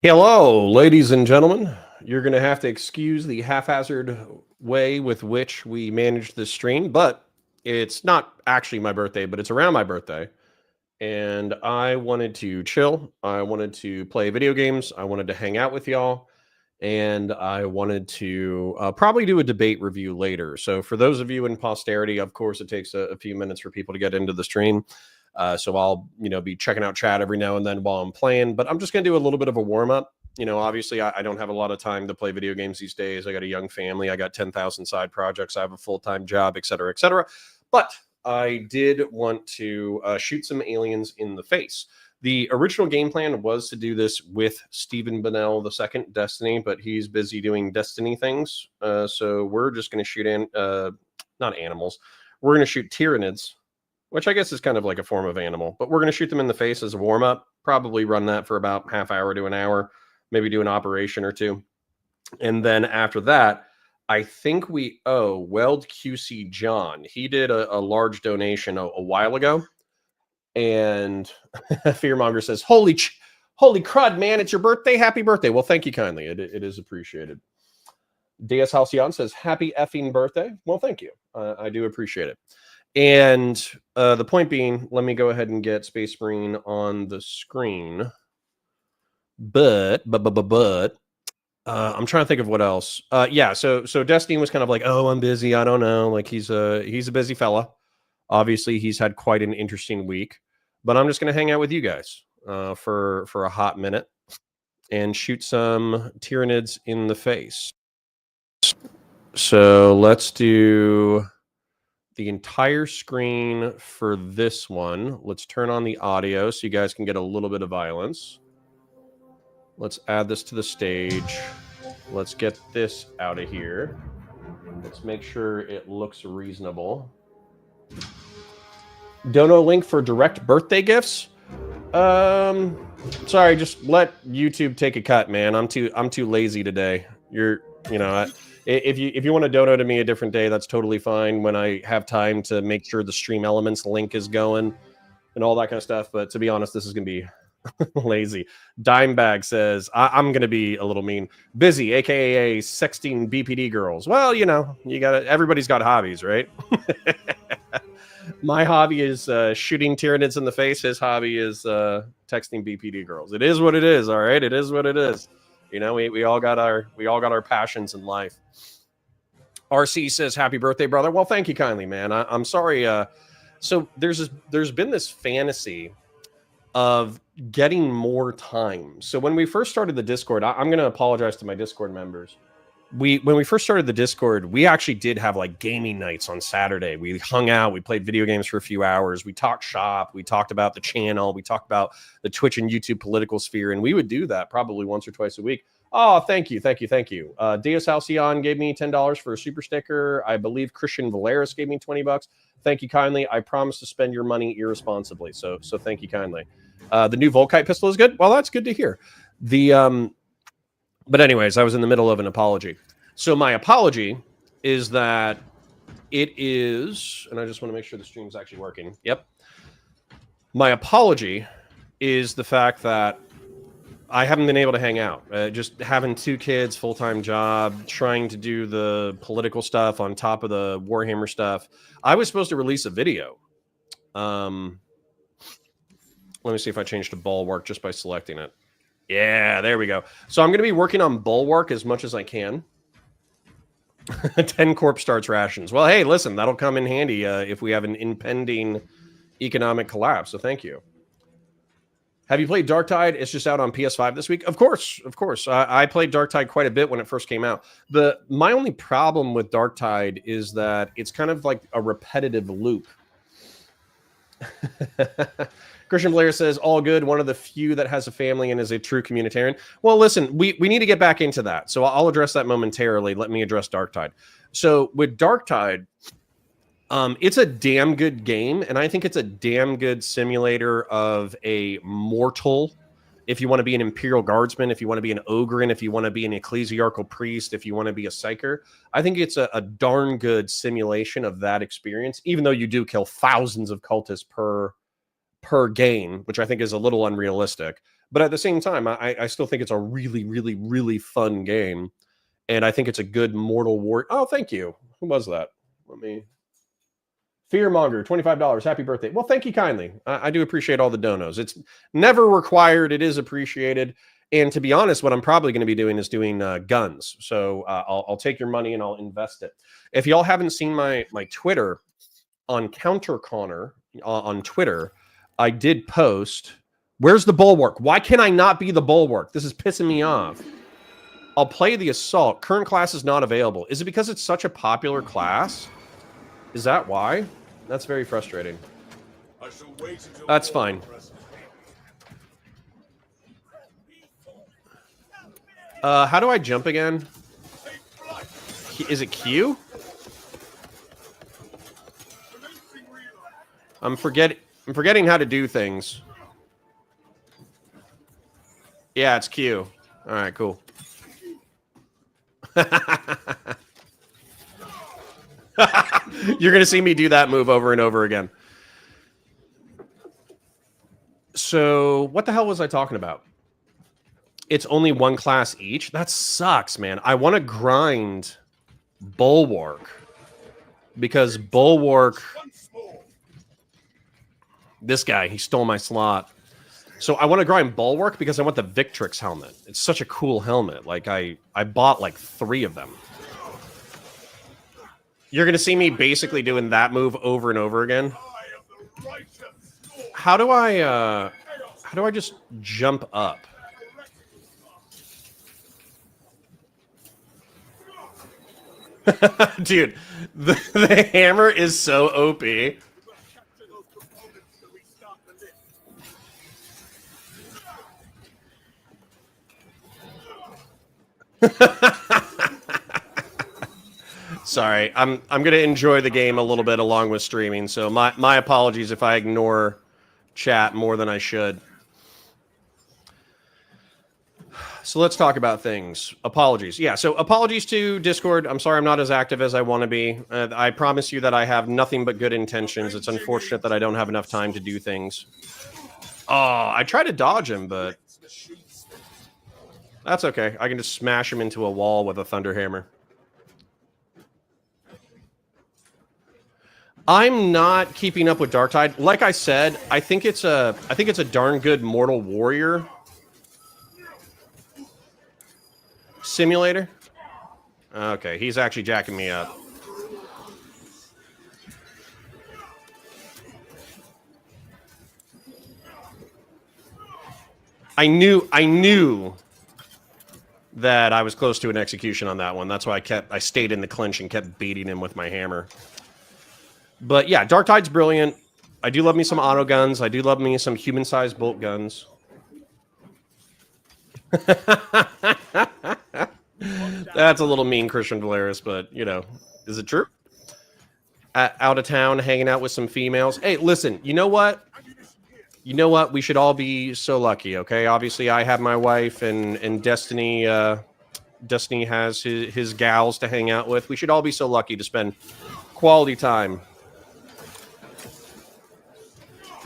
Hello, ladies and gentlemen. You're going to have to excuse the haphazard way with which we managed this stream, but it's not actually my birthday, but it's around my birthday. And I wanted to chill. I wanted to play video games. I wanted to hang out with y'all. And I wanted to probably do a debate review later. So, for those of you in posterity, of course, it takes a few minutes for people to get into the stream. So I'll, be checking out chat every now and then while I'm playing, but I'm just going to do a little bit of a warm up. Obviously I don't have a lot of time to play video games these days. I got a young family. I got 10,000 side projects. I have a full-time job, et cetera, et cetera. But I did want to shoot some aliens in the face. The original game plan was to do this with Stephen Bonnell II, Destiny, but he's busy doing Destiny things. So we're just going to shoot not animals. We're going to shoot Tyranids, which I guess is kind of like a form of animal, but we're going to shoot them in the face as a warm up, probably run that for about half hour to an hour, maybe do an operation or two. And then after that, I think we owe Weld QC John. He did a large donation a while ago. And Fearmonger says, holy crud, man, it's your birthday. Happy birthday. Well, thank you kindly. It is appreciated. DS Halcyon says, happy effing birthday. Well, thank you. I do appreciate it. And the point being, let me go ahead and get Space Marine on the screen. But I'm trying to think of what else. Yeah, so Destiny was kind of like, oh, I'm busy. I don't know. Like he's a busy fella. Obviously, he's had quite an interesting week. But I'm just going to hang out with you guys for a hot minute and shoot some Tyranids in the face. So let's do the entire screen for this one. Let's turn on the audio so you guys can get a little bit of violence. Let's add this to the stage. Let's get this out of here. Let's make sure it looks reasonable. Dono link for direct birthday gifts? Sorry, just let YouTube take a cut, man. I'm too lazy today. If you want to dono to me a different day, that's totally fine when I have time to make sure the Stream Elements link is going and all that kind of stuff. But to be honest, this is going to be lazy. Dimebag says, I'm going to be a little mean. Busy, aka sexting BPD girls. Well, everybody's got hobbies, right? My hobby is shooting Tyranids in the face. His hobby is texting BPD girls. It is what it is, all right? It is what it is. We all got our passions in life. RC says, happy birthday, brother. Well, thank you kindly, man. I'm sorry. So there's been this fantasy of getting more time. So when we first started the Discord, I'm going to apologize to my Discord members. When we first started the Discord, we actually did have like gaming nights on Saturday. We hung out, we played video games for a few hours, we talked shop, we talked about the channel, we talked about the Twitch and YouTube political sphere, and we would do that probably once or twice a week. Oh, thank you. Deus Halcyon gave me $10 for a super sticker. I believe Christian Valeris gave me $20. Thank you kindly. I promise to spend your money irresponsibly. So thank you kindly. The new Volkite pistol is good. Well, that's good to hear. But anyways, I was in the middle of an apology. So my apology is that it is, and I just want to make sure the stream's actually working. Yep. My apology is the fact that I haven't been able to hang out. Just having 2 kids, full-time job, trying to do the political stuff on top of the Warhammer stuff. I was supposed to release a video. Let me see if I changed to Bulwark just by selecting it. Yeah, there we go. So I'm going to be working on Bulwark as much as I can. 10 corpse starts rations. Well, hey, listen, that'll come in handy if we have an impending economic collapse. So thank you. Have you played Darktide? It's just out on PS5 this week. Of course. I played Darktide quite a bit when it first came out. My only problem with Darktide is that it's kind of like a repetitive loop. Christian Blair says, all good. One of the few that has a family and is a true communitarian. Well, listen, we need to get back into that. So I'll address that momentarily. Let me address Darktide. So with Darktide, it's a damn good game. And I think it's a damn good simulator of a mortal. If you want to be an Imperial Guardsman, if you want to be an Ogren, if you want to be an ecclesiarchal priest, if you want to be a psyker, I think it's a darn good simulation of that experience, even though you do kill thousands of cultists per game, which I think is a little unrealistic. But at the same time, I still think it's a really, really, really fun game. And I think it's a good Mortal War. Oh, thank you. Who was that? Let me... Fearmonger, $25. Happy birthday. Well, thank you kindly. I do appreciate all the donos. It's never required. It is appreciated. And to be honest, what I'm probably going to be doing is doing guns. So I'll take your money and I'll invest it. If y'all haven't seen my Twitter on CounterConnor on Twitter, I did post, where's the Bulwark? Why can I not be the Bulwark? This is pissing me off. I'll play the Assault. Current class is not available. Is it because it's such a popular class? Is that why? That's very frustrating. That's fine. How do I jump again? Is it Q? I'm forgetting how to do things. Yeah, it's Q. All right, cool. You're going to see me do that move over and over again. So what the hell was I talking about? It's only one class each? That sucks, man. I want to grind Bulwark. Because Bulwark... This guy, he stole my slot. So I want to grind Bulwark because I want the Victrix helmet. It's such a cool helmet. Like, I bought like 3 of them. You're going to see me basically doing that move over and over again. How do I just jump up? Dude, the hammer is so OP. Sorry, I'm gonna enjoy the game a little bit along with streaming, so my apologies if I ignore chat more than I should. So let's talk about things. Apologies. Yeah, so apologies to Discord. I'm sorry I'm not as active as I want to be. I promise you that I have nothing but good intentions. It's unfortunate that I don't have enough time to do things. Oh, I tried to dodge him, but that's okay. I can just smash him into a wall with a Thunderhammer. I'm not keeping up with Darktide. Like I said, I think it's a darn good Mortal Warrior simulator. Okay, he's actually jacking me up. I knew that I was close to an execution on that one. That's why I stayed in the clinch and kept beating him with my hammer. But yeah, Darktide's brilliant. I do love me some auto guns. I do love me some human-sized bolt guns. That's a little mean, Christian Valeris, but, you know, is it true? Out of town, hanging out with some females. Hey, listen, you know what? You know what? We should all be so lucky, okay? Obviously, I have my wife, and Destiny Destiny has his gals to hang out with. We should all be so lucky to spend quality time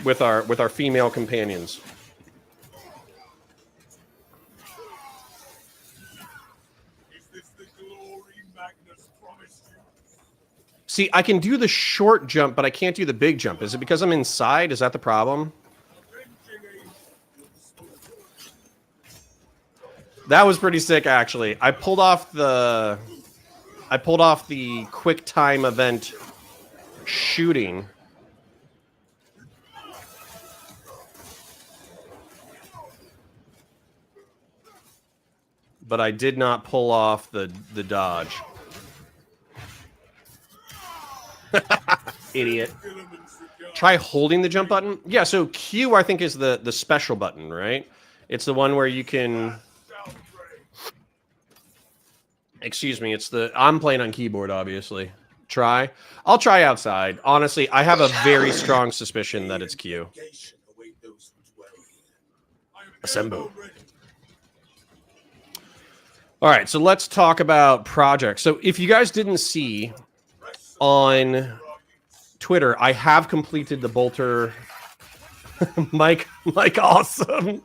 with our female companions. See, I can do the short jump, but I can't do the big jump. Is it because I'm inside? Is that the problem? That was pretty sick, actually. I pulled off the quick time event shooting. But I did not pull off the dodge. Idiot. Try holding the jump button. Yeah, so Q, I think, is the special button, right? It's the one where you can... Excuse me, it's the... I'm playing on keyboard, obviously. Try. I'll try outside. Honestly, I have a very strong suspicion that it's Q. Assemble. All right, so let's talk about projects. So if you guys didn't see on Twitter, I have completed the Bolter. Mike, awesome.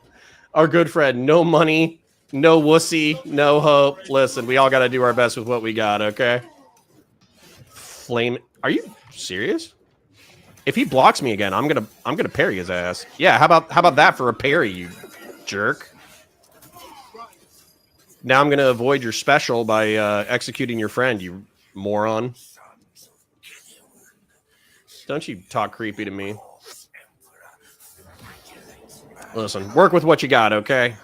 Our good friend, no money, no wussy, no hope. Listen, we all got to do our best with what we got, okay? Flame. Are you serious? If he blocks me again, I'm gonna parry his ass. Yeah, how about that for a parry, you jerk? Now I'm gonna avoid your special by executing your friend, you moron. Don't you talk creepy to me. Listen, work with what you got, okay?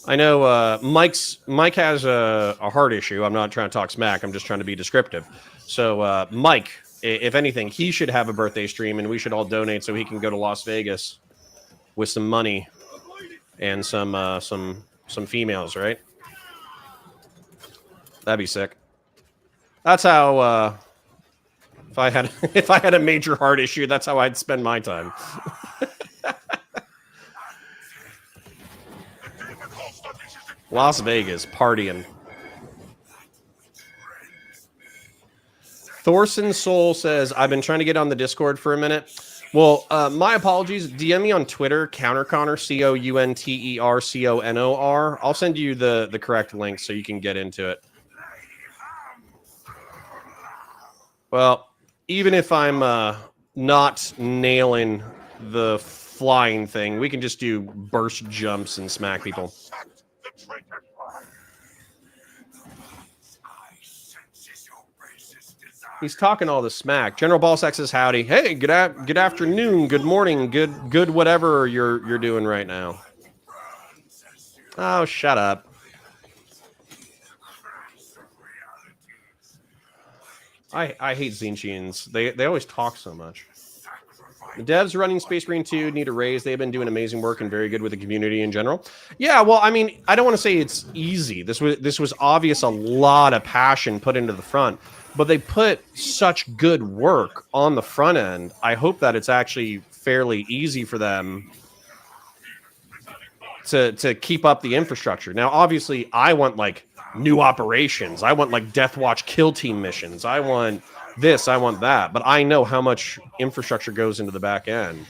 I know Mike has a heart issue. I'm not trying to talk smack. I'm just trying to be descriptive. So Mike, if anything, he should have a birthday stream, and we should all donate so he can go to Las Vegas with some money and some females, right? That'd be sick. That's how if I had a major heart issue, that's how I'd spend my time. Las Vegas partying. Thorson Soul says, I've been trying to get on the Discord for a minute. Well, my apologies. DM me on Twitter, CounterConnor, CounterConor. I'll send you the correct link so you can get into it. Well, even if I'm not nailing the flying thing, we can just do burst jumps and smack people. He's talking all the smack. General Ballsack says howdy. Hey, good afternoon, good morning, good whatever you're doing right now. Oh, shut up. I hate Zinchians. They always talk so much. The devs running Space Marine 2 need a raise. They've been doing amazing work and very good with the community in general. Yeah, well, I mean, I don't want to say it's easy. This was obvious, a lot of passion put into the front, but they put such good work on the front end. I hope that it's actually fairly easy for them to keep up the infrastructure. Now, obviously, I want like new operations. I want like Death Watch kill team missions. I want this, I want that. But I know how much infrastructure goes into the back end.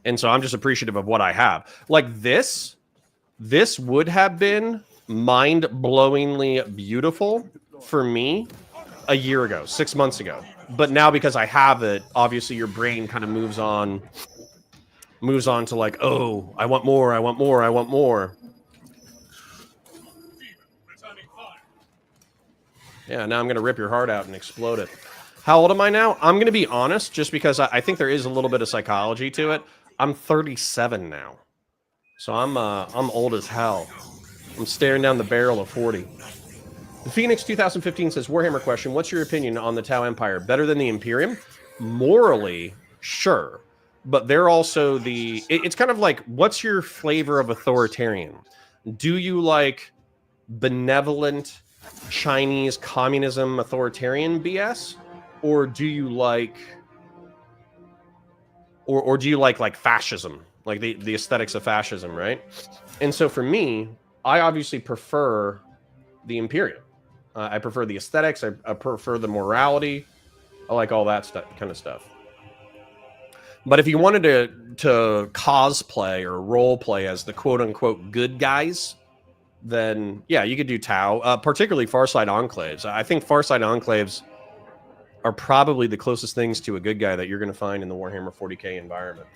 And so I'm just appreciative of what I have. Like this would have been mind-blowingly beautiful for me a year ago, 6 months ago. But now because I have it, obviously your brain kind of moves on to like, oh, I want more, I want more, I want more. Yeah, now I'm going to rip your heart out and explode it. How old am I now? I'm going to be honest, just because I think there is a little bit of psychology to it. I'm 37 now. So I'm old as hell. I'm staring down the barrel of 40. The Phoenix 2015 says, Warhammer question, what's your opinion on the Tau Empire? Better than the Imperium? Morally, sure. But they're also it's kind of like, what's your flavor of authoritarian? Do you like benevolent Chinese communism authoritarian BS, or do you like or do you like fascism, like the aesthetics of fascism, right? And so for me, I obviously prefer the Imperium. I prefer the aesthetics. I prefer the morality. I like all that kind of stuff. But if you wanted to cosplay or role play as the quote unquote good guys, then yeah, you could do Tau, particularly Farside Enclaves. I think Farside Enclaves are probably the closest things to a good guy that you're going to find in the Warhammer 40k environment.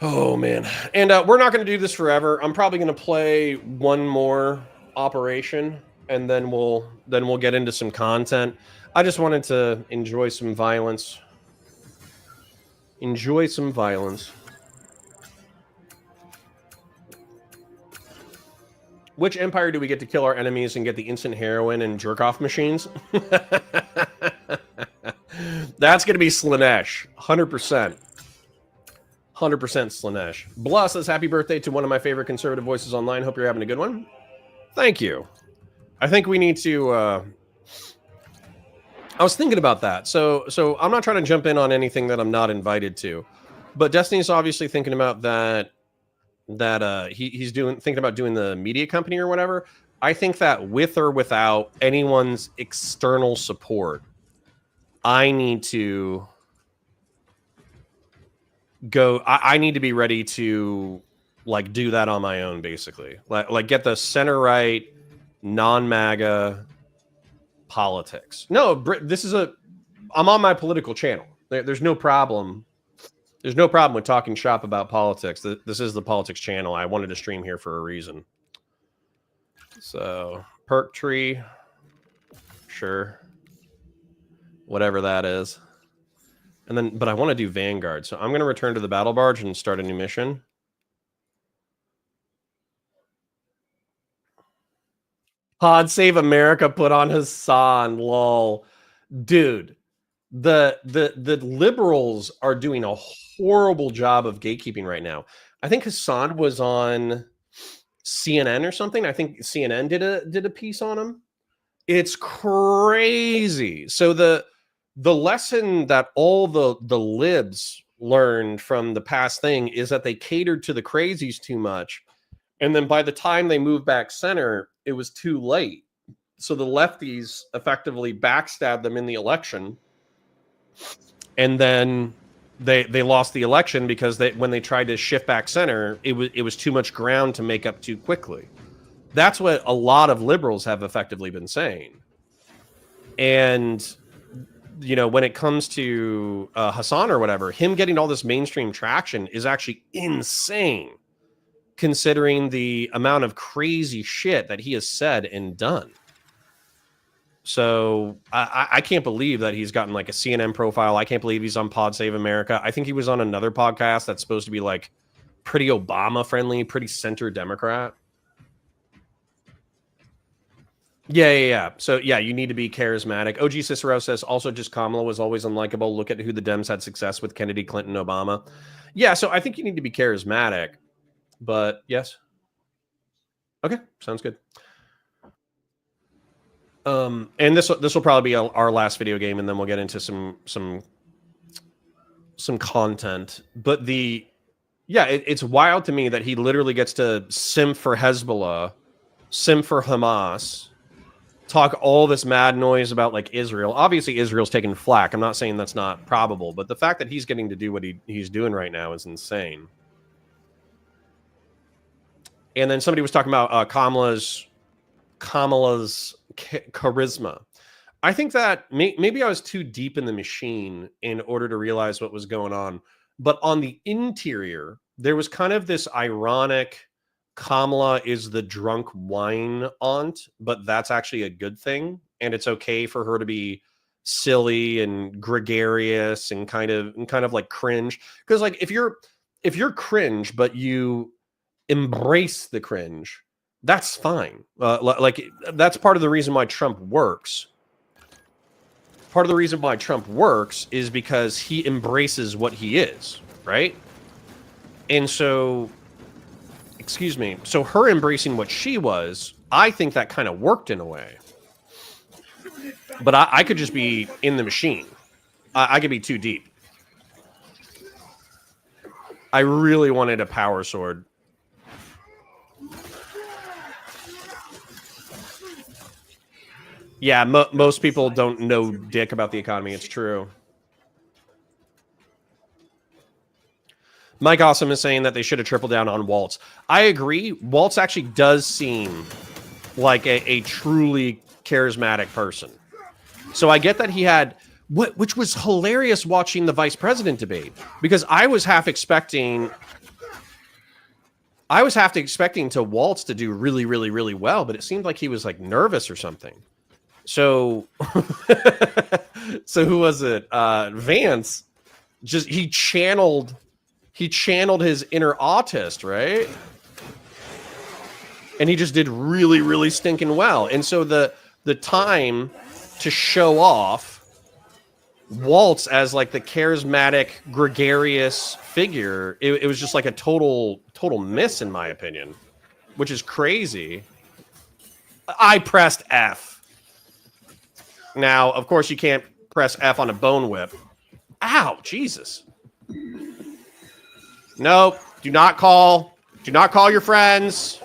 Oh man, and we're not going to do this forever. I'm probably going to play one more operation, and then we'll get into some content. I just wanted to enjoy some violence. Enjoy some violence. Which empire do we get to kill our enemies and get the instant heroin and jerk-off machines? That's going to be Slaanesh. 100%. 100% Slaanesh. Blah says, happy birthday to one of my favorite conservative voices online. Hope you're having a good one. Thank you. I think we need to... I was thinking about that. So I'm not trying to jump in on anything that I'm not invited to. But Destiny's obviously thinking about that he's thinking about doing the media company or whatever. I think that with or without anyone's external support, I need to go. I need to be ready to like do that on my own, basically. Like get the center right, non-MAGA politics. No, this is I'm on my political channel. There's no problem. There's no problem with talking shop about politics. This is the politics channel. I wanted to stream here for a reason. So perk tree, sure, whatever that is. And then, but I want to do Vanguard. So I'm going to return to the battle barge and start a new mission. Pod Save America put on Hassan, lol. Dude, the liberals are doing a horrible job of gatekeeping right now. I think Hassan was on CNN or something. I think CNN did a piece on him. It's crazy. So the lesson that all the libs learned from the past thing is that they catered to the crazies too much. And then by the time they moved back center, it was too late. So the lefties effectively backstabbed them in the election. And then they lost the election because when they tried to shift back center, it was too much ground to make up too quickly. That's what a lot of liberals have effectively been saying. And you know, when it comes to Hassan or whatever, him getting all this mainstream traction is actually insane, considering the amount of crazy shit that he has said and done. So I can't believe that he's gotten like a CNN profile. I can't believe he's on Pod Save America. I think he was on another podcast that's supposed to be like pretty Obama friendly, pretty center Democrat. Yeah. So yeah, you need to be charismatic. OG Cicero says also just Kamala was always unlikable. Look at who the Dems had success with: Kennedy, Clinton, Obama. Yeah, so I think you need to be charismatic. But yes. Okay, sounds good. And this will probably be our last video game, and then we'll get into some content. But it's wild to me that he literally gets to sim for Hezbollah, sim for Hamas, talk all this mad noise about like Israel. Obviously, Israel's taking flack. I'm not saying that's not probable, but the fact that he's getting to do what he's doing right now is insane. And then somebody was talking about Kamala's charisma. I think that maybe I was too deep in the machine in order to realize what was going on. But on the interior, there was kind of this ironic Kamala is the drunk wine aunt, but that's actually a good thing. And it's okay for her to be silly and gregarious and kind of like cringe. Because like if you're cringe, but you embrace the cringe, that's fine. Like that's part of the reason why Trump works. Part of the reason why Trump works is because he embraces what he is, right? And so, excuse me, so her embracing what she was, I think that kind of worked in a way. But I could just be in the machine. I could be too deep. I really wanted a power sword. Yeah, most people don't know dick about the economy. It's true. Mike Awesome is saying that they should have tripled down on Waltz. I agree. Waltz actually does seem like a truly charismatic person. So I get that he had, which was hilarious watching the vice president debate, because I was half expecting to Waltz to do really, really, really well, but it seemed like he was like nervous or something. So, so who was it? Vance, just he channeled his inner autist, right? And he just did really, really stinking well. And so the time to show off Waltz as like the charismatic, gregarious figure, it was just like a total miss in my opinion, which is crazy. I pressed F. Now, of course, you can't press F on a bone whip. Ow, Jesus. Nope. Do not call your friends.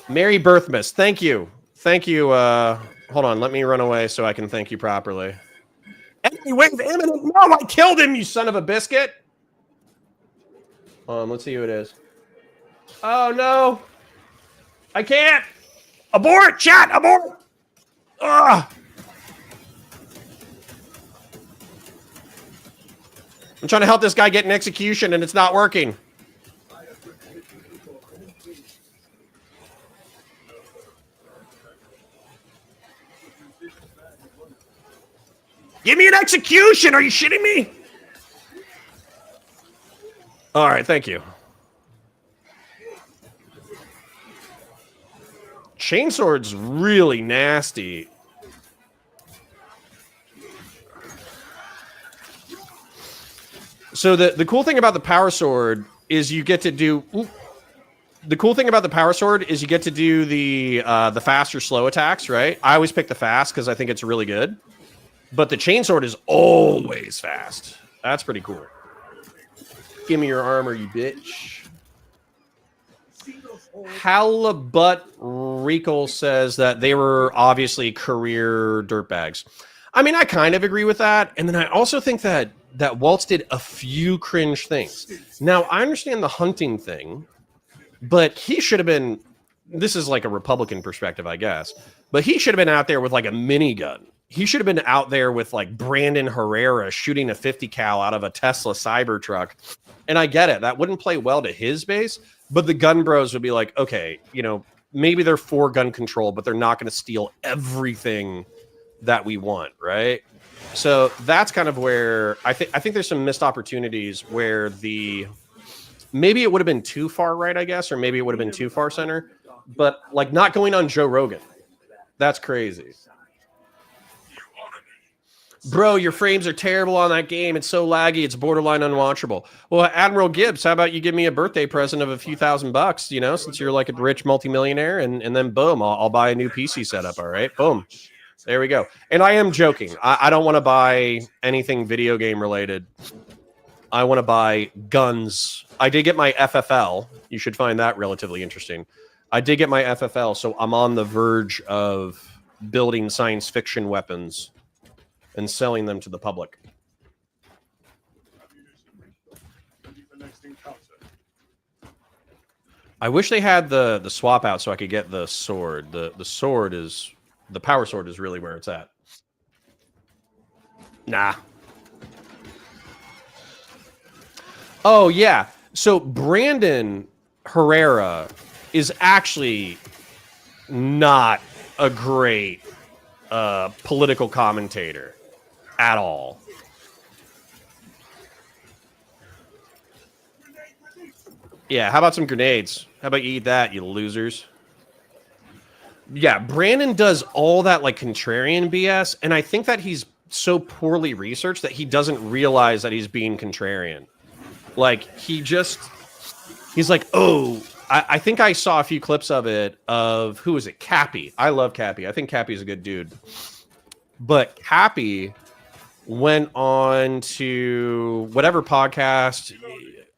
Mary Birthmas, thank you. Thank you. Hold on, let me run away so I can thank you properly. Enemy wave imminent. No, I killed him, you son of a biscuit. Let's see who it is. Oh, no. I can't. Abort, chat, abort. Ugh. I'm trying to help this guy get an execution, and it's not working. Give me an execution! Are you shitting me? All right, thank you. Chainsword's really nasty. So the cool thing about the power sword is you get to do. The cool thing about the power sword is you get to do the fast or slow attacks, right? I always pick the fast because I think it's really good. But the chainsword is always fast. That's pretty cool. Give me your armor, you bitch. Halibut Rico says that they were obviously career dirtbags. I mean, I kind of agree with that. And then I also think that Waltz did a few cringe things. Now, I understand the hunting thing, but he should have been... This is like a Republican perspective, I guess. But he should have been out there with like a minigun. He should have been out there with like Brandon Herrera shooting a 50 cal out of a Tesla Cybertruck. And I get it. That wouldn't play well to his base. But the gun bros would be like, okay, you know, maybe they're for gun control, but they're not going to steal everything that we want, right? So that's kind of where I think there's some missed opportunities where maybe it would have been too far right, I guess, or maybe it would have been too far center. But like not going on Joe Rogan. That's crazy. Bro, your frames are terrible on that game. It's so laggy. It's borderline unwatchable. Well, Admiral Gibbs, how about you give me a birthday present of a few $1,000, you know, since you're like a rich multimillionaire, and then boom, I'll buy a new PC setup. All right, boom. There we go. And I am joking. I don't want to buy anything video game related. I want to buy guns. I did get my FFL. You should find that relatively interesting. I did get my FFL, so I'm on the verge of building science fiction weapons and selling them to the public. I wish they had the swap out so I could get the sword. The power sword is really where it's at. Nah. Oh yeah. So Brandon Herrera is actually not a great political commentator at all. Yeah, how about some grenades? How about you eat that, you losers? Yeah, Brandon does all that like contrarian BS, and I think that he's so poorly researched that he doesn't realize that he's being contrarian. Like, he's like, oh, I think I saw a few clips of it, of, who is it? Cappy. I love Cappy. I think Cappy's a good dude. But Cappy went on to whatever podcast,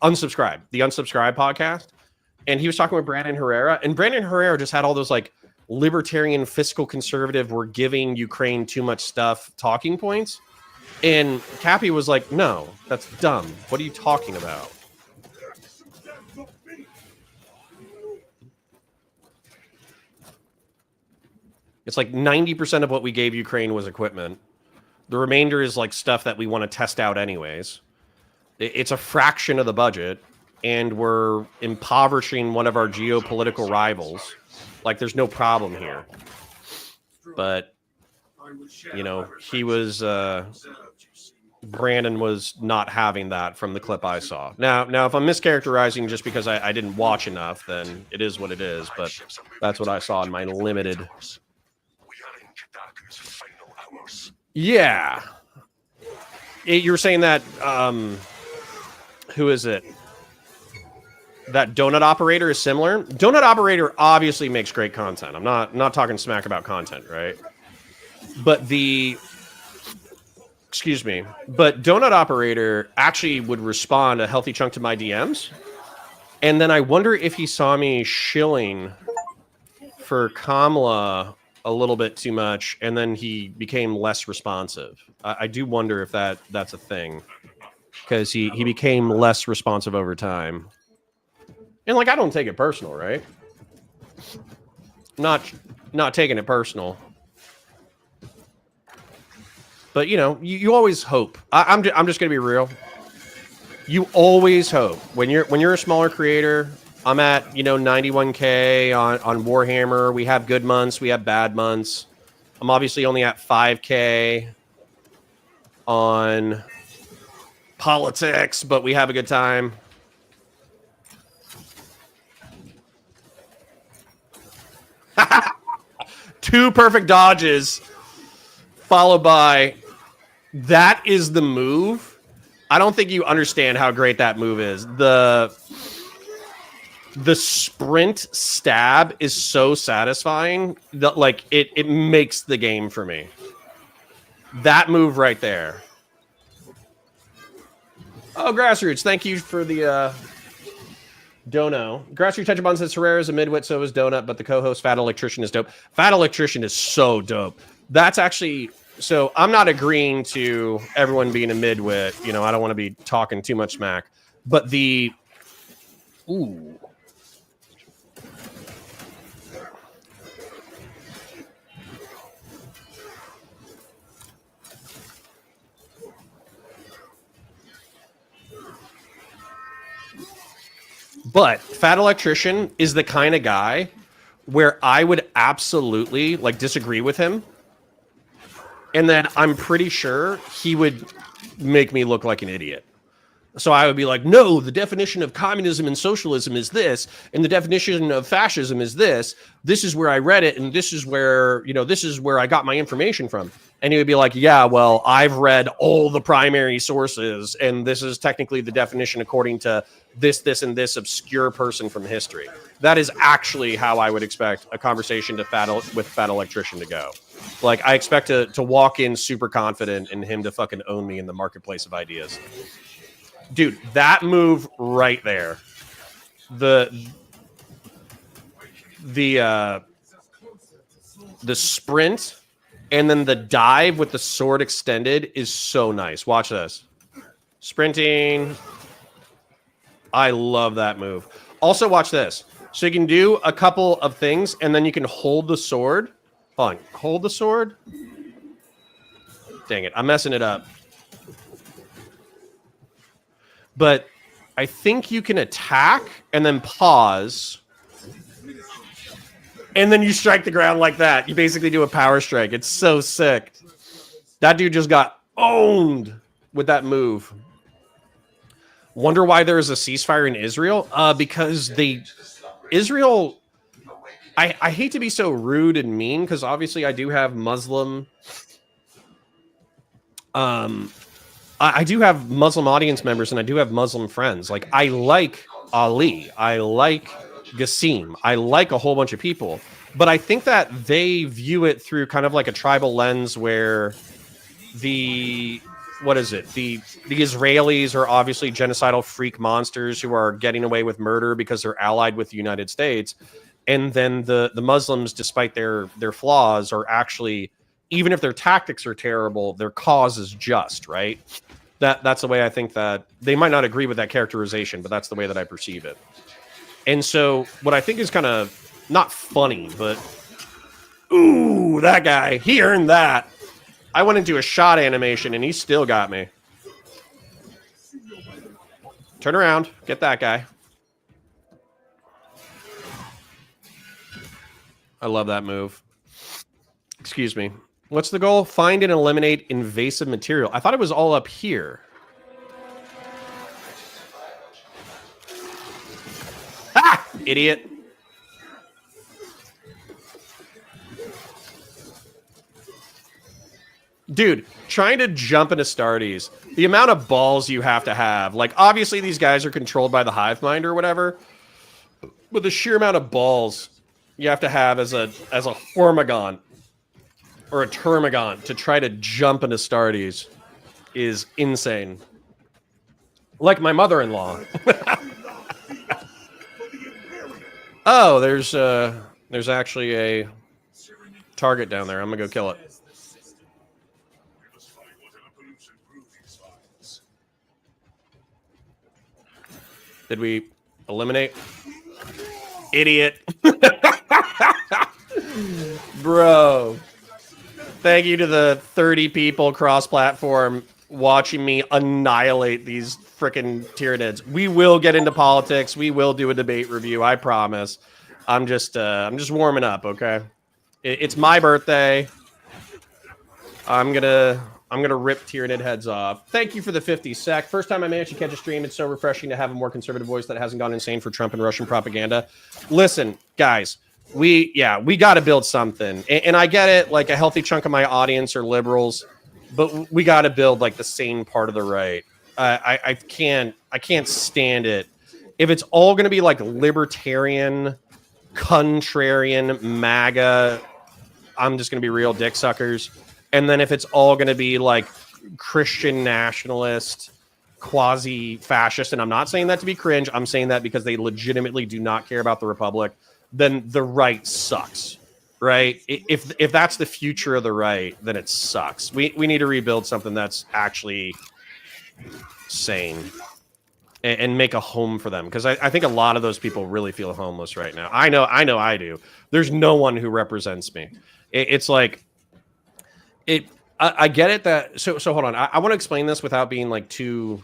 Unsubscribe, the Unsubscribe podcast, and he was talking with Brandon Herrera, and Brandon Herrera just had all those, like, libertarian, fiscal conservative, we're giving Ukraine too much stuff talking points. And Cappy was like, no, that's dumb. What are you talking about? It's like 90% of what we gave Ukraine was equipment. The remainder is like stuff that we want to test out anyways. It's a fraction of the budget, and we're impoverishing one of our geopolitical rivals. Like, there's no problem here. But, you know, he was... Brandon was not having that from the clip I saw. Now, if I'm mischaracterizing just because I didn't watch enough, then it is what it is. But that's what I saw in my limited... Yeah. You were saying that, who is it? That Donut Operator is similar. Donut Operator obviously makes great content. I'm not talking smack about content, right? But excuse me. But Donut Operator actually would respond a healthy chunk to my DMs. And then I wonder if he saw me shilling for Kamala a little bit too much, and then he became less responsive. I do wonder if that's a thing, because he became less responsive over time. And like, I don't take it personal, right? Not taking it personal. But you know, you always hope. I'm just gonna be real. You always hope when you're a smaller creator. I'm at 91K on Warhammer. We have good months, we have bad months. I'm obviously only at 5K on politics, but we have a good time. Two perfect dodges, followed by that is the move. I don't think you understand how great that move is. The sprint stab is so satisfying that like it makes the game for me. That move right there. Oh, Grassroots, thank you for the dono. Grassroots Touch Bun says Herrera is a midwit, so is Donut, but the co-host Fat Electrician is dope. Fat Electrician is so dope. That's actually... So I'm not agreeing to everyone being a midwit. I don't want to be talking too much smack. But the... Ooh. But Fat Electrician is the kind of guy where I would absolutely like disagree with him. And then I'm pretty sure he would make me look like an idiot. So I would be like, no, the definition of communism and socialism is this, and the definition of fascism is this. This is where I read it, and this is where, this is where I got my information from. And he would be like, yeah, well, I've read all the primary sources, and this is technically the definition according to this, and this obscure person from history. That is actually how I would expect a conversation with Fat Electrician to go. Like, I expect to walk in super confident and him to fucking own me in the marketplace of ideas. Dude, that move right there. The sprint and then the dive with the sword extended is so nice. Watch this. Sprinting. I love that move. Also, watch this. So you can do a couple of things, and then you can hold the sword. Hold on. Hold the sword. Dang it. I'm messing it up. But I think you can attack and then pause. And then you strike the ground like that. You basically do a power strike. It's so sick. That dude just got owned with that move. Wonder why there is a ceasefire in Israel? Because Israel... I hate to be so rude and mean, because obviously I do have Muslim... I do have Muslim audience members, and I do have Muslim friends. Like, I like Ali. I like Gassim. I like a whole bunch of people. But I think that they view it through kind of like a tribal lens where the Israelis are obviously genocidal freak monsters who are getting away with murder because they're allied with the United States. And then the Muslims, despite their flaws, are actually, even if their tactics are terrible, their cause is just, right? That's the way I think that they might not agree with that characterization, but that's the way that I perceive it. And so what I think is kind of not funny, but ooh, that guy, he earned that. I went into a shot animation and he still got me. Turn around, get that guy. I love that move. Excuse me. What's the goal? Find and eliminate invasive material. I thought it was all up here. Ah! Idiot. Dude, trying to jump into Astartes, the amount of balls you have to have. Like, obviously these guys are controlled by the hive mind or whatever, but the sheer amount of balls you have to have as a Hormagon or a Termagon to try to jump into Astartes is insane. Like my mother-in-law. Oh, there's actually a target down there. I'm gonna go kill it. Did we eliminate? Idiot. Bro. Thank you to the 30 people cross-platform watching me annihilate these freaking Tyranids. We will get into politics. We will do a debate review. I promise. I'm just warming up, okay? It's my birthday. I'm gonna rip Tyranid heads off. Thank you for the 50 sec. First time I managed to catch a stream. It's so refreshing to have a more conservative voice that hasn't gone insane for Trump and Russian propaganda. Listen, guys, we got to build something, and I get it. Like, a healthy chunk of my audience are liberals, but we got to build like the sane part of the right. I can't stand it if it's all going to be like libertarian, contrarian, MAGA. I'm just going to be real dick suckers. And then if it's all going to be like Christian nationalist, quasi-fascist, and I'm not saying that to be cringe, I'm saying that because they legitimately do not care about the Republic, then the right sucks, right? If that's the future of the right, then it sucks. We need to rebuild something that's actually sane and make a home for them, because I think a lot of those people really feel homeless right now. I know I do. There's no one who represents me. It's like... I get it that so hold on. I want to explain this without being like too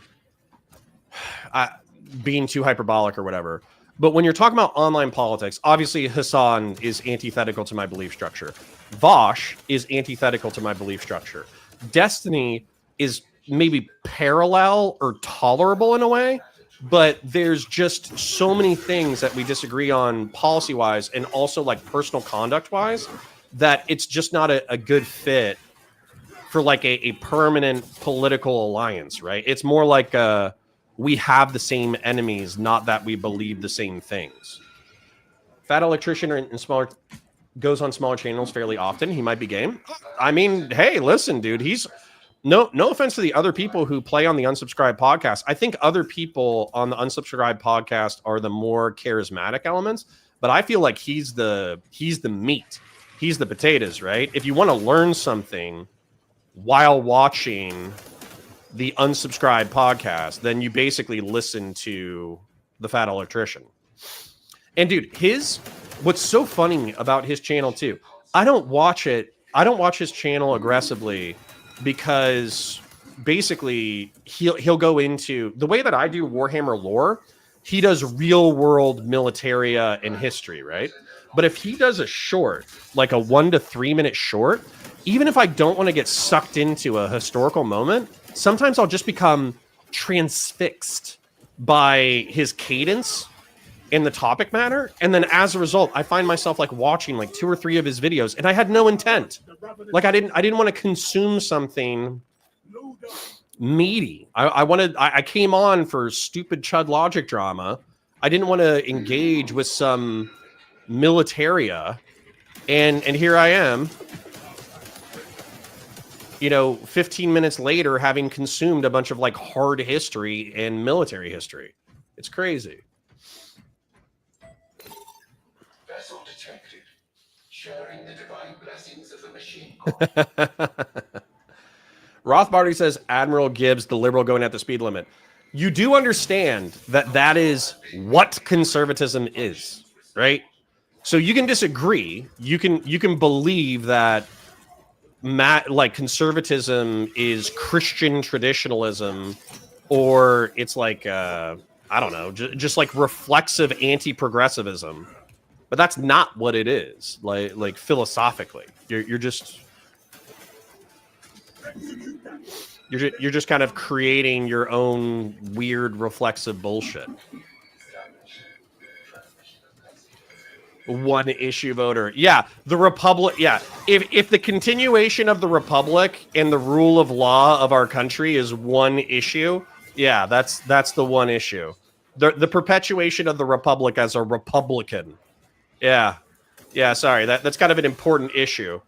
hyperbolic or whatever. But when you're talking about online politics, obviously Hassan is antithetical to my belief structure. Vosh is antithetical to my belief structure. Destiny is maybe parallel or tolerable in a way, but there's just so many things that we disagree on policy-wise and also like personal conduct-wise that it's just not a good fit for like a permanent political alliance, right? It's more like we have the same enemies, not that we believe the same things. Fat Electrician in smaller goes on smaller channels fairly often. He might be game. I mean, hey, listen, dude, he's no offense to the other people who play on the Unsubscribed podcast. I think other people on the Unsubscribed podcast are the more charismatic elements, but I feel like he's the meat. He's the potatoes, right? If you want to learn something while watching the Unsubscribed podcast, then you basically listen to the Fat Electrician. And dude, what's so funny about his channel too, I don't watch his channel aggressively because basically he'll go into the way that I do Warhammer lore. He does real world militaria and history, right? But if he does a short, like a 1 to 3 minute short, even if I don't want to get sucked into a historical moment, sometimes I'll just become transfixed by his cadence and the topic matter. And then as a result, I find myself like watching like 2 or 3 of his videos and I had no intent. Like I didn't want to consume something meaty. I came on for stupid chud logic drama. I didn't want to engage with some militaria. And here I am, 15 minutes later, having consumed a bunch of like hard history and military history. It's crazy. Vessel detected. Sharing the divine blessings of the machine. Rothbardy says Admiral Gibbs, the liberal going at the speed limit. You do understand that is what conservatism is, right? So you can disagree. You can believe that like conservatism is Christian traditionalism, or it's like I don't know, just like reflexive anti-progressivism, but that's not what it is. Like philosophically, you're just kind of creating your own weird reflexive bullshit. One issue voter. Yeah, the Republic. Yeah, if the continuation of the Republic and the rule of law of our country is one issue, yeah, that's the one issue. The perpetuation of the Republic as a Republican. Yeah, sorry, that's kind of an important issue.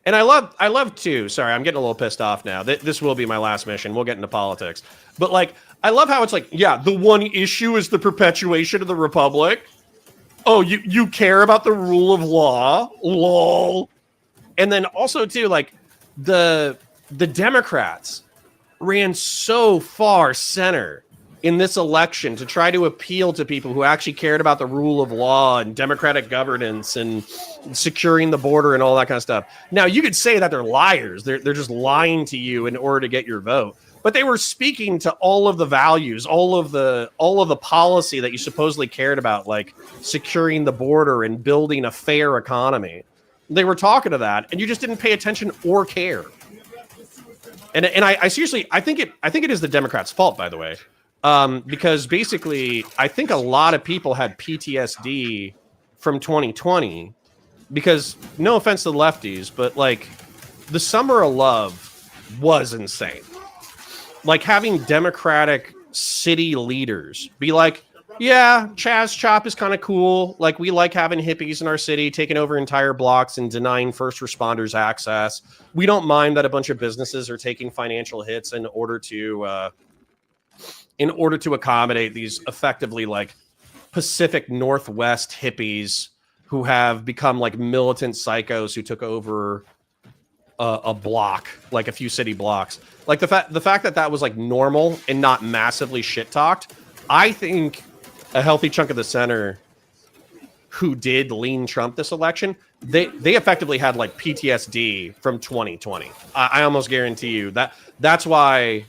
And I love too. Sorry, I'm getting a little pissed off now. This will be my last mission. We'll get into politics, but like, I love how it's like, yeah, the one issue is the perpetuation of the Republic. Oh, you care about the rule of law? Lol. And then also too, like the Democrats ran so far center in this election to try to appeal to people who actually cared about the rule of law and democratic governance and securing the border and all that kind of stuff. Now, you could say that they're liars. They're just lying to you in order to get your vote. But they were speaking to all of the values, all of the policy that you supposedly cared about, like securing the border and building a fair economy. They were talking to that, and you just didn't pay attention or care. And I seriously, I think it is the Democrats' fault, by the way, because basically I think a lot of people had PTSD from 2020 because, no offense to the lefties, but like the summer of love was insane. Like having Democratic city leaders be like, yeah, Chaz Chop is kind of cool. Like we like having hippies in our city taking over entire blocks and denying first responders access. We don't mind that a bunch of businesses are taking financial hits in order to accommodate these effectively like Pacific Northwest hippies who have become like militant psychos who took over a block, like a few city blocks. Like the fact that was like normal and not massively shit talked. I think a healthy chunk of the center who did lean Trump this election, they effectively had like PTSD from 2020. I almost guarantee you that's why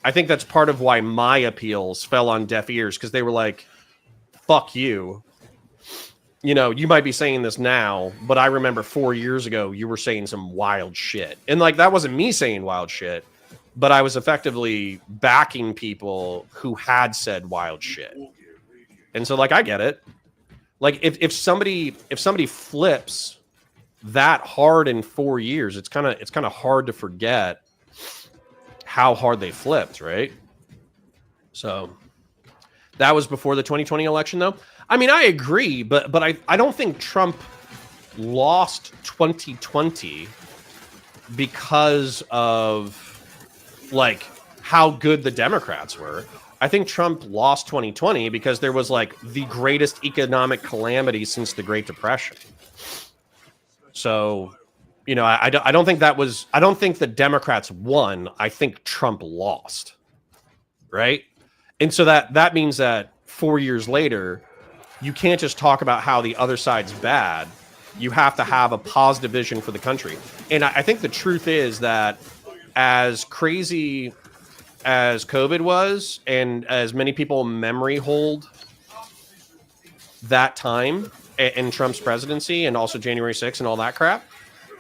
I think that's part of why my appeals fell on deaf ears, because they were like, fuck you. You know, you might be saying this now, but I remember 4 years ago you were saying some wild shit. And like that wasn't me saying wild shit, but I was effectively backing people who had said wild shit. And so like I get it. Like if somebody flips that hard in 4 years, it's kind of hard to forget how hard they flipped, right? So that was before the 2020 election though. I mean, I agree, but I don't think Trump lost 2020 because of like how good the Democrats were. I think Trump lost 2020 because there was like the greatest economic calamity since the Great Depression. So, you know, I don't think I don't think the Democrats won. I think Trump lost. Right. And so that means that 4 years later, you can't just talk about how the other side's bad. You have to have a positive vision for the country. And I think the truth is that as crazy as COVID was, and as many people memory hold that time in Trump's presidency and also January 6th and all that crap,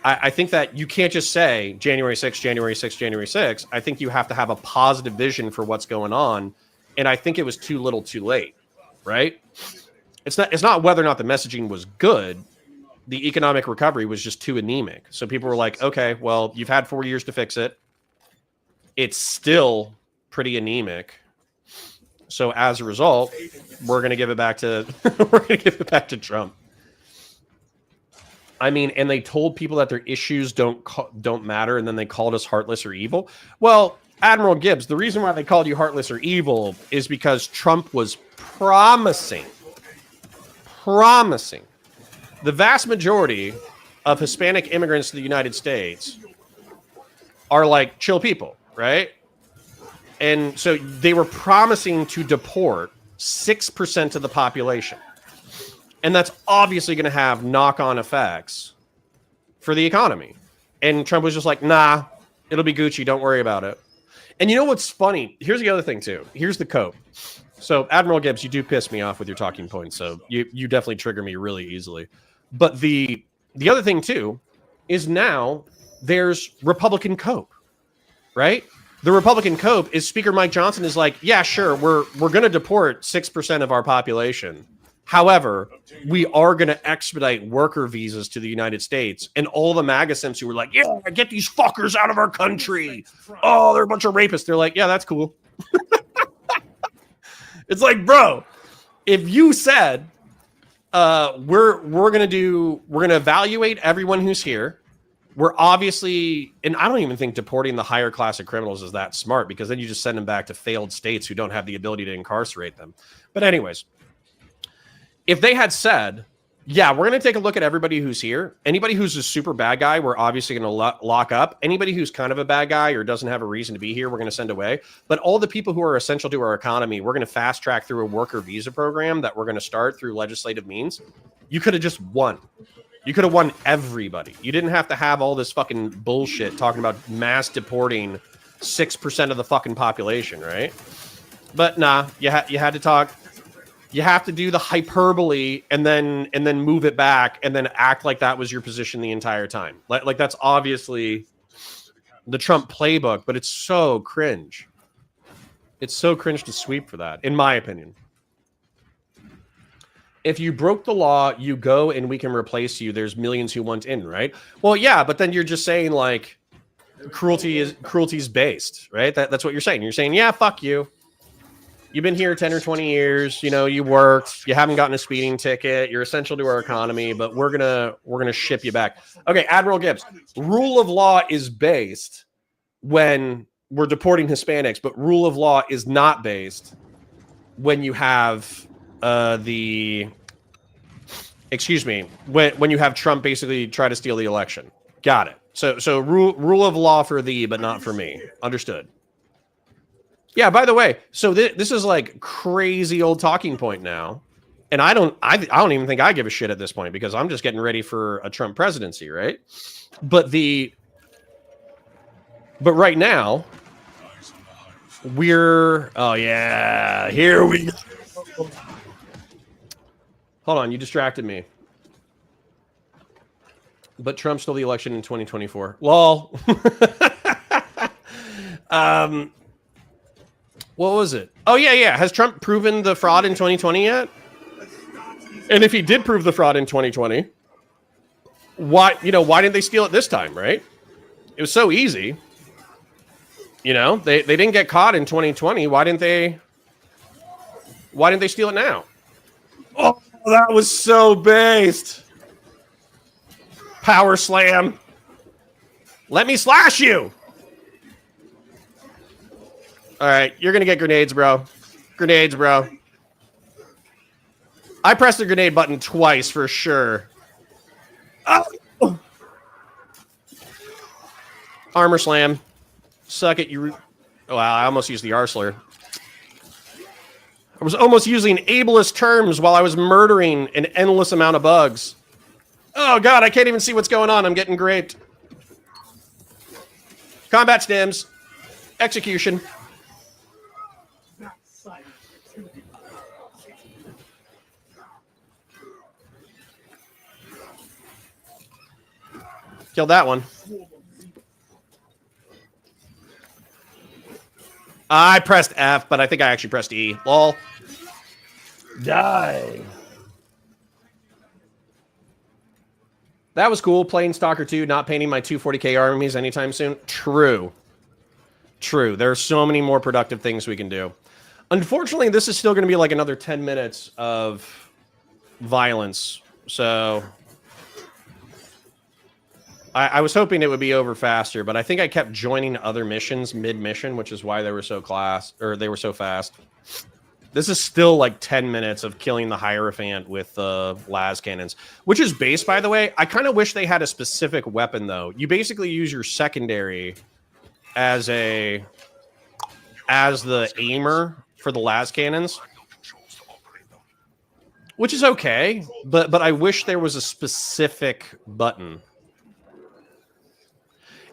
I think that you can't just say January 6th, January 6th, January 6th. I think you have to have a positive vision for what's going on. And I think it was too little too late, right? It's not whether or not the messaging was good. The economic recovery was just too anemic. So people were like, okay, well, you've had 4 years to fix it. It's still pretty anemic. So as a result, we're going to give it back to Trump. I mean, and they told people that their issues don't matter, and then they called us heartless or evil. Well, Admiral Gibbs, the reason why they called you heartless or evil is because Trump was promising the vast majority of Hispanic immigrants to the United States are like chill people, right? And so they were promising to deport 6% of the population. And that's obviously going to have knock-on effects for the economy. And Trump was just like, nah, it'll be Gucci. Don't worry about it. And you know what's funny? Here's the other thing, too. Here's the cope. So, Admiral Gibbs, you do piss me off with your talking points. So you definitely trigger me really easily. But the other thing, too, is now there's Republican cope, right? The Republican cope is Speaker Mike Johnson is like, yeah, sure, we're going to deport 6% of our population. However, we are going to expedite worker visas to the United States. And all the MAGA simps who were like, yeah, get these fuckers out of our country. Oh, they're a bunch of rapists. They're like, yeah, that's cool. It's like, bro, if you said we're going to evaluate everyone who's here. We're obviously, and I don't even think deporting the higher class of criminals is that smart, because then you just send them back to failed states who don't have the ability to incarcerate them. But anyways, If they had said, yeah, we're going to take a look at everybody who's here. Anybody who's a super bad guy, we're obviously going to lock up. Anybody who's kind of a bad guy or doesn't have a reason to be here, we're going to send away. But all the people who are essential to our economy, we're going to fast track through a worker visa program that we're going to start through legislative means. You could have just won. You could have won everybody. You didn't have to have all this fucking bullshit talking about mass deporting 6% of the fucking population, right? But nah, you had to talk. You have to do the hyperbole and then move it back and then act like that was your position the entire time. Like that's obviously the Trump playbook, but it's so cringe. It's so cringe to sweep for that, in my opinion. If you broke the law, you go and we can replace you. There's millions who want in, right? Well, yeah, but then you're just saying like cruelty's based, right? That's what you're saying. You're saying, yeah, fuck you. You've been here 10 or 20 years, you know, you worked, you haven't gotten a speeding ticket, you're essential to our economy, but we're gonna ship you back. Okay, Admiral Gibbs, rule of law is based when we're deporting Hispanics, but rule of law is not based when you have when you have Trump basically try to steal the election. Got it. So rule of law for thee, but not for me. Understood. Yeah, by the way, so this is like crazy old talking point now. And I don't even think I give a shit at this point because I'm just getting ready for a Trump presidency, right? But right now oh yeah, here we go. Hold on, you distracted me. But Trump stole the election in 2024. Lol. What was it? Oh, yeah. Has Trump proven the fraud in 2020 yet? And if he did prove the fraud in 2020, why didn't they steal it this time, right? It was so easy. You know, they didn't get caught in 2020. Why didn't they steal it now? Oh, that was so based. Power slam. Let me slash you. All right, you're going to get grenades, bro. Grenades, bro. I pressed the grenade button twice for sure. Oh. Armor slam. Suck it, you... Oh, wow, I almost used the Arsler. I was almost using ableist terms while I was murdering an endless amount of bugs. Oh, God, I can't even see what's going on. I'm getting graped. Combat stims. Execution. Killed that one. I pressed F, but I think I actually pressed E. Lol. Die. That was cool. Playing Stalker 2, not painting my 240k armies anytime soon. True. True. There are so many more productive things we can do. Unfortunately, this is still going to be like another 10 minutes of violence. So I was hoping it would be over faster, but I think I kept joining other missions mid-mission, which is why they were so fast. This is still like 10 minutes of killing the Hierophant with the las cannons, which is base, by the way. I kind of wish they had a specific weapon, though. You basically use your secondary as the aimer for the las cannons, which is okay, but I wish there was a specific button.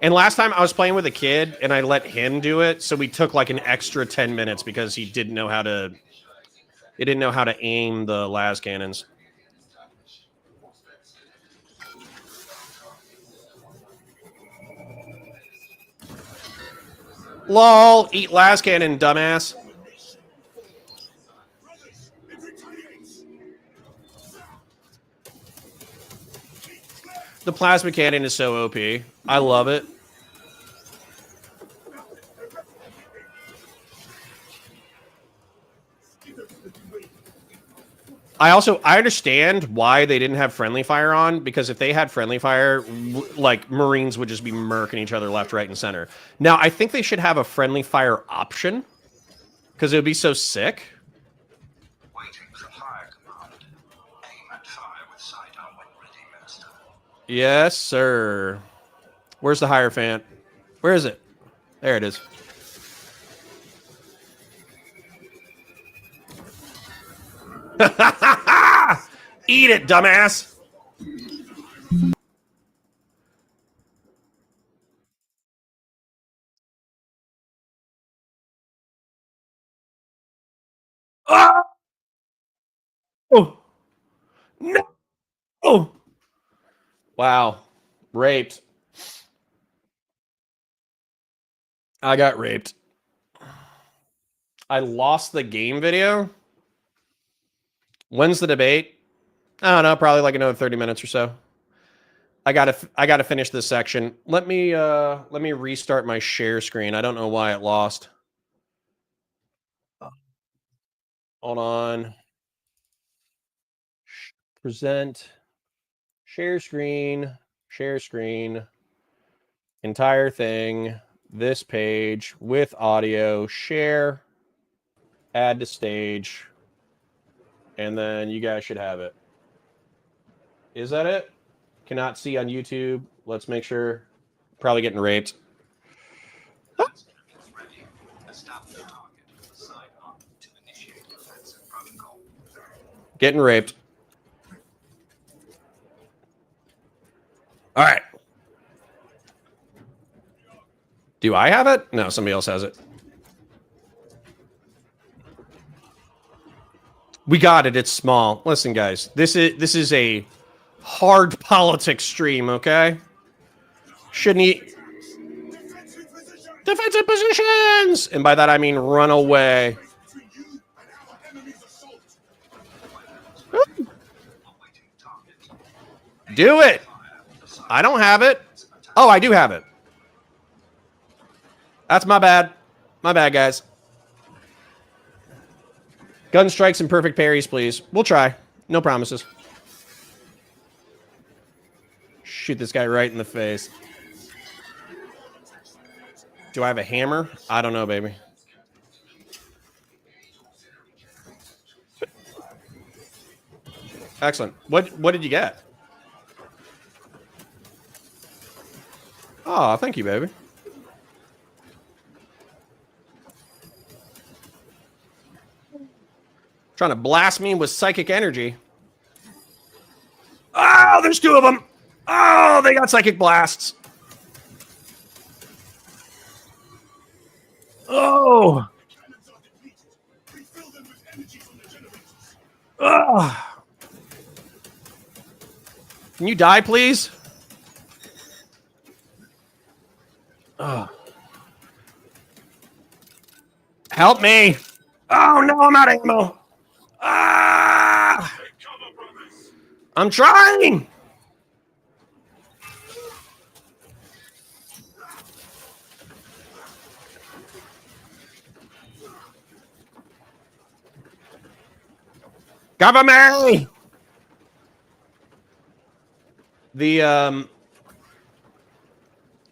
And last time I was playing with a kid and I let him do it, so we took like an extra 10 minutes because he didn't know how to aim the las cannons. LOL, eat las cannon, dumbass. The plasma cannon is so OP. I love it. I understand why they didn't have friendly fire on, because if they had friendly fire, like, Marines would just be murking each other left, right, and center. Now, I think they should have a friendly fire option, because it would be so sick. Yes, sir. Where's the Hierophant? Where is it? There it is. Eat it, dumbass. Oh, no. Oh. Wow. Raped. I got raped. I lost the game video. When's the debate? I don't know, probably like another 30 minutes or so. I gotta finish this section. Let me restart my share screen. I don't know why it lost. Hold on. Present. Share screen. Share screen. Entire thing. This page with audio. Share. Add to stage. And then you guys should have it. Is that it? Cannot see on YouTube. Let's make sure. Probably getting raped. Getting raped. All right. Do I have it? No, somebody else has it. We got it. It's small. Listen, guys. This is a hard politics stream, okay? Shouldn't he... Defensive positions! And by that, I mean run away. Do it! I don't have it. Oh, I do have it. That's my bad. My bad, guys. Gun strikes and perfect parries, please. We'll try. No promises. Shoot this guy right in the face. Do I have a hammer? I don't know, baby. Excellent. What did you get? Oh, thank you, baby. Trying to blast me with psychic energy. Oh, there's two of them. Oh, they got psychic blasts. Oh. Oh. Can you die, please? Oh. Help me. Oh, no, I'm out of ammo. Ah! I'm trying. Cover me.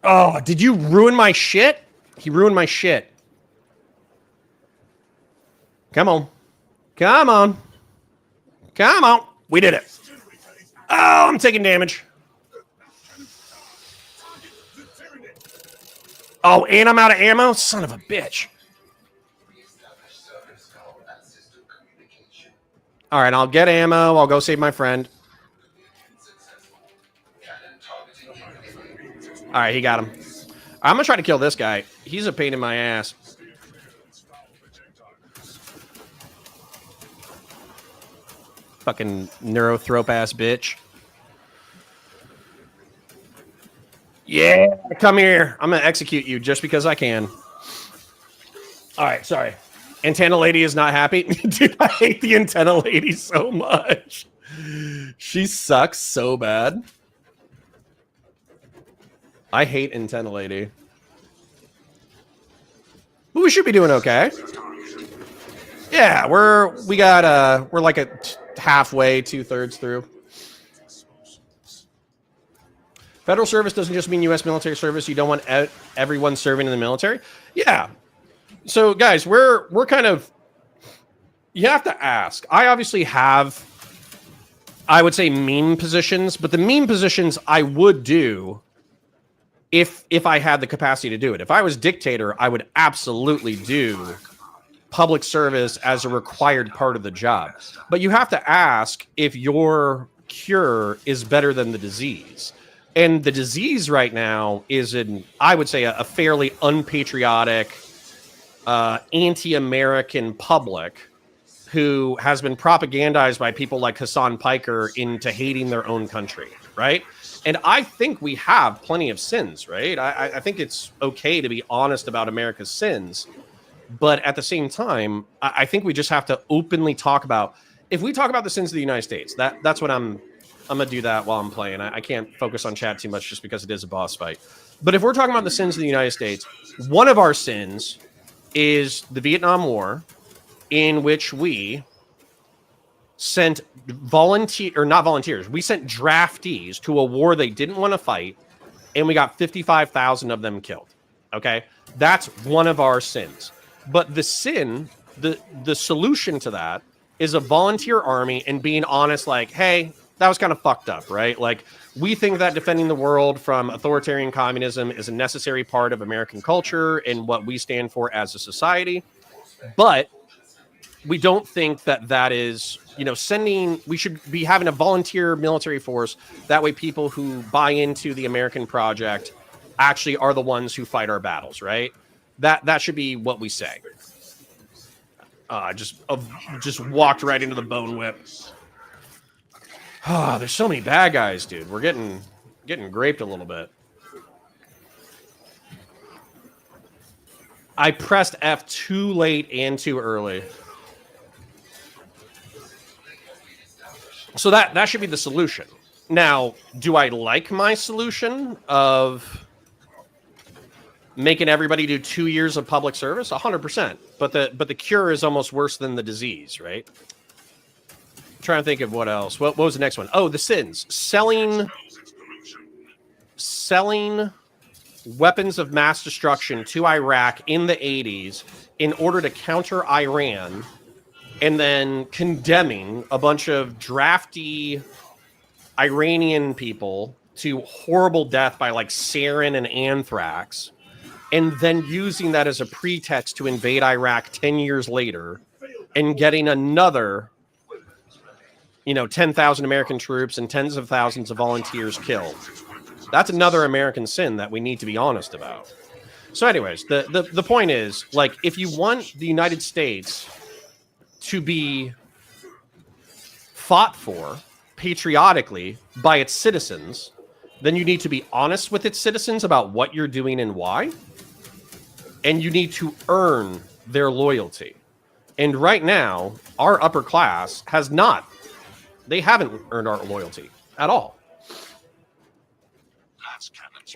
Oh, did you ruin my shit? He ruined my shit. Come on. Come on. Come on. We did it. Oh, I'm taking damage. Oh, and I'm out of ammo? Son of a bitch. All right, I'll get ammo. I'll go save my friend. All right, he got him. I'm going to try to kill this guy. He's a pain in my ass. Fucking neurothrope ass bitch. Yeah, come here. I'm going to execute you just because I can. All right, sorry. Antenna lady is not happy. Dude, I hate the antenna lady so much. She sucks so bad. I hate antenna lady. But we should be doing okay. Yeah, we're like a halfway, 2/3 through. Federal service doesn't just mean U.S. military service. You don't want everyone serving in the military. Yeah. So, guys, we're kind of... You have to ask. I obviously have I would say meme positions, but the meme positions I would do if I had the capacity to do it. If I was dictator, I would absolutely do public service as a required part of the job. But you have to ask if your cure is better than the disease. And the disease right now is I would say, a fairly unpatriotic, anti-American public who has been propagandized by people like Hassan Piker into hating their own country, right? And I think we have plenty of sins, right? I think it's okay to be honest about America's sins. But at the same time, I think we just have to openly talk about, if we talk about the sins of the United States, that's what I'm going to do that while I'm playing. I can't focus on chat too much just because it is a boss fight. But if we're talking about the sins of the United States, one of our sins is the Vietnam War, in which we sent we sent draftees to a war they didn't want to fight, and we got 55,000 of them killed. Okay? That's one of our sins. But the sin, the solution to that is a volunteer army and being honest, like, hey, that was kind of fucked up, right? Like, we think that defending the world from authoritarian communism is a necessary part of American culture and what we stand for as a society. But we don't think that is, we should be having a volunteer military force. That way people who buy into the American project actually are the ones who fight our battles, right? That should be what we say. Just walked right into the bone whip. There's so many bad guys, dude. We're getting graped a little bit. I pressed F too late and too early. So that should be the solution. Now, do I like my solution of making everybody do 2 years of public service? 100%. But the cure is almost worse than the disease, right? I'm trying to think of what else. What was the next one? Oh, the sins. Selling weapons of mass destruction to Iraq in the 80s in order to counter Iran, and then condemning a bunch of drafty Iranian people to horrible death by like sarin and anthrax, and then using that as a pretext to invade Iraq 10 years later and getting another, 10,000 American troops and tens of thousands of volunteers killed. That's another American sin that we need to be honest about. So anyways, the point is, like, if you want the United States to be fought for patriotically by its citizens, then you need to be honest with its citizens about what you're doing and why. And you need to earn their loyalty. And right now, our upper class they haven't earned our loyalty at all.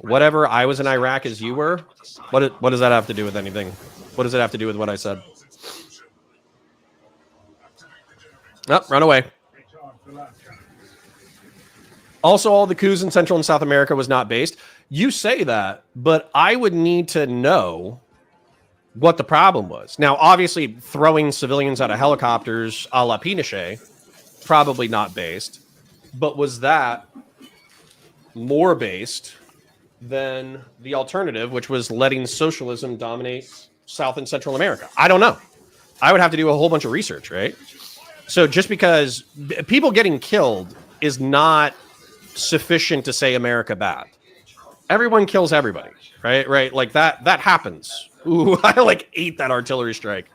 Whatever I was in Iraq as you were, what does that have to do with anything? What does it have to do with what I said? Oh, run away. Also, all the coups in Central and South America was not based. You say that, but I would need to know what the problem was. Now, obviously, throwing civilians out of helicopters a la Pinochet, probably not based. But was that more based than the alternative, which was letting socialism dominate South and Central America? I don't know. I would have to do a whole bunch of research, right? So just because people getting killed is not sufficient to say America bad. Everyone kills everybody, right? Right? Like that happens. Ooh, I ate that artillery strike.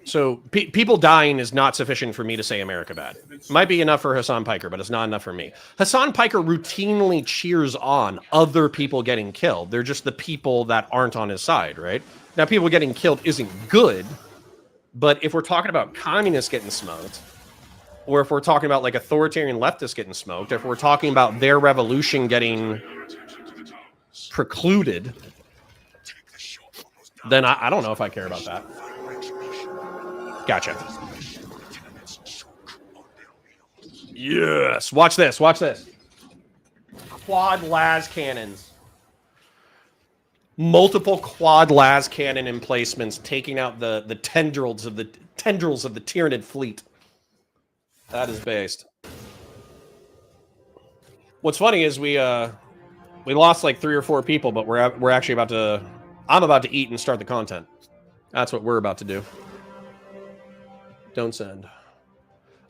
So people dying is not sufficient for me to say America bad. Might be enough for Hassan Piker, but it's not enough for me. Hassan Piker routinely cheers on other people getting killed. They're just the people that aren't on his side, right? Now, people getting killed isn't good, but if we're talking about communists getting smoked, or if we're talking about like authoritarian leftists getting smoked, if we're talking about their revolution getting precluded, then I don't know if I care about that. Gotcha. Yes. Watch this. Watch this. Quad las cannons. multiple quad las cannon emplacements, taking out the tendrils of the Tyranid fleet. That is based. What's funny is we lost like 3 or 4 people, but we're actually about to. I'm about to eat and start the content. That's what we're about to do. Don't send.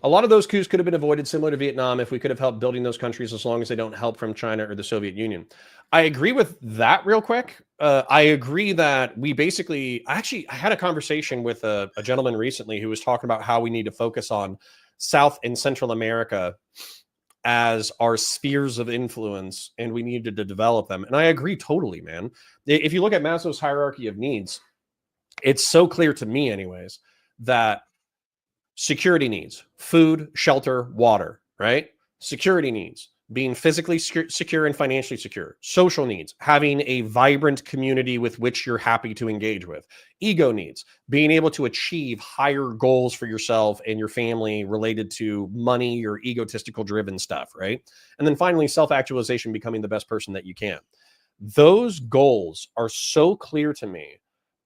A lot of those coups could have been avoided, similar to Vietnam, if we could have helped building those countries, as long as they don't help from China or the Soviet Union. I agree with that real quick. I agree that we basically... I had a conversation with a gentleman recently who was talking about how we need to focus on South and Central America as our spheres of influence, and we needed to develop them. And I agree totally, man. If you look at Maslow's hierarchy of needs, it's so clear to me anyways, that security needs, food, shelter, water, right? Security needs, being physically secure and financially secure. Social needs, having a vibrant community with which you're happy to engage with. Ego needs, being able to achieve higher goals for yourself and your family related to money or egotistical driven stuff, right? And then finally, self-actualization, becoming the best person that you can. Those goals are so clear to me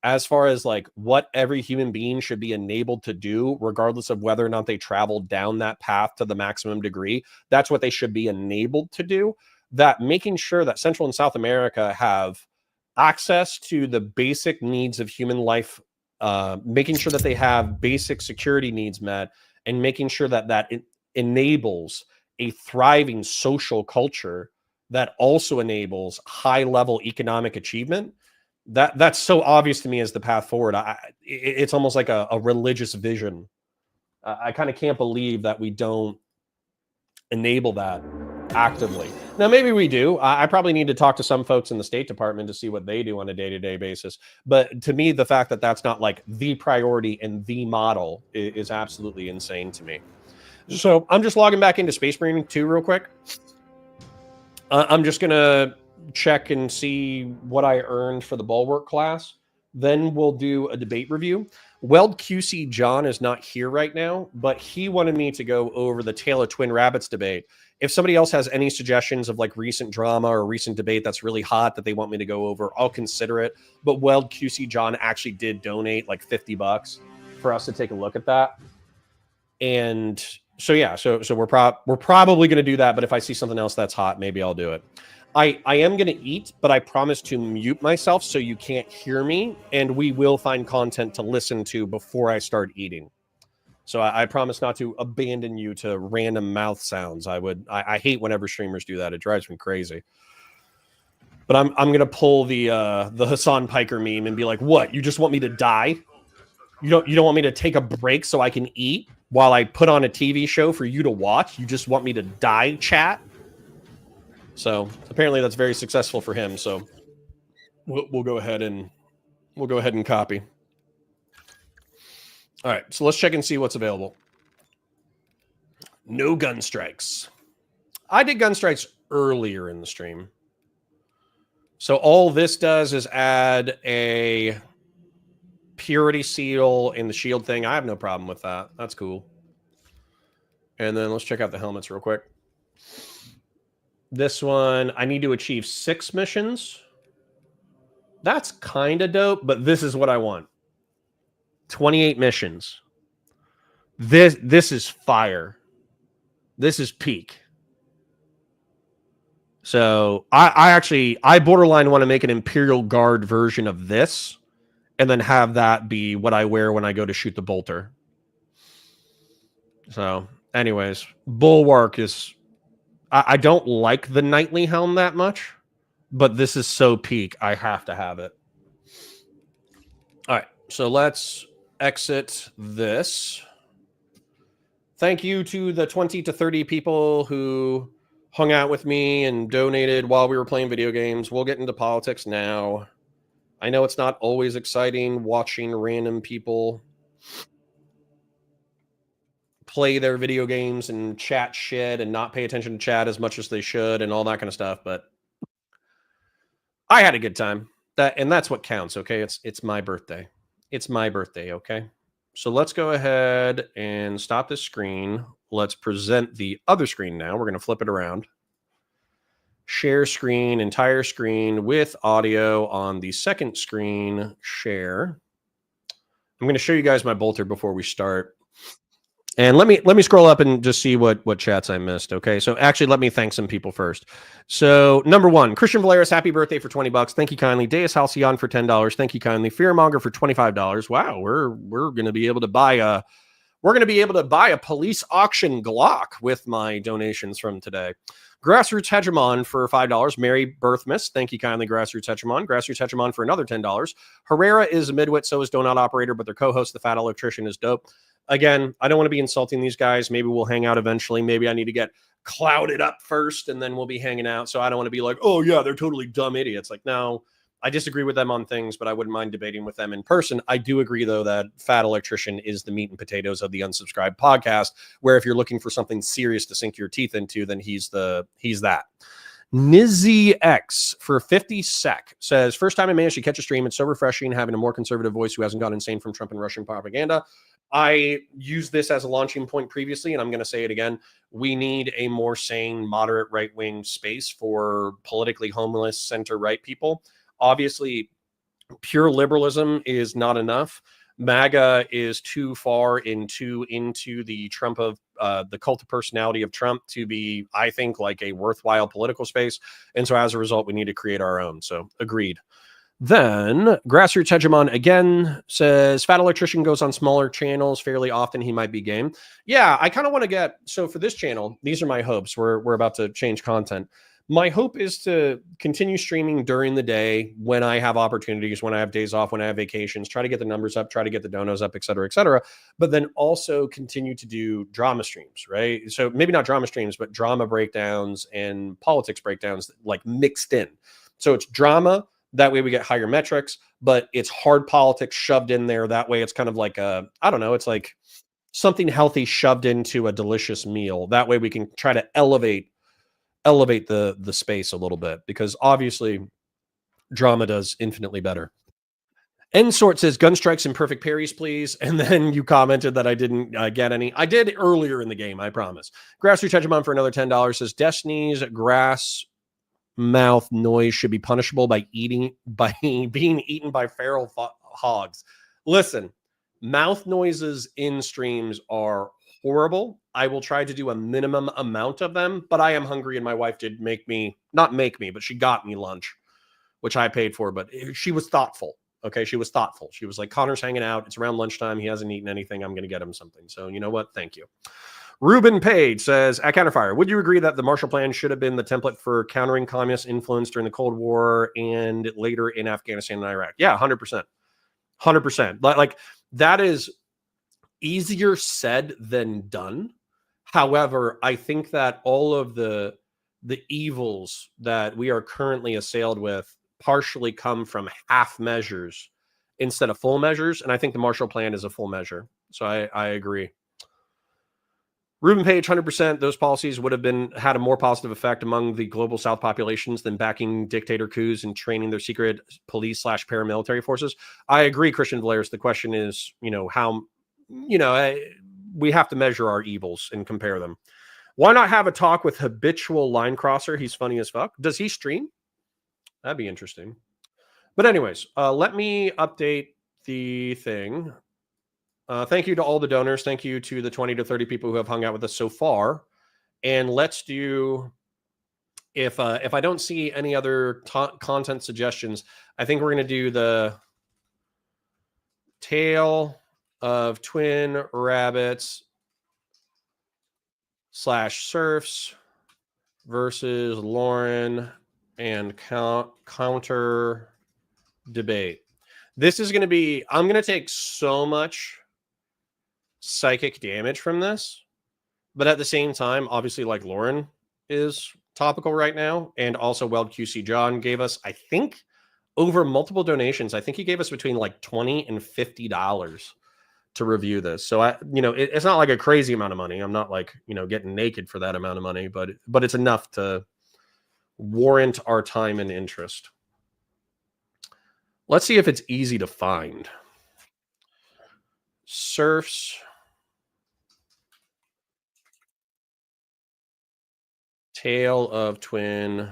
as far as like what every human being should be enabled to do, regardless of whether or not they travel down that path to the maximum degree. That's what they should be enabled to do. That making sure that Central and South America have access to the basic needs of human life, making sure that they have basic security needs met, and making sure that it enables a thriving social culture that also enables high-level economic achievement. That's so obvious to me as the path forward. It's almost like a religious vision. I kind of can't believe that we don't enable that actively. Now, maybe we do. I probably need to talk to some folks in the State Department to see what they do on a day-to-day basis. But to me, the fact that that's not like the priority and the model is absolutely insane to me. So I'm just logging back into Space Marine 2 real quick. I'm just going to check and see what I earned for the Bulwark class. Then we'll do a debate review. Weld QC John is not here right now, but he wanted me to go over the Tale of Twin Rabbits debate. If somebody else has any suggestions of like recent drama or recent debate that's really hot that they want me to go over, I'll consider it. But Weld QC John actually did donate like $50 for us to take a look at that. And so yeah, so we're probably going to do that. But if I see something else that's hot, maybe I'll do it. I am going to eat, but I promise to mute myself so you can't hear me, and we will find content to listen to before I start eating. So I promise not to abandon you to random mouth sounds. I hate whenever streamers do that. It drives me crazy. But I'm going to pull the Hassan Piker meme and be like, "What? You just want me to die? You don't want me to take a break so I can eat while I put on a TV show for you to watch? You just want me to die, chat?" So apparently that's very successful for him. So we'll go ahead and copy. All right, so let's check and see what's available. No gun strikes. I did gun strikes earlier in the stream. So all this does is add a purity seal in the shield thing. I have no problem with that. That's cool. And then let's check out the helmets real quick. This one, I need to achieve 6 missions. That's kind of dope, but this is what I want. 28 missions. This is fire. This is peak. So I borderline want to make an Imperial Guard version of this and then have that be what I wear when I go to shoot the bolter. So anyways, Bulwark is... I don't like the Knightly helm that much, but this is so peak. I have to have it. All right, so let's exit this. Thank you to the 20 to 30 people who hung out with me and donated while we were playing video games. We'll get into politics now. I know it's not always exciting watching random people play their video games and chat shit and not pay attention to chat as much as they should and all that kind of stuff, but I had a good time. That's what counts, okay? It's my birthday. It's my birthday, okay? So let's go ahead and stop this screen. Let's present the other screen now. We're going to flip it around. Share screen, entire screen with audio on the second screen. Share. I'm going to show you guys my bolter before we start. And let me scroll up and just see what chats I missed. Okay, so actually, let me thank some people first. So number one, Christian Valeris, happy birthday for $20. Thank you kindly. Deus Halcyon for $10. Thank you kindly. Fearmonger for $25. Wow, we're going to be able to buy a police auction Glock with my donations from today. Grassroots Hegemon for $5. Mary Birthmas, thank you kindly, Grassroots Hegemon. Grassroots Hegemon for another $10. Herrera is a midwit, so is Donut Operator, but their co-host, the Fat Electrician, is dope. Again, I don't want to be insulting these guys. Maybe we'll hang out eventually. Maybe I need to get clouded up first, and then we'll be hanging out. So I don't want to be like, oh yeah, they're totally dumb idiots. Like, no, I disagree with them on things, but I wouldn't mind debating with them in person. I do agree, though, that Fat Electrician is the meat and potatoes of the Unsubscribed podcast, where if you're looking for something serious to sink your teeth into, then he's that. Nizzy X for 50 sec says, first time I managed to catch a stream. It's so refreshing having a more conservative voice who hasn't gone insane from Trump and Russian propaganda. I used this as a launching point previously, and I'm going to say it again. We need a more sane, moderate right-wing space for politically homeless center-right people. Obviously, pure liberalism is not enough. MAGA is too far into the Trump of the cult of personality of Trump to be, I think, like a worthwhile political space. And so as a result, we need to create our own. So agreed. Then Grassroots Hegemon again says, Fat Electrician goes on smaller channels fairly often. He might be game. Yeah, I kind of want to get, so for this channel, these are my hopes. We're about to change content. My hope is to continue streaming during the day when I have opportunities, when I have days off, when I have vacations, try to get the numbers up, try to get the donos up, et cetera, but then also continue to do drama streams, right? So maybe not drama streams, but drama breakdowns and politics breakdowns like mixed in. So it's drama. That way we get higher metrics, but it's hard politics shoved in there. That way it's kind of like I don't know, it's like something healthy shoved into a delicious meal. That way we can try to elevate the space a little bit, because obviously drama does infinitely better. Ensort says gun strikes and perfect parries, please. And then you commented that I didn't get any. I did earlier in the game, I promise. Grassroots Hegemon for another $10 says Destiny's grass mouth noise should be punishable by being eaten by feral hogs. Listen, mouth noises in streams are horrible. I will try to do a minimum amount of them, but I am hungry, and my wife did not make me, but she got me lunch, which I paid for, but she was thoughtful. Okay, she was thoughtful. She was like, Connor's hanging out. It's around lunchtime. He hasn't eaten anything. I'm going to get him something. So you know what? Thank you. Ruben Page says, at Counterfire, would you agree that the Marshall Plan should have been the template for countering communist influence during the Cold War and later in Afghanistan and Iraq? Yeah, 100%. 100%. Like that is easier said than done. However, I think that all of the evils that we are currently assailed with partially come from half measures instead of full measures. And I think the Marshall Plan is a full measure. So I agree. Ruben Page, 100%. Those policies would have had a more positive effect among the global South populations than backing dictator coups and training their secret police / paramilitary forces. I agree, Christian Valeris. The question is, how, we have to measure our evils and compare them. Why not have a talk with Habitual Line Crosser? He's funny as fuck. Does he stream? That'd be interesting. But anyways, let me update the thing. Thank you to all the donors. Thank you to the 20 to 30 people who have hung out with us so far. And let's do, if I don't see any other content suggestions, I think we're going to do the Tale of Twin Rabbits / Serfs versus Lauren and counter debate. This is going to be, I'm going to take so much psychic damage from this, but at the same time, obviously, like, Lauren is topical right now, and also Weld QC John gave us, I think, over multiple donations, I think he gave us between like $20 and $50 to review this. So it's not like a crazy amount of money. I'm not like, getting naked for that amount of money, but it's enough to warrant our time and interest. Let's see if it's easy to find. Serfs Tale of Twin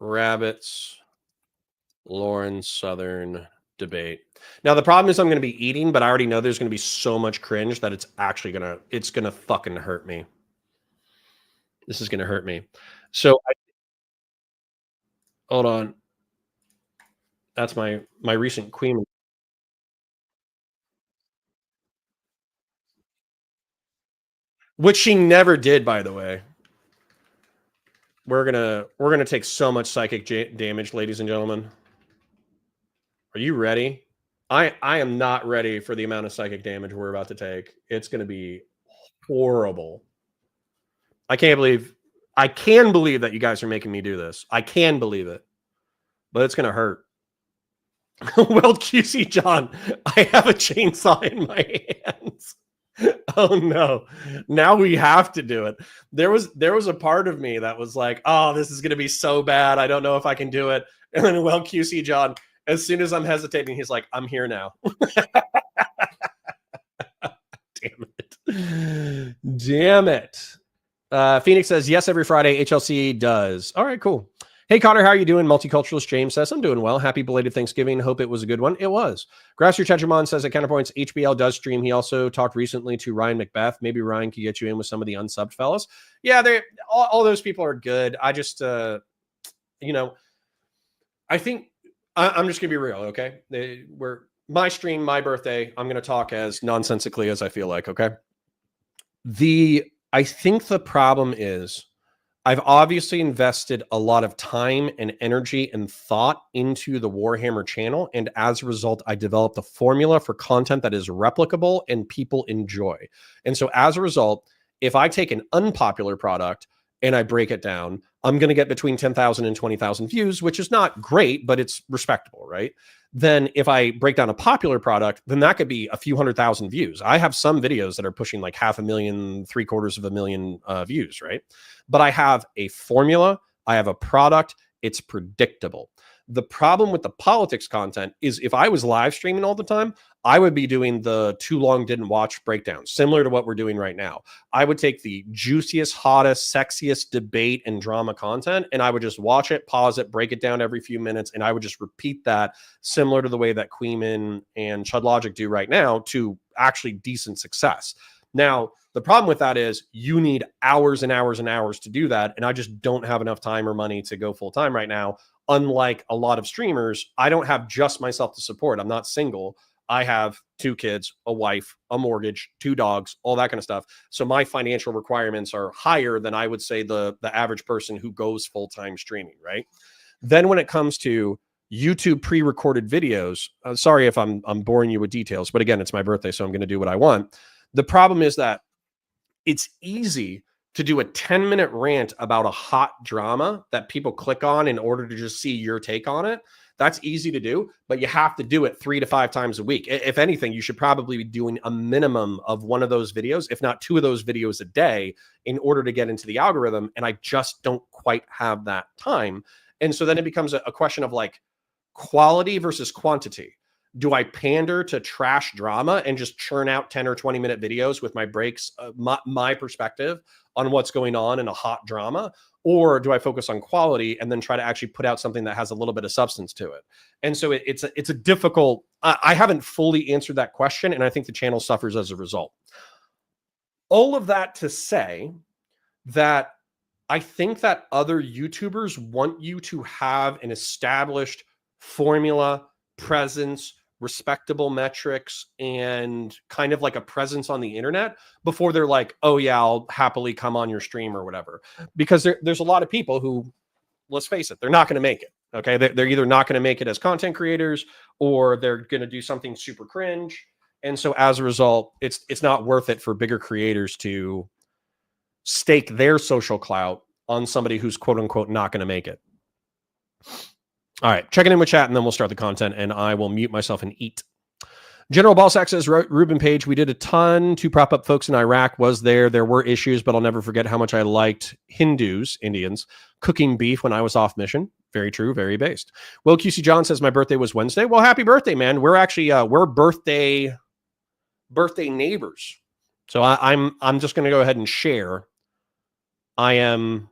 rabbits, Lauren Southern debate. Now the problem is I'm going to be eating, but I already know there's going to be so much cringe that it's going to fucking hurt me. This is going to hurt me. So hold on. That's my recent queen, which she never did, by the way. We're gonna take so much psychic damage, ladies and gentlemen. Are you ready? I am not ready for the amount of psychic damage we're about to take. It's gonna be horrible. I can believe that you guys are making me do this. I can believe it, but it's gonna hurt. Well, QC John, I have a chainsaw in my hands. Oh no. Now we have to do it. There was a part of me that was like, oh, this is going to be so bad. I don't know if I can do it. And then, well, QC John, as soon as I'm hesitating, he's like, I'm here now. Damn it. Damn it. Phoenix says, yes, every Friday. HLC does. All right, cool. Hey, Connor, how are you doing? Multiculturalist James says, I'm doing well. Happy belated Thanksgiving. Hope it was a good one. It was. Grassroots Chetramon says at Counterpoints, HBL does stream. He also talked recently to Ryan Macbeth. Maybe Ryan could get you in with some of the unsubbed fellas. Yeah, all those people are good. I just, I think I'm just going to be real, okay? My stream, my birthday, I'm going to talk as nonsensically as I feel like, okay? I think the problem is, I've obviously invested a lot of time and energy and thought into the Warhammer channel. And as a result, I developed a formula for content that is replicable and people enjoy. And so as a result, if I take an unpopular product and I break it down, I'm going to get between 10,000 and 20,000 views, which is not great, but it's respectable, right? Then if I break down a popular product, then that could be a few 100,000 views. I have some videos that are pushing like 500,000, 750,000 views, right? But I have a formula, I have a product, it's predictable. The problem with the politics content is if I was live streaming all the time, I would be doing the too long didn't watch breakdown, similar to what we're doing right now. I would take the juiciest, hottest, sexiest debate and drama content, and I would just watch it, pause it, break it down every few minutes, and I would just repeat that similar to the way that Queeman and Chud Logic do right now to actually decent success. Now, the problem with that is you need hours and hours and hours to do that, and I just don't have enough time or money to go full time right now. Unlike a lot of streamers, I don't have just myself to support. I'm not single. I have 2 kids, a wife, a mortgage, 2 dogs, all that kind of stuff. So my financial requirements are higher than I would say the average person who goes full-time streaming, right? Then when it comes to YouTube pre-recorded videos, sorry if I'm boring you with details, but again, it's my birthday, so I'm going to do what I want. The problem is that it's easy to do a 10-minute rant about a hot drama that people click on in order to just see your take on it. That's easy to do, but you have to do it 3 to 5 times a week. If anything, you should probably be doing a minimum of 1 of those videos, if not 2 of those videos a day, in order to get into the algorithm. And I just don't quite have that time. And so then it becomes a question of like quality versus quantity. Do I pander to trash drama and just churn out 10 or 20-minute videos with my breaks, my perspective on what's going on in a hot drama? Or do I focus on quality and then try to actually put out something that has a little bit of substance to it? And so it's a difficult, I haven't fully answered that question, and I think the channel suffers as a result. All of that to say that I think that other YouTubers want you to have an established formula, presence, respectable metrics, and kind of like a presence on the internet before they're like, oh yeah, I'll happily come on your stream or whatever. Because there's a lot of people who, let's face it, they're not going to make it. Okay. They're either not going to make it as content creators, or they're going to do something super cringe. And so as a result, it's not worth it for bigger creators to stake their social clout on somebody who's quote unquote not going to make it. All right, checking in with chat, and then we'll start the content, and I will mute myself and eat. General Ballsack says, Ruben Page, we did a ton to prop up folks in Iraq. There were issues, but I'll never forget how much I liked Indians, cooking beef when I was off mission. Very true, very based. Will QC John says, my birthday was Wednesday. Well, happy birthday, man. We're actually, we're birthday neighbors. So I'm just going to go ahead and share. I am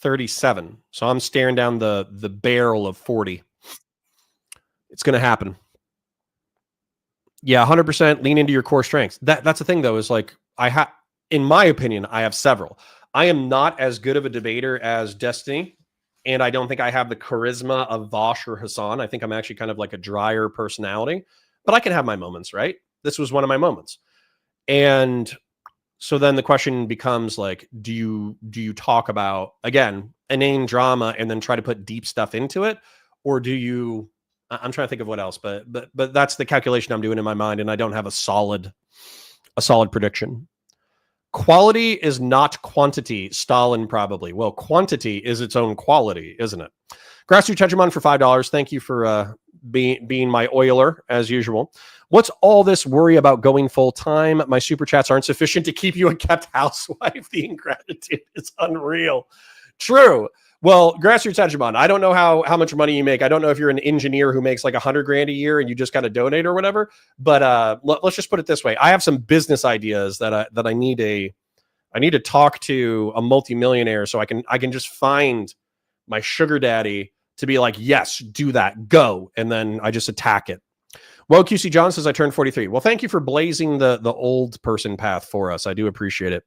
37. So I'm staring down the barrel of 40. It's going to happen. Yeah, 100% lean into your core strengths. That's the thing, though, is like in my opinion, I have several. I am not as good of a debater as Destiny, and I don't think I have the charisma of Vosh or Hassan. I think I'm actually kind of like a drier personality, but I can have my moments, right? This was one of my moments. And so then the question becomes like, do you talk about, again, inane drama and then try to put deep stuff into it? Or do you, I'm trying to think of what else, but that's the calculation I'm doing in my mind, and I don't have a solid prediction. Quality is not quantity, Stalin probably. Well, quantity is its own quality, isn't it? Grassroots Hegemon for $5. Thank you for being my oiler, as usual. What's all this worry about going full time? My super chats aren't sufficient to keep you a kept housewife. The ingratitude is unreal. True. Well, Grassroots Hegemon, I don't know how much money you make. I don't know if you're an engineer who makes like $100,000 a year and you just got to donate or whatever. But let's just put it this way: I have some business ideas that I need to talk to a multimillionaire so I can just find my sugar daddy to be like, yes, do that, go, and then I just attack it. Well, QC John says I turned 43. Well, thank you for blazing the old person path for us. I do appreciate it.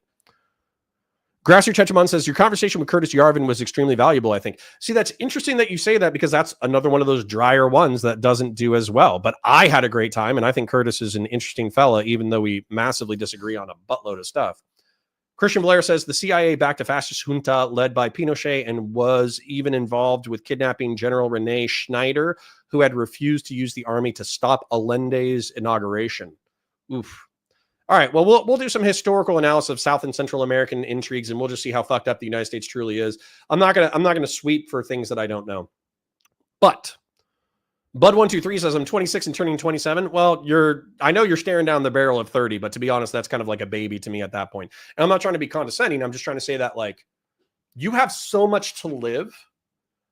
Grassroots Chechaman says your conversation with Curtis Yarvin was extremely valuable, I think. See, that's interesting that you say that, because that's another one of those drier ones that doesn't do as well. But I had a great time, and I think Curtis is an interesting fella, even though we massively disagree on a buttload of stuff. Christian Blair says the CIA backed a fascist junta led by Pinochet and was even involved with kidnapping General Rene Schneider, who had refused to use the army to stop Allende's inauguration. Oof. All right, well, we'll do some historical analysis of South and Central American intrigues, and we'll just see how fucked up the United States truly is. I'm not gonna sweep for things that I don't know. But Bud123 says I'm 26 and turning 27. Well, I know you're staring down the barrel of 30, but to be honest, that's kind of like a baby to me at that point. And I'm not trying to be condescending. I'm just trying to say that, like, you have so much to live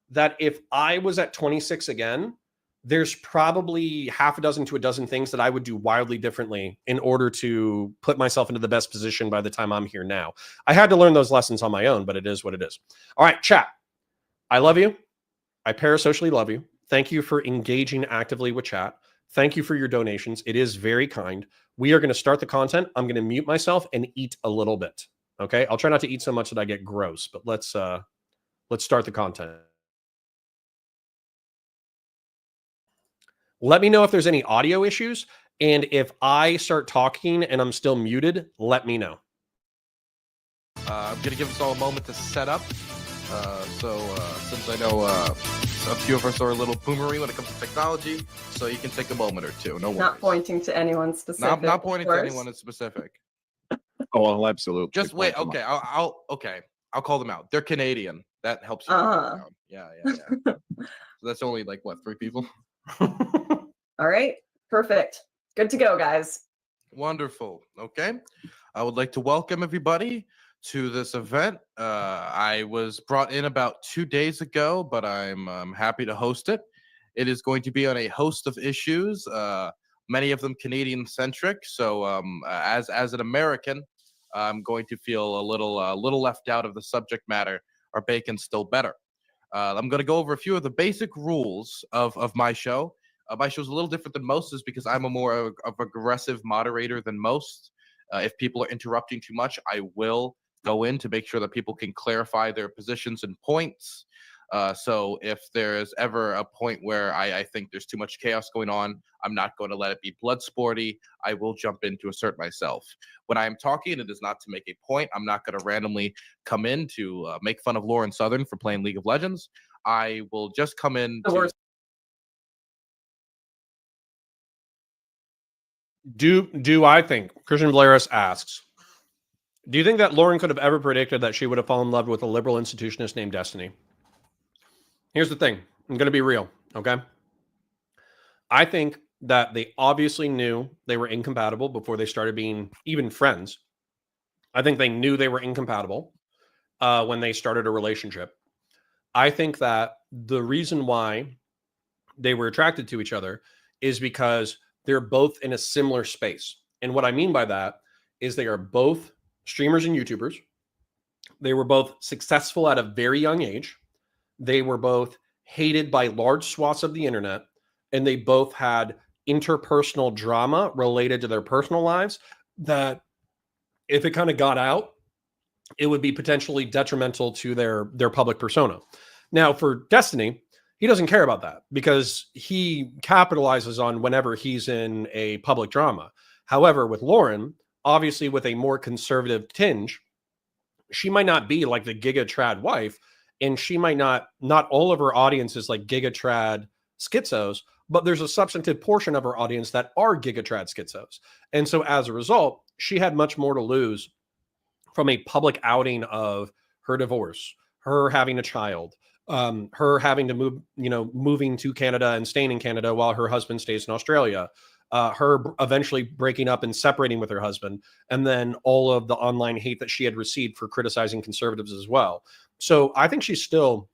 that if I was at 26 again, there's probably half a dozen to a dozen things that I would do wildly differently in order to put myself into the best position by the time I'm here now. I had to learn those lessons on my own, but it is what it is. All right, chat. I love you. I parasocially love you. Thank you for engaging actively with chat. Thank you for your donations. It is very kind. We are going to start the content. I'm going to mute myself and eat a little bit. Okay. I'll try not to eat so much that I get gross, but let's start the content. Let me know if there's any audio issues. And if I start talking and I'm still muted, let me know. I'm going to give us all a moment to set up. Since I know a few of us are a little boomery when it comes to technology, so you can take a moment or two. No worries. Not pointing to anyone specific. Not pointing to anyone in specific. Oh, well, absolutely. Just wait. Okay, I'll call them out. They're Canadian. That helps you. Yeah. So that's only like what, 3 people? All right. Perfect. Good to go, guys. Wonderful. Okay. I would like to welcome everybody to this event. I was brought in about 2 days ago, but I'm happy to host it. It is going to be on a host of issues, many of them Canadian-centric. So as an American, I'm going to feel a little left out of the subject matter. Our bacon's still better. I'm going to go over a few of the basic rules of my show. My show's a little different than most, is because I'm a more of aggressive moderator than most. If people are interrupting too much, I will go in to make sure that people can clarify their positions and points. So if there's ever a point where I think there's too much chaos going on, I'm not going to let it be blood sporty. I will jump in to assert myself. When I am talking, it is not to make a point. I'm not going to randomly come in to make fun of Lauren Southern for playing League of Legends. I will just come in to... Do I think, Christian Blaris asks, do you think that Lauren could have ever predicted that she would have fallen in love with a liberal institutionist named Destiny? Here's the thing. I'm going to be real, okay? I think that they obviously knew they were incompatible before they started being even friends. I think they knew they were incompatible when they started a relationship. I think that the reason why they were attracted to each other is because they're both in a similar space. And what I mean by that is they are both streamers and YouTubers. They were both successful at a very young age. They were both hated by large swaths of the internet, and they both had interpersonal drama related to their personal lives that, if it kind of got out, it would be potentially detrimental to their public persona. Now, for Destiny, he doesn't care about that because he capitalizes on whenever he's in a public drama. However, with Lauren, obviously with a more conservative tinge, she might not be like the giga trad wife, and she might not all of her audience is like giga trad schizos, but there's a substantive portion of her audience that are giga trad schizos. And so as a result, she had much more to lose from a public outing of her divorce, her having a child, her having to move, moving to Canada and staying in Canada while her husband stays in Australia, her eventually breaking up and separating with her husband, and then all of the online hate that she had received for criticizing conservatives as well. So I think she's still,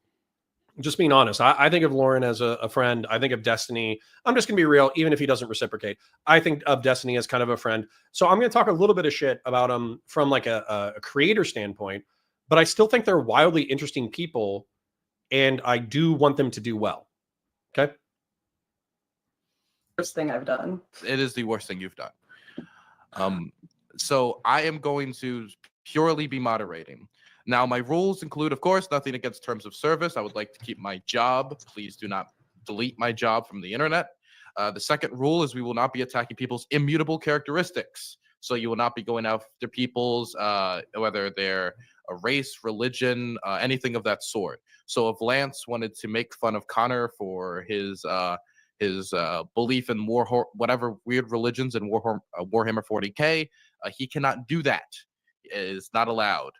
just being honest, I think of Lauren as a friend. I think of Destiny. I'm just going to be real, even if he doesn't reciprocate. I think of Destiny as kind of a friend. So I'm going to talk a little bit of shit about him from like a creator standpoint, but I still think they're wildly interesting people, and I do want them to do well. Okay? Worst thing I've done. It is the worst thing you've done. So I am going to purely be moderating. Now, my rules include, of course, nothing against terms of service. I would like to keep my job. Please do not delete my job from the internet. The second rule is we will not be attacking people's immutable characteristics. So you will not be going after people's, whether they're a race, religion, anything of that sort. So if Lance wanted to make fun of Connor for his belief in whatever weird religions in Warhammer 40K, he cannot do that. It is not allowed.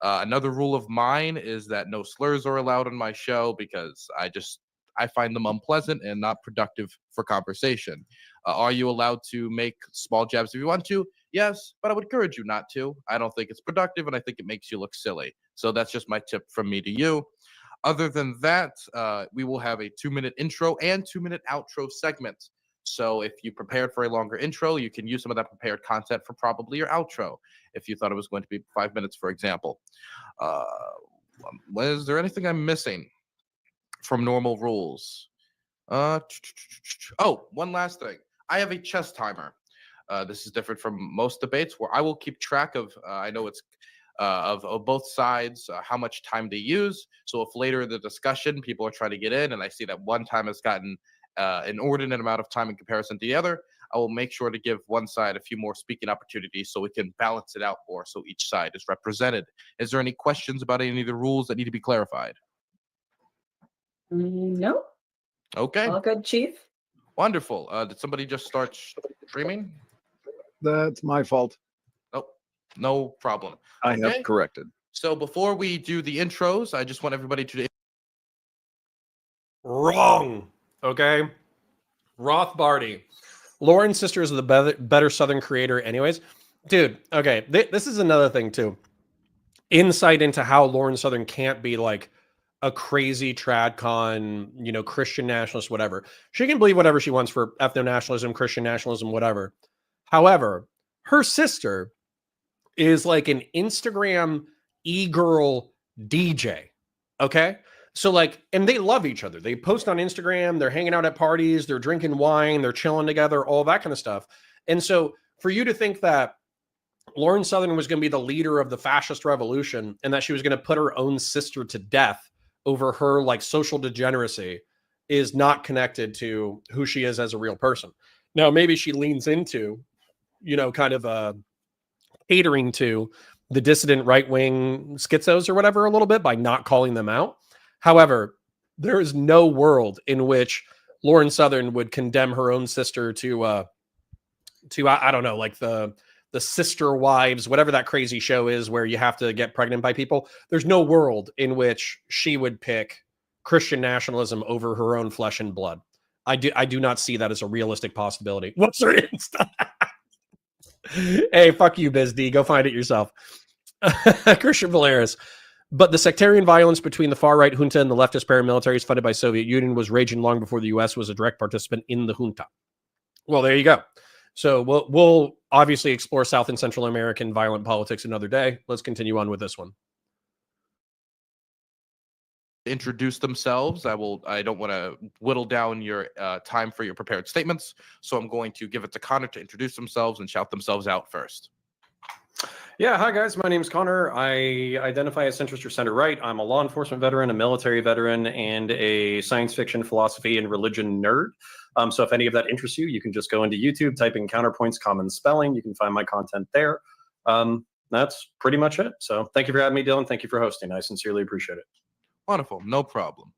Another rule of mine is that no slurs are allowed on my show because I find them unpleasant and not productive for conversation. Are you allowed to make small jabs if you want to? Yes, but I would encourage you not to. I don't think it's productive, and I think it makes you look silly. So that's just my tip from me to you. Other than that, we will have a 2-minute intro and 2-minute outro segment. So if you prepared for a longer intro, you can use some of that prepared content for probably your outro. If you thought it was going to be 5 minutes, for example. Is there anything I'm missing from normal rules? Oh, one last thing. I have a chess timer. This is different from most debates where I will keep track of, I know it's of both sides, how much time they use. So if later in the discussion, people are trying to get in and I see that one time has gotten an inordinate amount of time in comparison to the other, I will make sure to give one side a few more speaking opportunities so we can balance it out more so each side is represented. Is there any questions about any of the rules that need to be clarified? No. Okay. All good, Chief. Wonderful. Did somebody just start streaming? That's my fault. Oh, no problem. I Okay. have corrected. So before we do the intros, I just want everybody to... Wrong. Okay. Rothbardy. Lauren's sister is the better Southern creator anyways. Dude, okay. This is another thing too. Insight into how Lauren Southern can't be like a crazy tradcon, Christian nationalist, whatever. She can believe whatever she wants for ethno-nationalism, Christian nationalism, whatever. However, her sister is like an Instagram e-girl DJ. Okay? So like, and they love each other. They post on Instagram, they're hanging out at parties, they're drinking wine, they're chilling together, all that kind of stuff. And so for you to think that Lauren Southern was going to be the leader of the fascist revolution and that she was going to put her own sister to death over her like social degeneracy is not connected to who she is as a real person. Now, maybe she leans into, kind of catering to the dissident right-wing schizos or whatever a little bit by not calling them out. However, there is no world in which Lauren Southern would condemn her own sister to I don't know, like the Sister Wives, whatever that crazy show is where you have to get pregnant by people. There's no world in which she would pick Christian nationalism over her own flesh and blood. I do not see that as a realistic possibility. What's her Insta? Hey, fuck you, Biz D. Go find it yourself. Christian Valaris. But the sectarian violence between the far-right junta and the leftist paramilitaries funded by Soviet Union was raging long before the U.S. was a direct participant in the junta. Well, there you go. So we'll obviously explore South and Central American violent politics another day. Let's continue on with this one. introduce themselves. I don't want to whittle down your time for your prepared statements, so I'm going to give it to Connor to introduce themselves and shout themselves out first. Yeah, hi guys. My name's Connor. I identify as centrist or center right. I'm a law enforcement veteran, a military veteran, and a science fiction, philosophy, and religion nerd. So if any of that interests you, you can just go into YouTube, type in Counterpoints Common Spelling. You can find my content there. That's pretty much it. So thank you for having me, Dylan. Thank you for hosting. I sincerely appreciate it. Wonderful, no problem.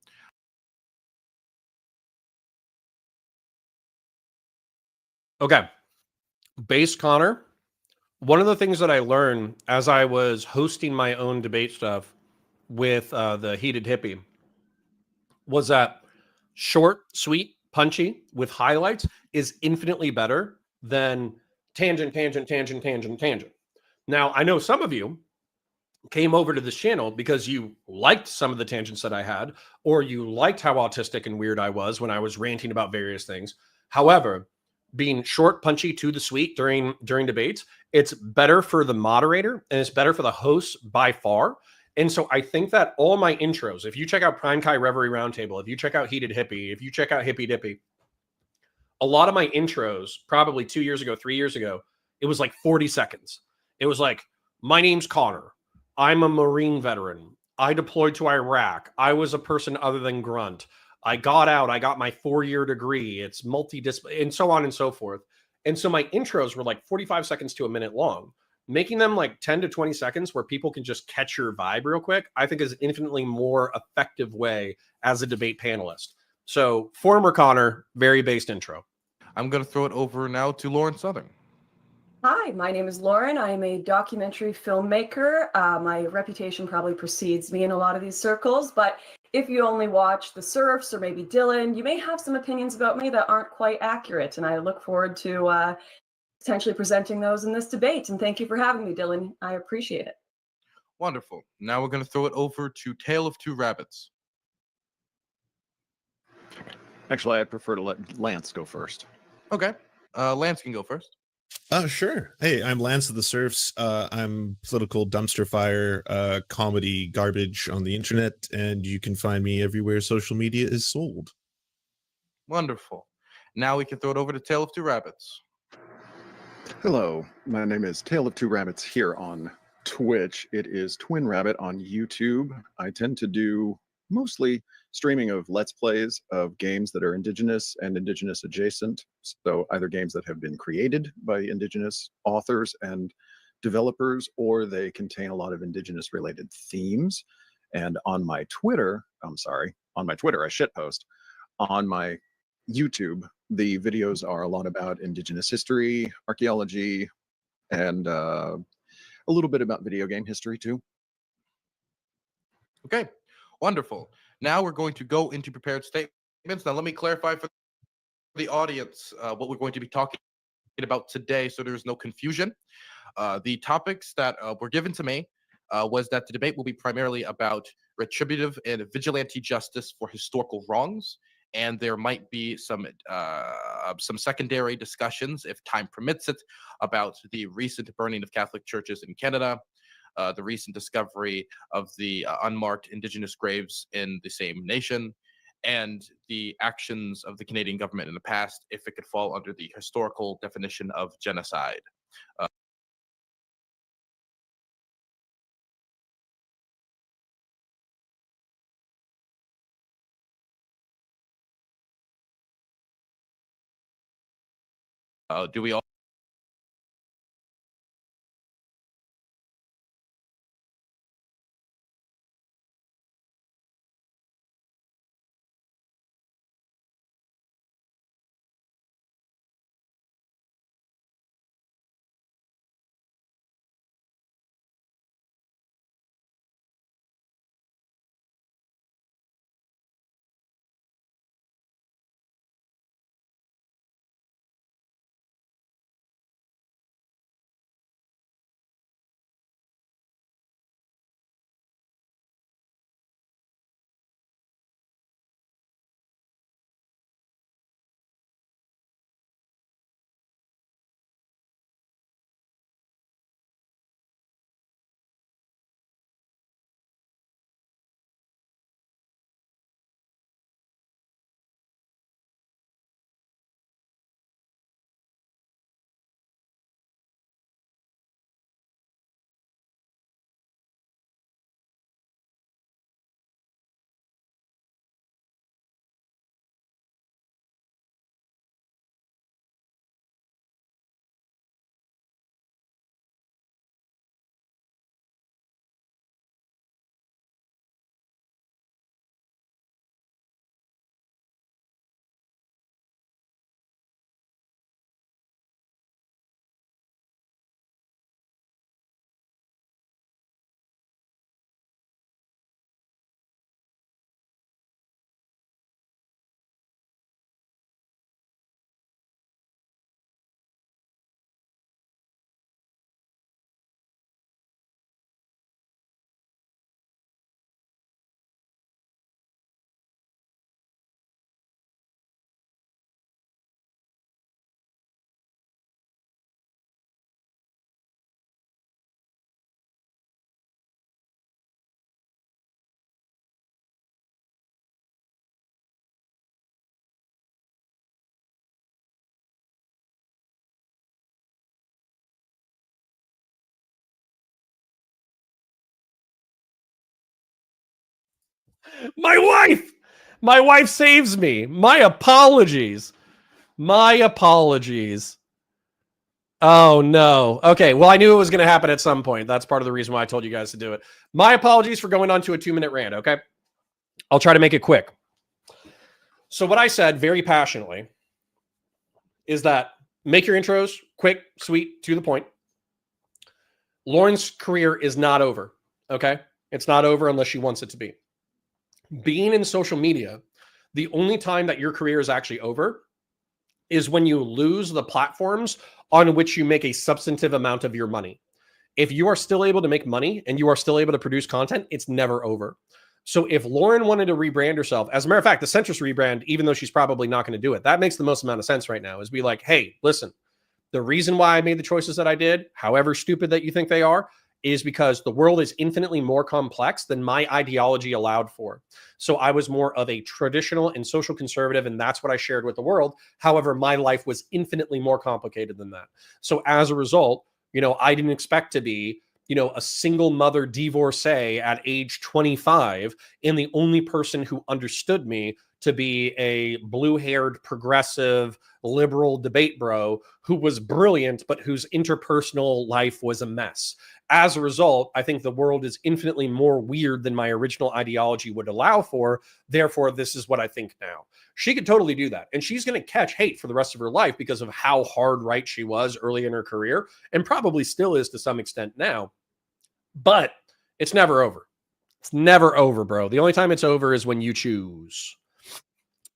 Okay. Base Connor. One of the things that I learned as I was hosting my own debate stuff with the Heated Hippie was that short, sweet, punchy with highlights is infinitely better than tangent, tangent, tangent, tangent, tangent. Now, I know some of you came over to this channel because you liked some of the tangents that I had, or you liked how autistic and weird I was when I was ranting about various things. However, being short, punchy, to the sweet during debates, it's better for the moderator and it's better for the host by far. And so I think that all my intros, if you check out Prime Kai Reverie Roundtable, if you check out Heated Hippie, if you check out Hippie Dippy, a lot of my intros, probably 2 years ago, 3 years ago, it was like 40 seconds. It was like, my name's Connor. I'm a Marine veteran. I deployed to Iraq. I was a person other than Grunt. I got out. I got my 4-year degree. It's multidisciplinary, and so on and so forth. And so my intros were like 45 seconds to a minute long. Making them like 10 to 20 seconds where people can just catch your vibe real quick, I think is an infinitely more effective way as a debate panelist. So former Connor, very based intro. I'm going to throw it over now to Lauren Southern. Hi, my name is Lauren. I am a documentary filmmaker. My reputation probably precedes me in a lot of these circles, but if you only watch the Serfs or maybe Dylan, you may have some opinions about me that aren't quite accurate, and I look forward to potentially presenting those in this debate. And thank you for having me, Dylan. I appreciate it. Wonderful. Now we're going to throw it over to Tale of Two Rabbits. Actually, I'd prefer to let Lance go first. Okay. Lance can go first. Sure. Hey, I'm Lance of the Serfs. I'm political dumpster fire, comedy garbage on the internet, and you can find me everywhere social media is sold. Wonderful. Now we can throw it over to Tale of Two Rabbits. Hello, my name is Tale of Two Rabbits here on Twitch. It is Twin Rabbit on YouTube. I tend to do mostly streaming of Let's Plays of games that are Indigenous and Indigenous adjacent. So either games that have been created by Indigenous authors and developers, or they contain a lot of Indigenous related themes. And on my Twitter, I shitpost. On my YouTube, the videos are a lot about Indigenous history, archaeology, and a little bit about video game history too. Okay, wonderful. Now we're going to go into prepared statements. Now let me clarify for the audience what we're going to be talking about today so there's no confusion. The topics that were given to me was that the debate will be primarily about retributive and vigilante justice for historical wrongs, and there might be some secondary discussions, if time permits it, about the recent burning of Catholic churches in Canada, the recent discovery of the unmarked Indigenous graves in the same nation, and the actions of the Canadian government in the past, if it could fall under the historical definition of genocide. Do we all My wife saves me. My apologies. My apologies. Oh, no. Okay, well, I knew it was going to happen at some point. That's part of the reason why I told you guys to do it. My apologies for going on to a 2-minute rant, okay? I'll try to make it quick. So what I said very passionately is that make your intros quick, sweet, to the point. Lauren's career is not over, okay? It's not over unless she wants it to be. Being in social media, the only time that your career is actually over is when you lose the platforms on which you make a substantive amount of your money. If you are still able to make money and you are still able to produce content, it's never over. So if Lauren wanted to rebrand herself, as a matter of fact, the centrist rebrand, even though she's probably not going to do it, that makes the most amount of sense right now, is be like, hey, listen, the reason why I made the choices that I did, however stupid that you think they are, is because the world is infinitely more complex than my ideology allowed for. So I was more of a traditional and social conservative, and that's what I shared with the world. However, my life was infinitely more complicated than that. So as a result, I didn't expect to be, a single mother divorcee at age 25 and the only person who understood me to be a blue-haired, progressive, liberal debate bro who was brilliant, but whose interpersonal life was a mess. As a result, I think the world is infinitely more weird than my original ideology would allow for. Therefore, this is what I think now. She could totally do that. And she's going to catch hate for the rest of her life because of how hard right she was early in her career, and probably still is to some extent now. But it's never over. It's never over, bro. The only time it's over is when you choose.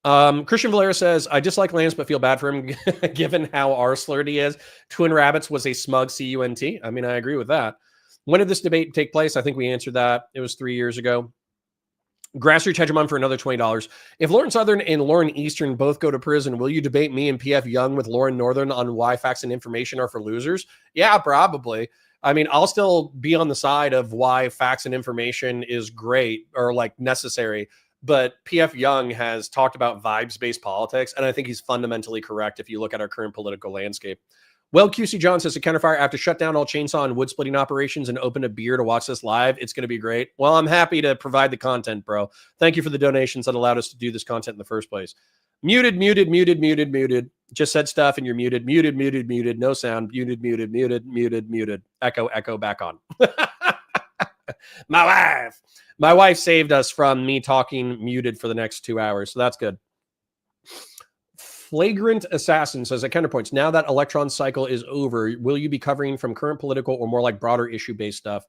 Christian Valera says, I dislike Lance, but feel bad for him given how R-slurred he is. Twin Rabbits was a smug CUNT. I mean, I agree with that. When did this debate take place? I think we answered that. It was 3 years ago. Grassroots Hegemon for another $20. If Lauren Southern and Lauren Eastern both go to prison, will you debate me and PF Young with Lauren Northern on why facts and information are for losers? Yeah, probably. I mean, I'll still be on the side of why facts and information is great or like necessary. But PF Young has talked about vibes-based politics, and I think he's fundamentally correct if you look at our current political landscape. Well, QC John says, to counterfire, I have to shut down all chainsaw and wood splitting operations and open a beer to watch this live. It's going to be great. Well, I'm happy to provide the content, bro. Thank you for the donations that allowed us to do this content in the first place. Muted. Just said stuff and you're muted. Muted. No sound. Muted. Echo, back on. My wife saved us from me talking muted for the next 2 hours. So that's good. Flagrant Assassin says at counterpoints, now that election cycle is over, will you be covering from current political or more like broader issue-based stuff?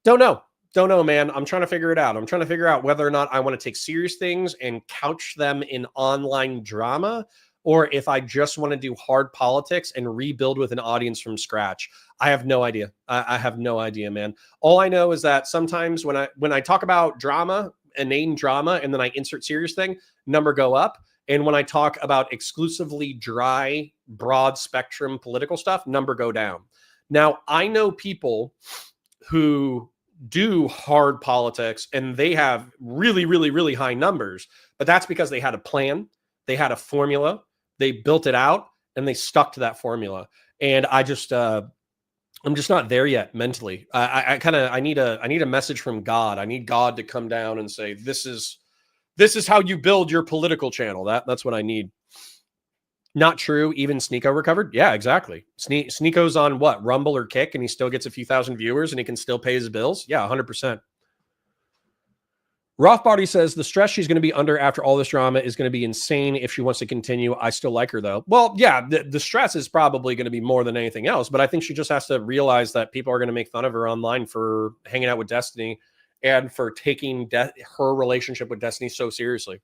Don't know, man. I'm trying to figure it out. I'm trying to figure out whether or not I want to take serious things and couch them in online drama, or if I just want to do hard politics and rebuild with an audience from scratch. I have no idea. I have no idea, man. All I know is that sometimes when I talk about drama, inane drama, and then I insert serious thing, number go up. And when I talk about exclusively dry, broad spectrum political stuff, number go down. Now, I know people who do hard politics and they have really high numbers, but that's because they had a plan, they had a formula, they built it out, and they stuck to that formula. And I'm just not there yet mentally. I need a message from God. I need God to come down and say, this is how you build your political channel. That's what I need. Not true. Even Sneeko recovered. Yeah, exactly. Sneeko's on what? Rumble or Kick, and he still gets a few thousand viewers and he can still pay his bills. Yeah, 100%. Rothbody says the stress she's going to be under after all this drama is going to be insane if she wants to continue. I still like her, though. Well, yeah, the stress is probably going to be more than anything else, but I think she just has to realize that people are going to make fun of her online for hanging out with Destiny and for taking her relationship with Destiny so seriously.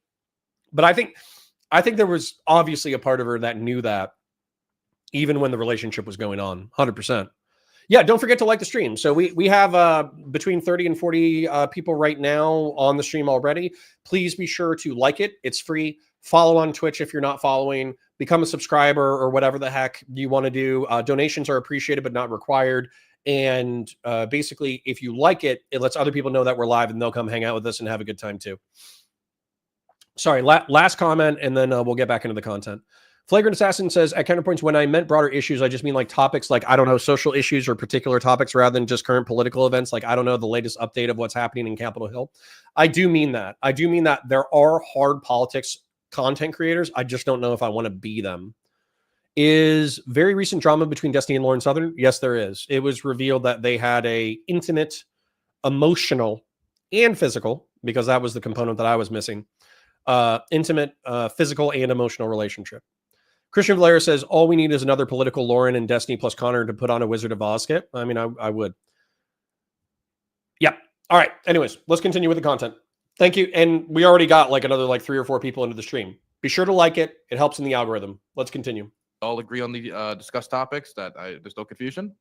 But I think there was obviously a part of her that knew that even when the relationship was going on, 100%. Yeah, don't forget to like the stream. So we have between 30 and 40 people right now on the stream already. Please be sure to like it. It's free. Follow on Twitch if you're not following. Become a subscriber or whatever the heck you want to do. Donations are appreciated but not required. And basically, if you like it, it lets other people know that we're live and they'll come hang out with us and have a good time too. Sorry, last comment, and then we'll get back into the content. Flagrant Assassin says, at counterpoints, when I meant broader issues, I just mean like topics like, I don't know, social issues or particular topics rather than just current political events. Like, I don't know, the latest update of what's happening in Capitol Hill. I do mean that. I do mean that there are hard politics content creators. I just don't know if I want to be them. Is very recent drama between Destiny and Lauren Southern? Yes, there is. It was revealed that they had a intimate, emotional, and physical, because that was the component that I was missing, intimate, physical, and emotional relationship. Christian Valera says, all we need is another political Lauren and Destiny plus Connor to put on a Wizard of Oz skit. I mean, I would. Yep. All right. Anyways, let's continue with the content. Thank you. And we already got like another like 3 or 4 people into the stream. Be sure to like it. It helps in the algorithm. Let's continue. All agree on the discussed topics that there's no confusion?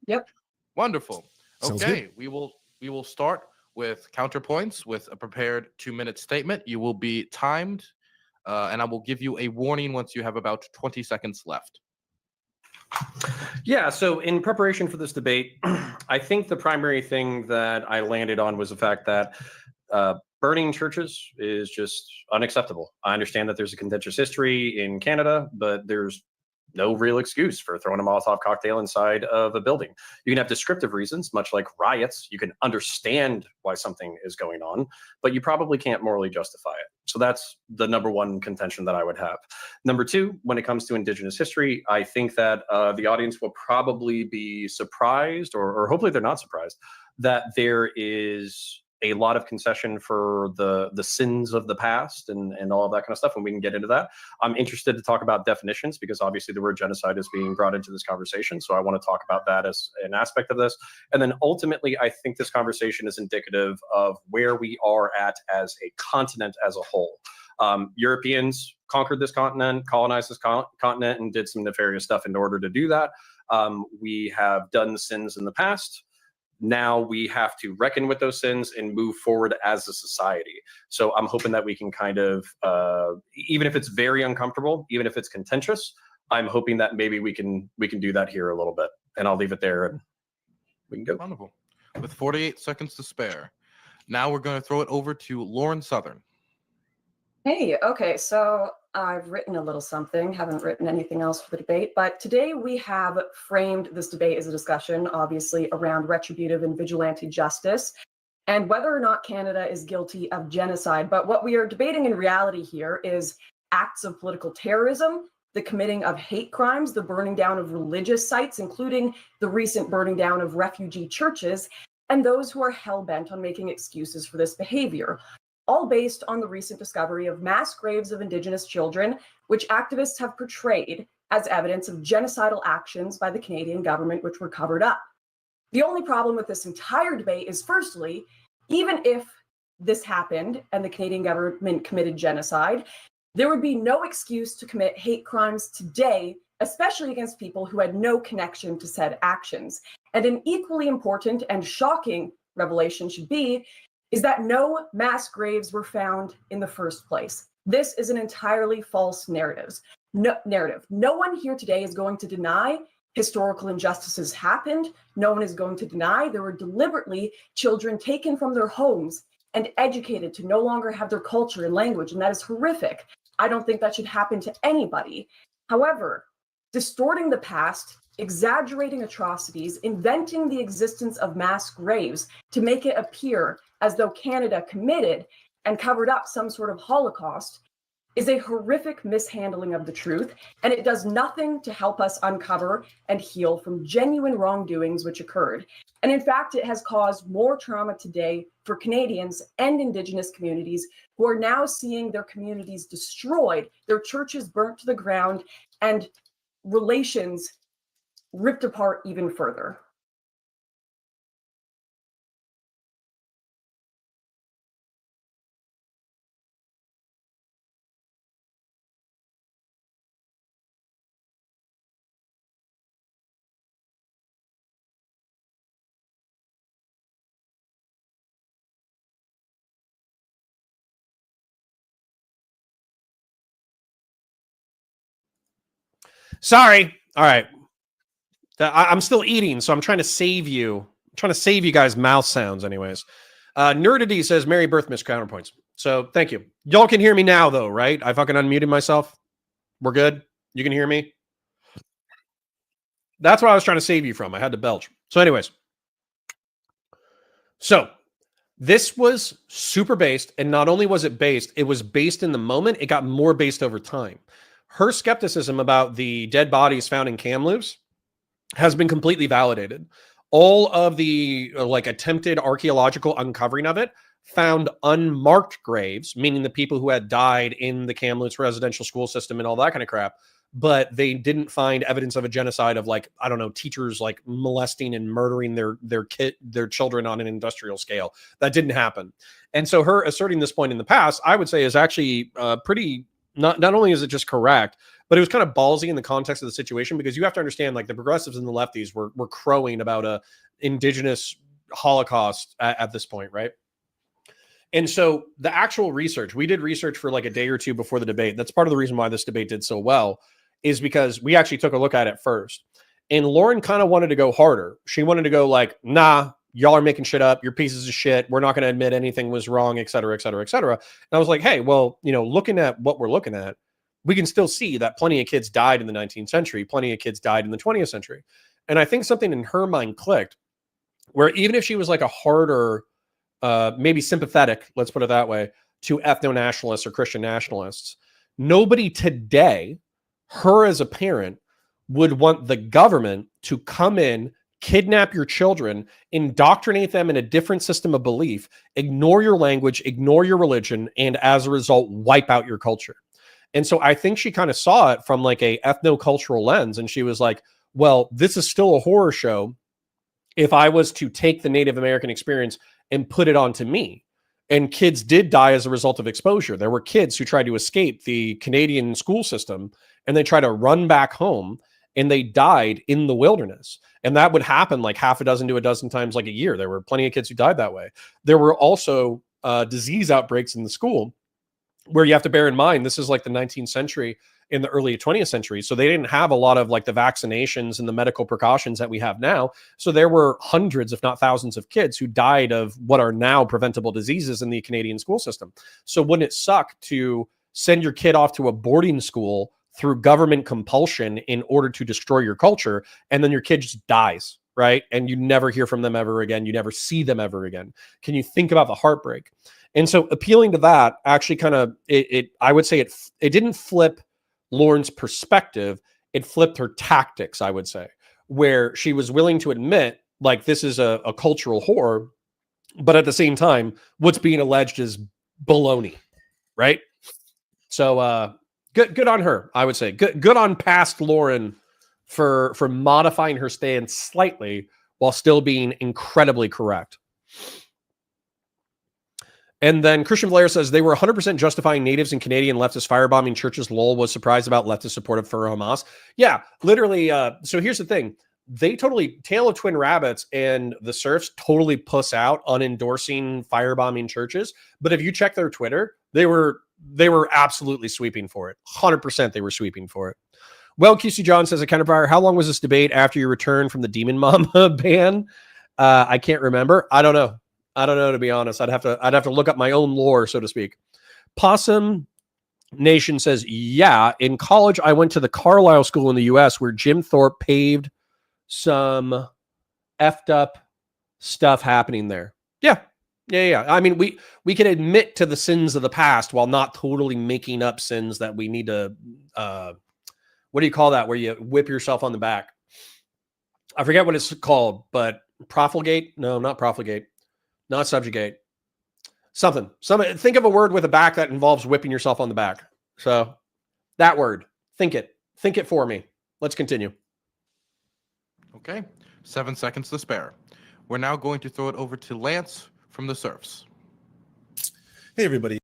Yep. Wonderful. Sounds Okay, good. we will start with counterpoints with a prepared 2-minute statement. You will be timed, and I will give you a warning once you have about 20 seconds left. Yeah, so in preparation for this debate, I think the primary thing that I landed on was the fact that burning churches is just unacceptable. I understand that there's a contentious history in Canada, but there's no real excuse for throwing a Molotov cocktail inside of a building. You can have descriptive reasons, much like riots. You can understand why something is going on, but you probably can't morally justify it. So that's the number one contention that I would have. Number two, when it comes to Indigenous history, I think that the audience will probably be surprised, or hopefully they're not surprised, that there is a lot of concession for the sins of the past and all of that kind of stuff, and we can get into that. I'm interested to talk about definitions because obviously the word genocide is being brought into this conversation, so I want to talk about that as an aspect of this. And then ultimately, I think this conversation is indicative of where we are at as a continent as a whole. Europeans conquered this continent, colonized this continent, and did some nefarious stuff in order to do that. We have done the sins in the past. Now we have to reckon with those sins and move forward as a society. So I'm hoping that we can kind of, even if it's very uncomfortable, even if it's contentious, I'm hoping that maybe we can do that here a little bit. And I'll leave it there and we can go. Wonderful. With 48 seconds to spare. Now we're going to throw it over to Lauren Southern. Hey, okay, so I've written a little something, haven't written anything else for the debate, but today we have framed this debate as a discussion, obviously, around retributive and vigilante justice and whether or not Canada is guilty of genocide. But what we are debating in reality here is acts of political terrorism, the committing of hate crimes, the burning down of religious sites, including the recent burning down of refugee churches, and those who are hell-bent on making excuses for this behavior, all based on the recent discovery of mass graves of Indigenous children, which activists have portrayed as evidence of genocidal actions by the Canadian government, which were covered up. The only problem with this entire debate is, firstly, even if this happened and the Canadian government committed genocide, there would be no excuse to commit hate crimes today, especially against people who had no connection to said actions. And an equally important and shocking revelation should be is that no mass graves were found in the first place. This is an entirely false narrative. No one here today is going to deny historical injustices happened. No one is going to deny there were deliberately children taken from their homes and educated to no longer have their culture and language, and that is horrific. I don't think that should happen to anybody. However, distorting the past, exaggerating atrocities, inventing the existence of mass graves to make it appear as though Canada committed and covered up some sort of Holocaust is a horrific mishandling of the truth, and it does nothing to help us uncover and heal from genuine wrongdoings which occurred. And in fact, it has caused more trauma today for Canadians and Indigenous communities who are now seeing their communities destroyed, their churches burnt to the ground, and relations ripped apart even further. Sorry. All right. I'm still eating, so I'm trying to save you. I'm trying to save you guys' mouth sounds anyways. Nerdity says, Merry Birthmas counterpoints. So thank you. Y'all can hear me now, though, right? I fucking unmuted myself. We're good? You can hear me? That's what I was trying to save you from. I had to belch. So anyways. So this was super based. And not only was it based in the moment. It got more based over time. Her skepticism about the dead bodies found in Kamloops has been completely validated. All of the attempted archaeological uncovering of it found unmarked graves, meaning the people who had died in the Kamloops residential school system and all that kind of crap. But they didn't find evidence of a genocide of teachers molesting and murdering their children on an industrial scale. That didn't happen. And so her asserting this point in the past, I would say, is actually pretty. Not only is it just correct, but it was kind of ballsy in the context of the situation, because you have to understand, the progressives and the lefties were crowing about a indigenous Holocaust at this point, right? And so the actual research, we did research for a day or two before the debate. That's part of the reason why this debate did so well, is because we actually took a look at it first. And Lauren kind of wanted to go harder. She wanted to go nah, y'all are making shit up. You're pieces of shit. We're not going to admit anything was wrong, et cetera, et cetera, et cetera. And I was like, hey, well, looking at what we're looking at, we can still see that plenty of kids died in the 19th century. Plenty of kids died in the 20th century. And I think something in her mind clicked, where even if she was a harder, maybe sympathetic, let's put it that way, to ethno-nationalists or Christian nationalists, nobody today, her as a parent, would want the government to come in, kidnap your children, indoctrinate them in a different system of belief, ignore your language, ignore your religion, and as a result, wipe out your culture. And so I think she kind of saw it from a ethno-cultural lens. And she was like, well, this is still a horror show if I was to take the Native American experience and put it onto me. And kids did die as a result of exposure. There were kids who tried to escape the Canadian school system, and they tried to run back home, and they died in the wilderness. And that would happen half a dozen to a dozen times a year. There were plenty of kids who died that way. There were also disease outbreaks in the school, where you have to bear in mind, this is the 19th century in the early 20th century. So they didn't have a lot of the vaccinations and the medical precautions that we have now. So there were hundreds, if not thousands, of kids who died of what are now preventable diseases in the Canadian school system. So wouldn't it suck to send your kid off to a boarding school through government compulsion in order to destroy your culture, and then your kid just dies, right? And you never hear from them ever again. You never see them ever again. Can you think about the heartbreak? And so appealing to that actually kind of, I would say it didn't flip Lauren's perspective. It flipped her tactics, I would say, where she was willing to admit this is a cultural horror, but at the same time, what's being alleged is baloney, right? So good on her, I would say. Good on past Lauren for modifying her stance slightly while still being incredibly correct. And then Christian Blair says they were 100% justifying natives and Canadian leftists firebombing churches. Lowell was surprised about leftist support for Hamas. Yeah, literally. So here's the thing. They totally, Tale of Twin Rabbits and the Serfs totally puss out on endorsing firebombing churches. But if you check their Twitter, they were absolutely sweeping for it. 100% they were sweeping for it. Well, QC John says, a counterfire, how long was this debate after your return from the Demon Mama ban? I can't remember. I don't know, to be honest. I'd have to look up my own lore, so to speak. Possum Nation says, yeah, in college, I went to the Carlisle School in the US where Jim Thorpe paved some effed up stuff happening there. Yeah. I mean, we can admit to the sins of the past while not totally making up sins that we need to, what do you call that? Where you whip yourself on the back. I forget what it's called, but profligate? No, not profligate. Not subjugate. Something. Think of a word with a back that involves whipping yourself on the back. So that word. Think it for me. Let's continue. Okay. 7 seconds to spare. We're now going to throw it over to Lance from the Serfs. Hey, everybody.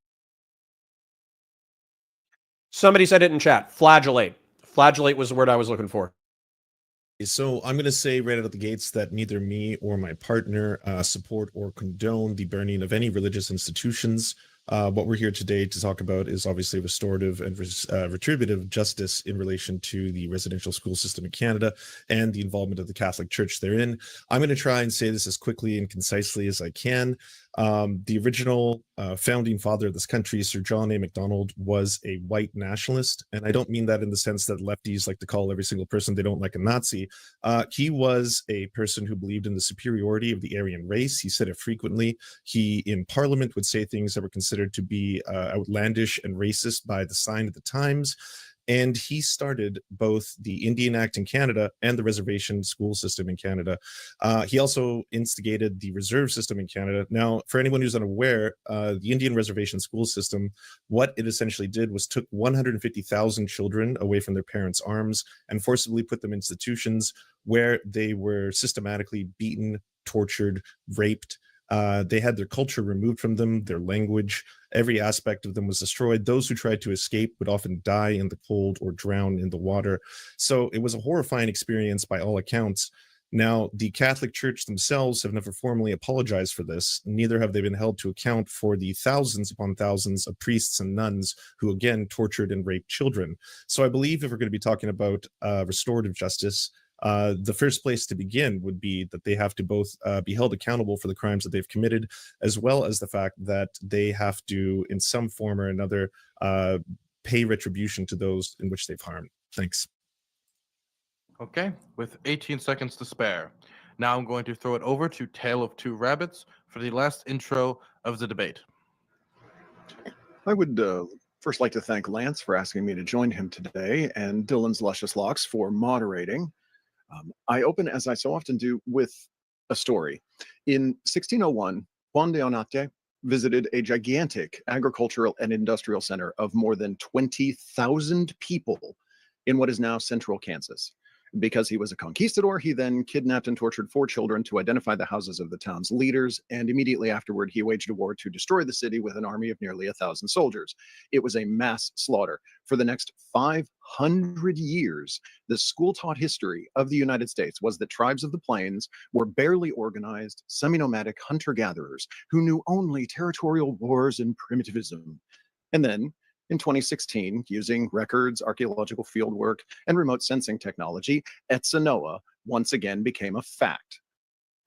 Somebody said it in chat. Flagellate. Flagellate was the word I was looking for. So I'm going to say right out of the gates that neither me or my partner support or condone the burning of any religious institutions. What we're here today to talk about is obviously restorative and retributive justice in relation to the residential school system in Canada and the involvement of the Catholic Church therein. I'm going to try and say this as quickly and concisely as I can. The original founding father of this country, Sir John A. Macdonald, was a white nationalist. And I don't mean that in the sense that lefties like to call every single person they don't like a Nazi. He was a person who believed in the superiority of the Aryan race. He said it frequently. He, in Parliament, would say things that were considered to be outlandish and racist by the sign of the times. And he started both the Indian Act in Canada and the reservation school system in Canada. He also instigated the reserve system in Canada. Now, for anyone who's unaware, the Indian reservation school system, what it essentially did was took 150,000 children away from their parents' arms and forcibly put them in institutions where they were systematically beaten, tortured, raped. They had their culture removed from them, their language, every aspect of them was destroyed. Those who tried to escape would often die in the cold or drown in the water. So it was a horrifying experience by all accounts. Now, the Catholic Church themselves have never formally apologized for this. Neither have they been held to account for the thousands upon thousands of priests and nuns who, again, tortured and raped children. So I believe if we're going to be talking about restorative justice, the first place to begin would be that they have to both be held accountable for the crimes that they've committed, as well as the fact that they have to, in some form or another, pay retribution to those in which they've harmed. Thanks. Okay, with 18 seconds to spare. Now I'm going to throw it over to Tale of Two Rabbits for the last intro of the debate. I would first like to thank Lance for asking me to join him today, and Dylan's Luscious Locks for moderating. I open, as I so often do, with a story. In 1601, Juan de Onate visited a gigantic agricultural and industrial center of more than 20,000 people in what is now central Kansas. Because he was a conquistador, he then kidnapped and tortured 4 children to identify the houses of the town's leaders, and immediately afterward, he waged a war to destroy the city with an army of nearly 1,000 soldiers. It was a mass slaughter. For the next 500 years, the school-taught history of the United States was that tribes of the plains were barely organized, semi-nomadic hunter-gatherers who knew only territorial wars and primitivism. And then, in 2016, using records, archaeological fieldwork, and remote sensing technology, Etzanoa once again became a fact.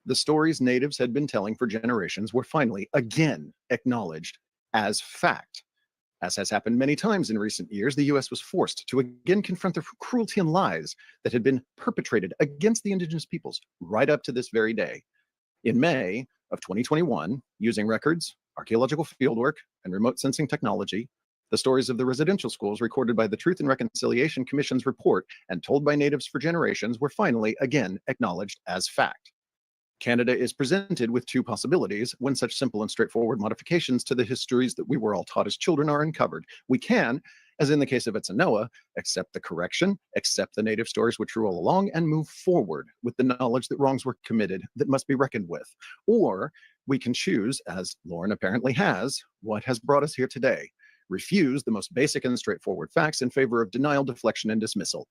The stories natives had been telling for generations were finally again acknowledged as fact. As has happened many times in recent years, the US was forced to again confront the cruelty and lies that had been perpetrated against the indigenous peoples right up to this very day. In May of 2021, using records, archaeological fieldwork, and remote sensing technology, the stories of the residential schools recorded by the Truth and Reconciliation Commission's report and told by natives for generations were finally again acknowledged as fact. Canada is presented with 2 possibilities when such simple and straightforward modifications to the histories that we were all taught as children are uncovered. We can, as in the case of Etzanoa, accept the correction, accept the native stories were true all along, and move forward with the knowledge that wrongs were committed that must be reckoned with. Or we can choose, as Lauren apparently has, what has brought us here today. Refuse the most basic and straightforward facts in favor of denial, deflection, and dismissal.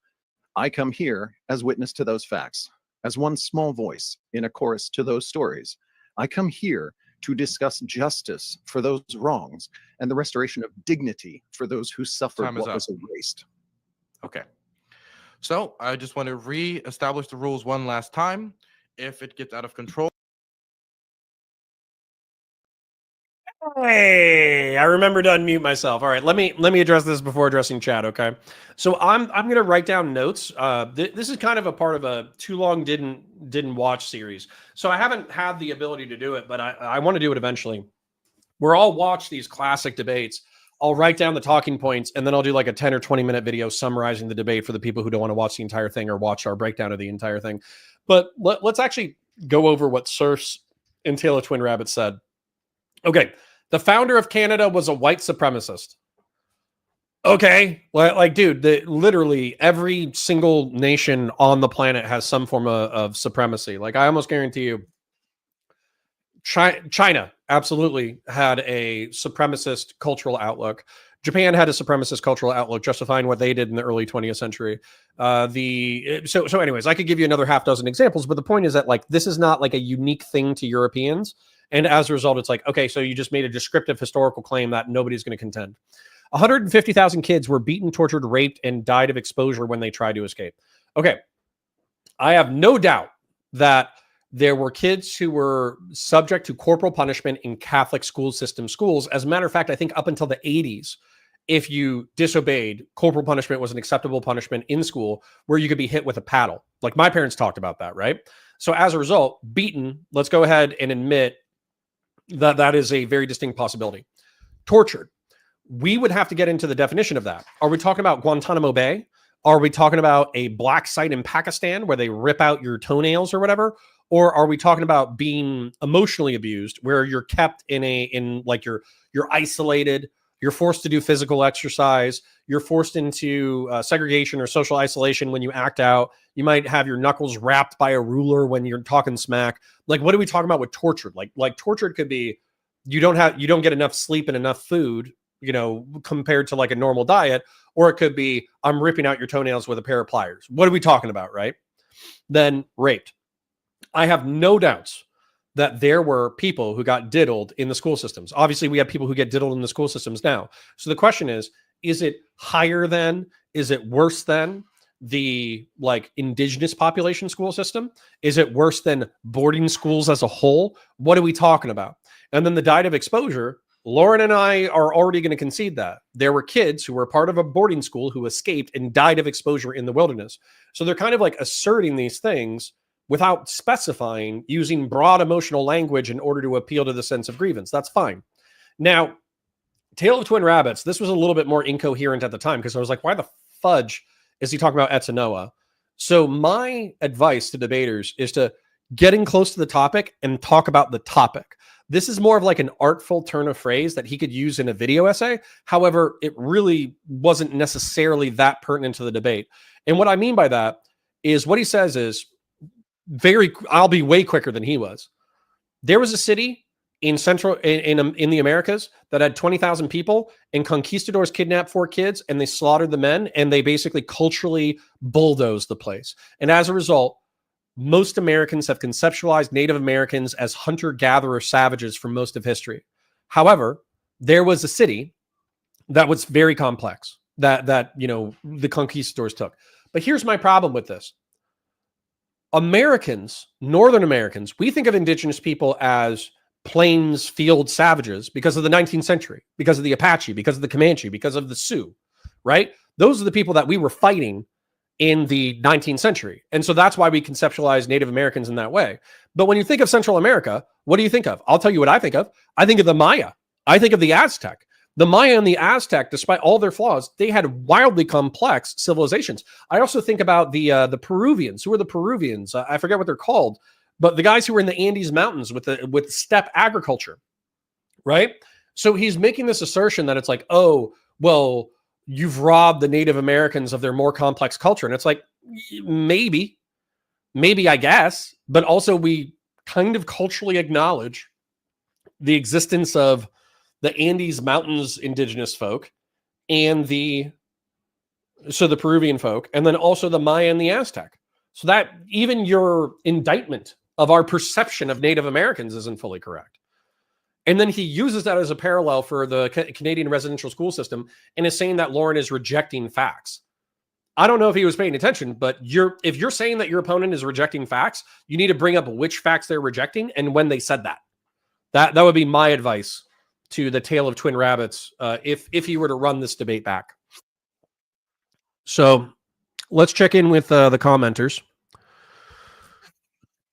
I come here as witness to those facts, as one small voice in a chorus to those stories. I come here to discuss justice for those wrongs and the restoration of dignity for those who suffered what was erased. Okay. So I just want to re-establish the rules one last time. If it gets out of control. Hey, I remember to unmute myself. All right, let me address this before addressing chat. Okay, so I'm gonna write down notes. This is kind of a part of a too long didn't watch series, so I haven't had the ability to do it, but I want to do it eventually. Where I'll watch these classic debates, I'll write down the talking points, and then I'll do like a 10 or 20 minute video summarizing the debate for the people who don't want to watch the entire thing or watch our breakdown of the entire thing. But let's actually go over what Serfs and Tale of Twin Rabbits said. Okay. The founder of Canada was a white supremacist. Okay. Like, dude, literally every single nation on the planet has some form of supremacy. Like, I almost guarantee you, China absolutely had a supremacist cultural outlook. Japan had a supremacist cultural outlook, justifying what they did in the early 20th century. So anyways, I could give you another half dozen examples, but the point is that, like, this is not like a unique thing to Europeans. And as a result, it's like, okay, so you just made a descriptive historical claim that nobody's going to contend. 150,000 kids were beaten, tortured, raped, and died of exposure when they tried to escape. Okay. I have no doubt that there were kids who were subject to corporal punishment in Catholic school system schools. As a matter of fact, I think up until the 80s, if you disobeyed, corporal punishment was an acceptable punishment in school where you could be hit with a paddle. Like my parents talked about that, right? So as a result, beaten, let's go ahead and admit that that is a very distinct possibility. Tortured. We would have to get into the definition of that. Are we talking about Guantanamo Bay? Are we talking about a black site in Pakistan where they rip out your toenails or whatever? Or are we talking about being emotionally abused where you're kept in like you're isolated, you're forced to do physical exercise, you're forced into segregation or social isolation when you act out, you might have your knuckles wrapped by a ruler when you're talking smack. Like, what are we talking about with tortured? Like tortured could be you don't get enough sleep and enough food, you know, compared to like a normal diet, or it could be I'm ripping out your toenails with a pair of pliers. What are we talking about, right? Then raped. I have no doubts that there were people who got diddled in the school systems. Obviously, we have people who get diddled in the school systems now. So the question is it higher than, is it worse than the like indigenous population school system? Is it worse than boarding schools as a whole? What are we talking about? And then the diet of exposure, Lauren and I are already going to concede that there were kids who were part of a boarding school who escaped and died of exposure in the wilderness. So they're kind of like asserting these things without specifying, using broad emotional language in order to appeal to the sense of grievance. That's fine. Now, Tale of Twin Rabbits, this was a little bit more incoherent at the time because I was like, why the fudge is he talking about Etanoa? So my advice to debaters is to get in close to the topic and talk about the topic. This is more of like an artful turn of phrase that he could use in a video essay. However, it really wasn't necessarily that pertinent to the debate. And what I mean by that is what he says is, I'll be way quicker than he was. There was a city in the Americas that had 20,000 people, and conquistadors kidnapped 4 kids and they slaughtered the men, and they basically culturally bulldozed the place. And as a result, most Americans have conceptualized Native Americans as hunter-gatherer savages for most of history. However, there was a city that was very complex that you know the conquistadors took. But here's my problem with this. Americans, Northern Americans, we think of indigenous people as plains field savages because of the 19th century, because of the Apache, because of the Comanche, because of the Sioux, right? Those are the people that we were fighting in the 19th century. And so that's why we conceptualize Native Americans in that way. But when you think of Central America, what do you think of? I'll tell you what I think of. I think of the Maya. I think of the Aztec. The Maya and the Aztec, despite all their flaws, they had wildly complex civilizations. I also think about the Peruvians. Who are the Peruvians? I forget what they're called, but the guys who were in the Andes Mountains with steppe agriculture, right? So he's making this assertion that it's like, oh, well, you've robbed the Native Americans of their more complex culture. And it's like, maybe, I guess, but also we kind of culturally acknowledge the existence of the Andes Mountains indigenous folk and the Peruvian folk, and then also the Maya and the Aztec. So that even your indictment of our perception of Native Americans isn't fully correct. And then he uses that as a parallel for the Canadian residential school system and is saying that Lauren is rejecting facts. I don't know if he was paying attention, but if you're saying that your opponent is rejecting facts, you need to bring up which facts they're rejecting and when they said that. That would be my advice to the Tale of Twin Rabbits if he were to run this debate back. So let's check in with the commenters.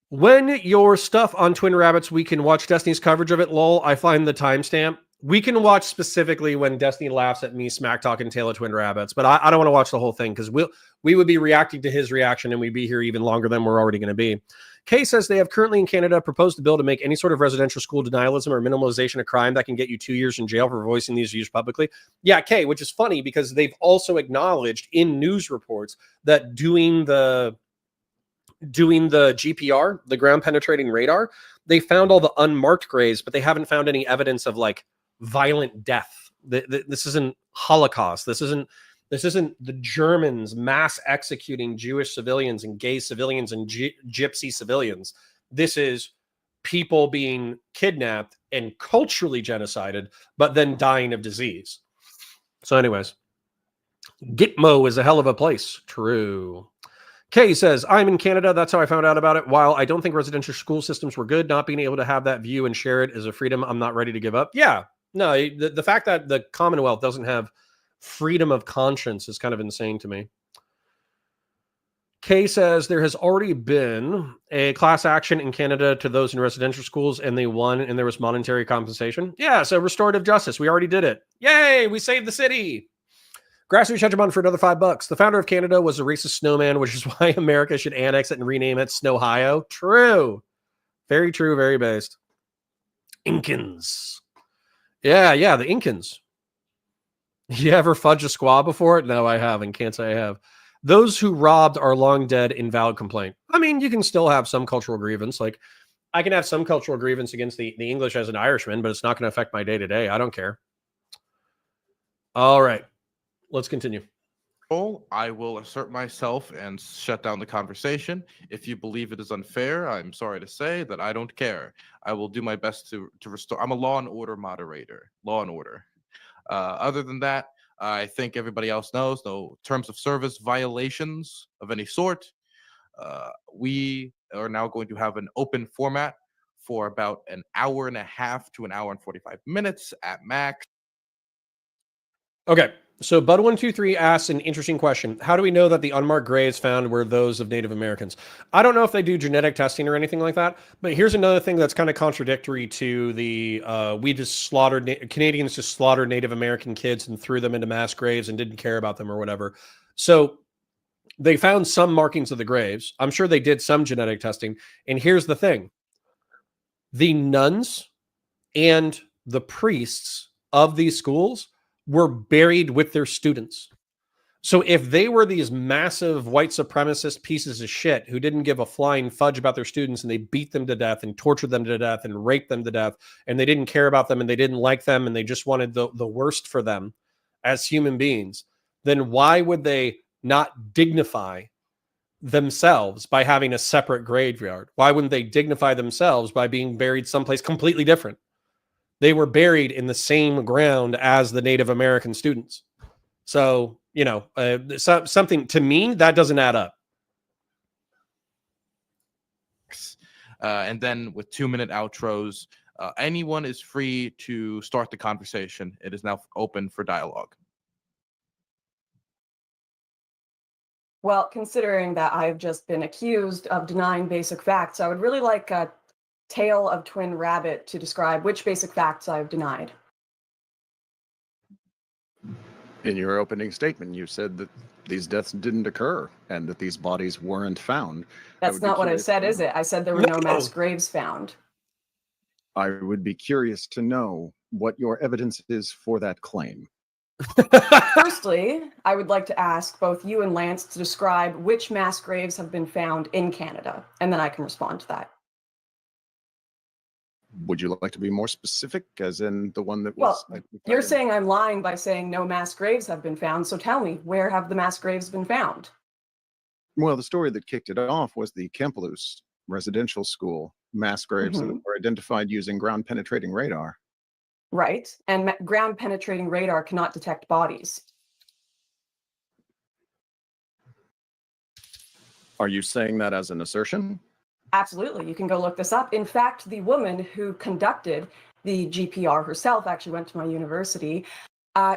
When your stuff on Twin Rabbits, we can watch Destiny's coverage of it, lol. I find the timestamp. We can watch specifically when Destiny laughs at me smack talking Tale of Twin Rabbits, but I don't want to watch the whole thing because we would be reacting to his reaction and we'd be here even longer than we're already going to be. Kay says they have currently in Canada proposed a bill to make any sort of residential school denialism or minimalization of crime that can get you 2 years in jail for voicing these views publicly. Yeah, Kay, which is funny because they've also acknowledged in news reports that doing the GPR, the ground penetrating radar, they found all the unmarked graves, but they haven't found any evidence of like violent death. This isn't Holocaust. This isn't the Germans mass executing Jewish civilians and gay civilians and gypsy civilians. This is people being kidnapped and culturally genocided, but then dying of disease. So anyways, Gitmo is a hell of a place. True. Kay says, I'm in Canada. That's how I found out about it. While I don't think residential school systems were good, not being able to have that view and share it is a freedom I'm not ready to give up. Yeah. No, the fact that the Commonwealth doesn't have freedom of conscience is kind of insane to me. Kay says there has already been a class action in Canada to those in residential schools, and they won, and there was monetary compensation. Yeah, so restorative justice. We already did it. Yay, we saved the city. Grassroots Hegemon for another $5. The founder of Canada was a racist snowman, which is why America should annex it and rename it Snowhio. True. Very true, very based. Incans. Yeah, the Incans. You ever fudge a squaw before? No, I haven't. Can't say I have. Those who robbed are long dead. Invalid complaint. I mean, you can still have some cultural grievance. Like, I can have some cultural grievance against the English as an Irishman, but it's not going to affect my day-to-day. I don't care. All right. Let's continue. I will assert myself and shut down the conversation. If you believe it is unfair, I'm sorry to say that I don't care. I will do my best to restore. I'm a law and order moderator. Law and order. Other than that, I think everybody else knows, no terms of service violations of any sort. We are now going to have an open format for about an hour and a half to an hour and 45 minutes at max. Okay, so Bud123 asks an interesting question. How do we know that the unmarked graves found were those of Native Americans? I don't know if they do genetic testing or anything like that, but here's another thing that's kind of contradictory to the Canadians just slaughtered Native American kids and threw them into mass graves and didn't care about them or whatever. So they found some markings of the graves. I'm sure they did some genetic testing. And here's the thing. The nuns and the priests of these schools were buried with their students. So if they were these massive white supremacist pieces of shit who didn't give a flying fudge about their students, and they beat them to death and tortured them to death and raped them to death, and they didn't care about them and they didn't like them and they just wanted the worst for them as human beings, then why would they not dignify themselves by having a separate graveyard? Why wouldn't they dignify themselves by being buried someplace completely different? They were buried in the same ground as the Native American students. So, you know, something to me that doesn't add up. And then with 2-minute outros, anyone is free to start the conversation. It is now open for dialogue. Well, considering that I've just been accused of denying basic facts, I would really like a Tale of Twin Rabbit to describe which basic facts I've denied. In your opening statement, you said that these deaths didn't occur and that these bodies weren't found. That's not what I said, is it? I said there were no mass graves found. I would be curious to know what your evidence is for that claim. Firstly, I would like to ask both you and Lance to describe which mass graves have been found in Canada, and then I can respond to that. Would you like to be more specific, as in the one that was... Well, you're saying I'm lying by saying no mass graves have been found, so tell me, where have the mass graves been found? Well, the story that kicked it off was the Kamloops residential school mass graves that were identified using ground-penetrating radar. Right, and ground-penetrating radar cannot detect bodies. Are you saying that as an assertion? Absolutely, you can go look this up. In fact, the woman who conducted the GPR herself actually went to my university.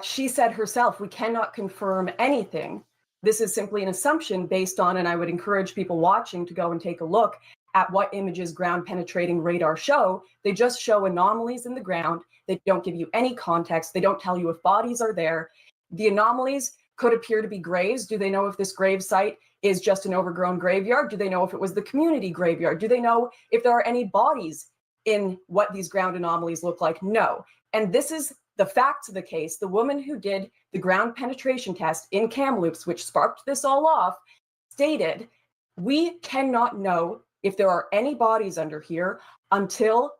She said herself, we cannot confirm anything. This is simply an assumption based on, and I would encourage people watching to go and take a look at what images ground-penetrating radar show. They just show anomalies in the ground. They don't give you any context. They don't tell you if bodies are there. The anomalies could appear to be graves. Do they know if this grave site is just an overgrown graveyard? Do they know if it was the community graveyard? Do they know if there are any bodies in what these ground anomalies look like? No. And this is the facts of the case. The woman who did the ground penetration test in Kamloops, which sparked this all off, stated, we cannot know if there are any bodies under here until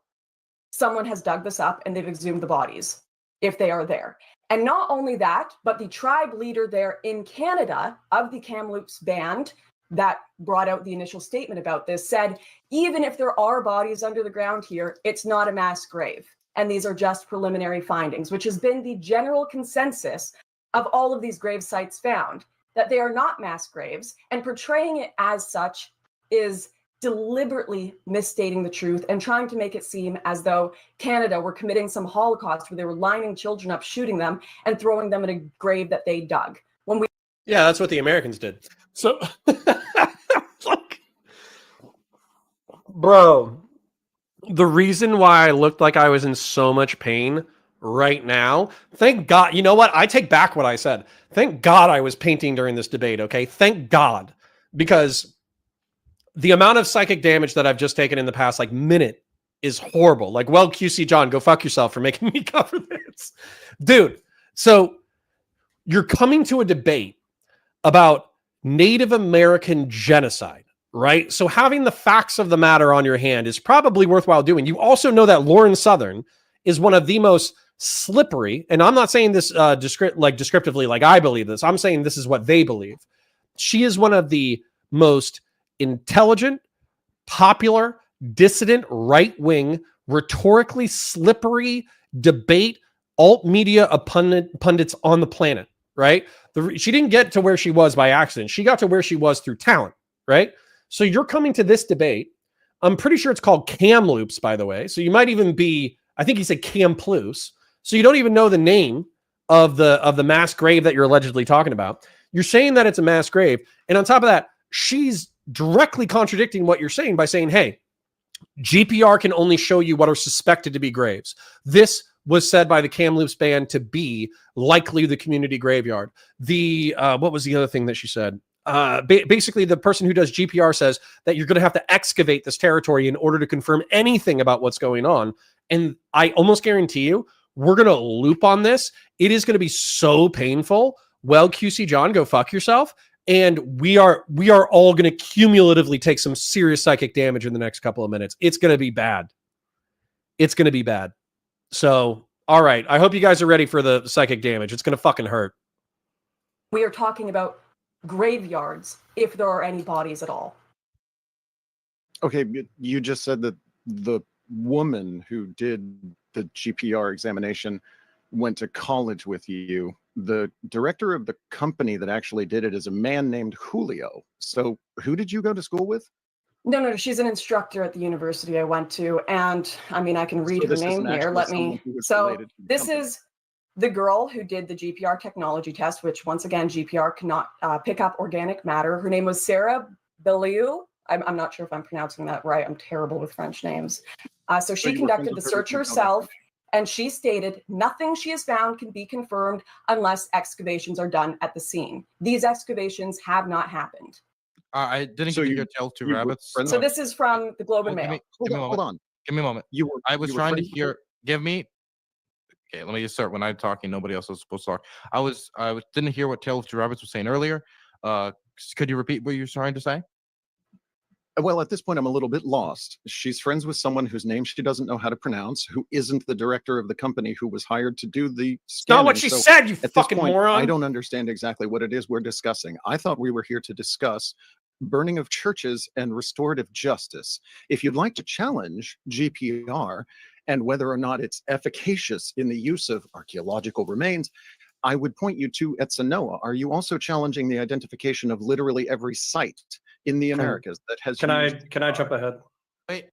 someone has dug this up and they've exhumed the bodies, if they are there. And not only that, but the tribe leader there in Canada of the Kamloops band that brought out the initial statement about this said, even if there are bodies under the ground here, it's not a mass grave. And these are just preliminary findings, which has been the general consensus of all of these grave sites found. that they are not mass graves, and portraying it as such is deliberately misstating the truth and trying to make it seem as though Canada were committing some Holocaust where they were lining children up, shooting them, and throwing them in a grave that they dug. When we Yeah, that's what the Americans did. So, like, bro, the reason why I looked like I was in so much pain right now, thank God. You know what? I take back what I said. Thank God I was painting during this debate, okay? Thank God. Because the amount of psychic damage that I've just taken in the past, like, minute is horrible. Like, well, QC John, go fuck yourself for making me cover this. Dude, so you're coming to a debate about Native American genocide, right? So having the facts of the matter on your hand is probably worthwhile doing. You also know that Lauren Southern is one of the most slippery, and I'm not saying this descriptively like I believe this. I'm saying this is what they believe. She is one of the most intelligent, popular, dissident, right-wing, rhetorically slippery debate alt media pundits on the planet, right? She didn't get to where she was by accident. She got to where she was through talent, right? So you're coming to this debate. I'm pretty sure it's called Kamloops, by the way. So you might even be, I think he said Kamploops. So you don't even know the name of the mass grave that you're allegedly talking about. You're saying that it's a mass grave. And on top of that, she's directly contradicting what you're saying by saying, hey, GPR can only show you what are suspected to be graves. This was said by the Kamloops band to be likely the community graveyard. What was the other thing that she said? Basically, the person who does GPR says that you're going to have to excavate this territory in order to confirm anything about what's going on. And I almost guarantee you, we're going to loop on this. It is going to be so painful. Well, QC John, go fuck yourself. And we are all going to cumulatively take some serious psychic damage in the next couple of minutes. It's going to be bad. It's going to be bad. So, all right. I hope you guys are ready for the psychic damage. It's going to fucking hurt. We are talking about graveyards, if there are any bodies at all. Okay, you just said that the woman who did the GPR examination went to college with you. The director of the company that actually did it is a man named Julio. So who did you go to school with? No, she's an instructor at the university I went to, and I mean, I can read her name here. This is the girl who did the GPR technology test, which once again, GPR cannot pick up organic matter. Her name was Sarah Bellew. I'm not sure if I'm pronouncing that right. I'm terrible with French names. So she conducted the search herself, and she stated nothing she has found can be confirmed unless excavations are done at the scene. These excavations have not happened. I didn't give you your tail two rabbits. So this is from the Globe and Mail. Hold on. Give me a moment. I was trying to hear. Give me. Okay, let me just start. When I'm talking, nobody else was supposed to talk. I didn't hear what Tale of Two Rabbits was saying earlier. Could you repeat what you were trying to say? Well, at this point, I'm a little bit lost. She's friends with someone whose name she doesn't know how to pronounce, who isn't the director of the company who was hired to do the scanning. Not what she said, you fucking moron. I don't understand exactly what it is we're discussing. I thought we were here to discuss burning of churches and restorative justice. If you'd like to challenge GPR and whether or not it's efficacious in the use of archaeological remains, I would point you to Etzanoa. Are you also challenging the identification of literally every site in the Americas that has? Can I jump ahead? Wait,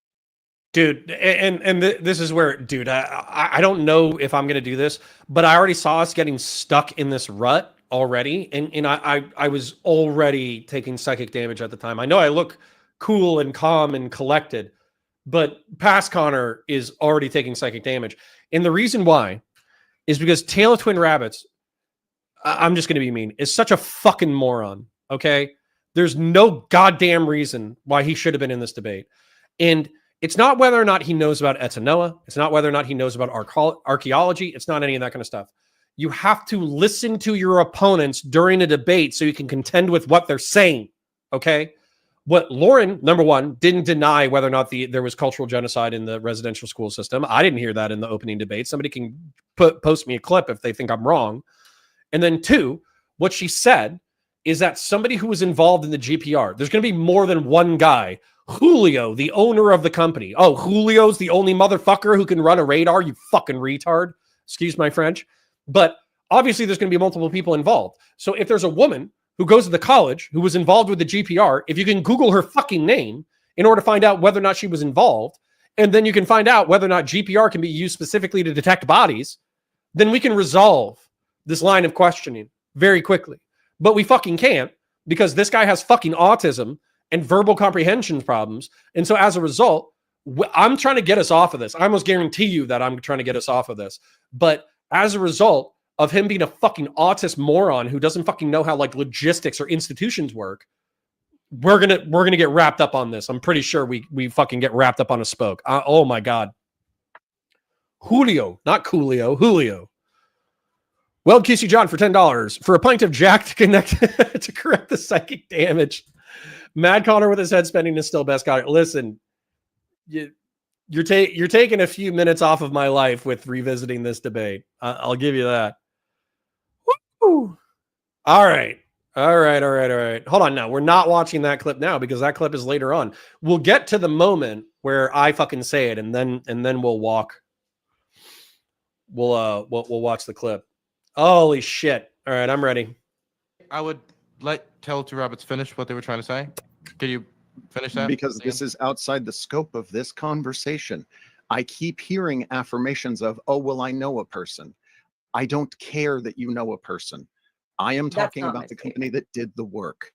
dude, and this is where, dude, I don't know if I'm gonna do this, but I already saw us getting stuck in this rut already, and I was already taking psychic damage at the time. I know I look cool and calm and collected, but past Connor is already taking psychic damage, and the reason why is because Tale of Twin Rabbits, I'm just going to be mean, is such a fucking moron, okay? There's no goddamn reason why he should have been in this debate. And it's not whether or not he knows about Etzanoa. It's not whether or not he knows about archaeology. It's not any of that kind of stuff. You have to listen to your opponents during a debate so you can contend with what they're saying, okay? What Lauren, number one, didn't deny whether or not there was cultural genocide in the residential school system. I didn't hear that in the opening debate. Somebody can post me a clip if they think I'm wrong. And then two, what she said is that somebody who was involved in the GPR, there's going to be more than one guy. Julio, the owner of the company. Oh, Julio's the only motherfucker who can run a radar, you fucking retard. Excuse my French. But obviously there's going to be multiple people involved. So if there's a woman who goes to the college, who was involved with the GPR, if you can Google her fucking name in order to find out whether or not she was involved, and then you can find out whether or not GPR can be used specifically to detect bodies, then we can resolve this line of questioning very quickly. But we fucking can't, because this guy has fucking autism and verbal comprehension problems. And so as a result, I'm trying to get us off of this. I almost guarantee you that I'm trying to get us off of this. But as a result of him being a fucking autist moron who doesn't fucking know how like logistics or institutions work, we're gonna get wrapped up on this. I'm pretty sure we fucking get wrapped up on a spoke. Oh my God. Julio, not Coolio, Julio. Weld QC John for $10 for a pint of Jack to connect to correct the psychic damage. Mad Connor with his head spinning is still best. Connor, listen, you're taking a few minutes off of my life with revisiting this debate. I'll give you that. Woo! All right. Hold on now. We're not watching that clip now because that clip is later on. We'll get to the moment where I fucking say it, and then we'll walk. We'll watch the clip. Holy shit. All right, I'm ready. I would tell two rabbits finish what they were trying to say. Can you finish that? Because this is outside the scope of this conversation. I keep hearing affirmations of, oh, well, I know a person. I don't care that you know a person. I am talking about the company that did the work.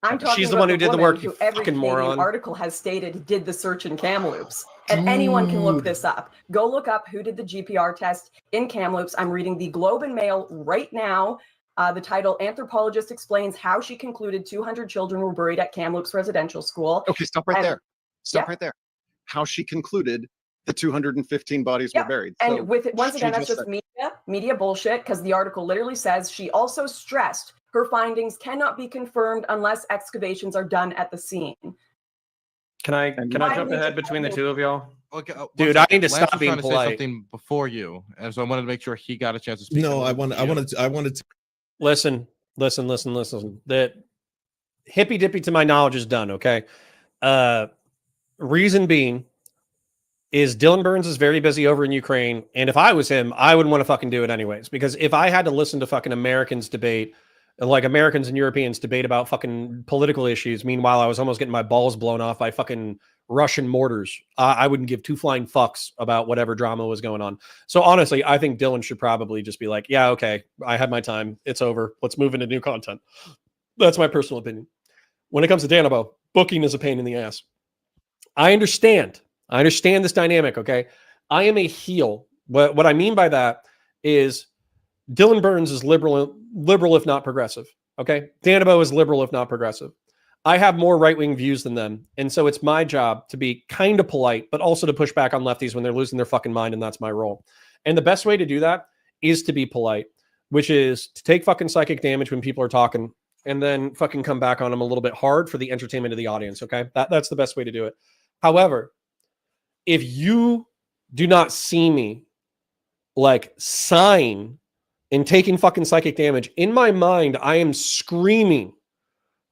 I'm talking She's the one who did the work, who you every fucking Canadian moron. article has stated did the search in Kamloops. And anyone can look this up. Go look up who did the GPR test in Kamloops. I'm reading the Globe and Mail right now. The title, Anthropologist Explains How She Concluded 200 Children Were Buried at Kamloops Residential School. Okay, stop right there. Stop right there. How she concluded the 215 bodies were buried. And So with it, once again, that's just media bullshit, because the article literally says she also stressed her findings cannot be confirmed unless excavations are done at the scene. Can I jump ahead between the two of y'all? Okay, dude, I need to stop being polite. Say something before you, and so I wanted to make sure he got a chance to speak. No, I wanted to listen. That hippy dippy to my knowledge is done. Okay. Reason being is Dylan Burns is very busy over in Ukraine, and if I was him, I wouldn't want to fucking do it anyways. Because if I had to listen to fucking Americans debate, like Americans and Europeans debate about fucking political issues, meanwhile I was almost getting my balls blown off by fucking Russian mortars, I wouldn't give two flying fucks about whatever drama was going on. So honestly, I think Dylan should probably just be like, yeah, okay, I had my time. It's over. Let's move into new content. That's my personal opinion. When it comes to Danabo, booking is a pain in the ass. I understand this dynamic, okay? I am a heel. What I mean by that is Dylan Burns is liberal if not progressive, okay? Danabo is liberal if not progressive. I have more right-wing views than them, and so it's my job to be kind of polite, but also to push back on lefties when they're losing their fucking mind, and that's my role. And the best way to do that is to be polite, which is to take fucking psychic damage when people are talking and then fucking come back on them a little bit hard for the entertainment of the audience, okay? That's the best way to do it. However, if you do not see me like sign in taking fucking psychic damage, in my mind, I am screaming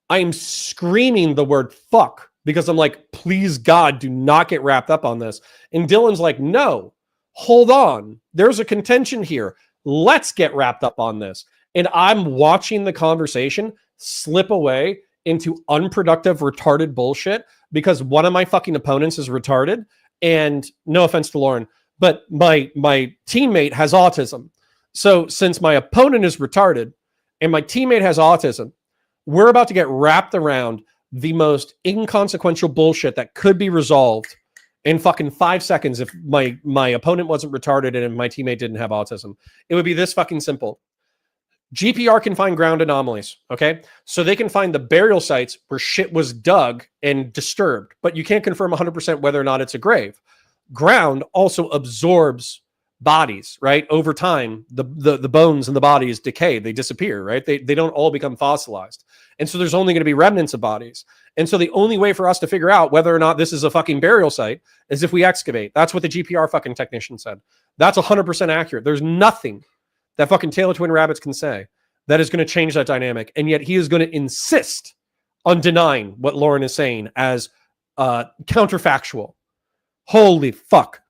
the word fuck because I'm like, please God, do not get wrapped up on this. And Dylan's like, no, hold on. There's a contention here. Let's get wrapped up on this. And I'm watching the conversation slip away into unproductive, retarded bullshit because one of my fucking opponents is retarded. And no offense to Lauren, but my teammate has autism. So since my opponent is retarded and my teammate has autism, we're about to get wrapped around the most inconsequential bullshit that could be resolved in fucking 5 seconds if my opponent wasn't retarded and if my teammate didn't have autism. It would be this fucking simple. GPR can find ground anomalies, okay? So they can find the burial sites where shit was dug and disturbed, but you can't confirm 100% whether or not it's a grave. Ground also absorbs bodies, right? Over time, the bones and the bodies decay, they disappear, right? They don't all become fossilized. And so there's only going to be remnants of bodies. And so the only way for us to figure out whether or not this is a fucking burial site is if we excavate. That's what the GPR fucking technician said. That's 100% accurate. There's nothing that fucking Taylor Twin Rabbits can say that is going to change that dynamic. And yet he is going to insist on denying what Lauren is saying as counterfactual. Holy fuck.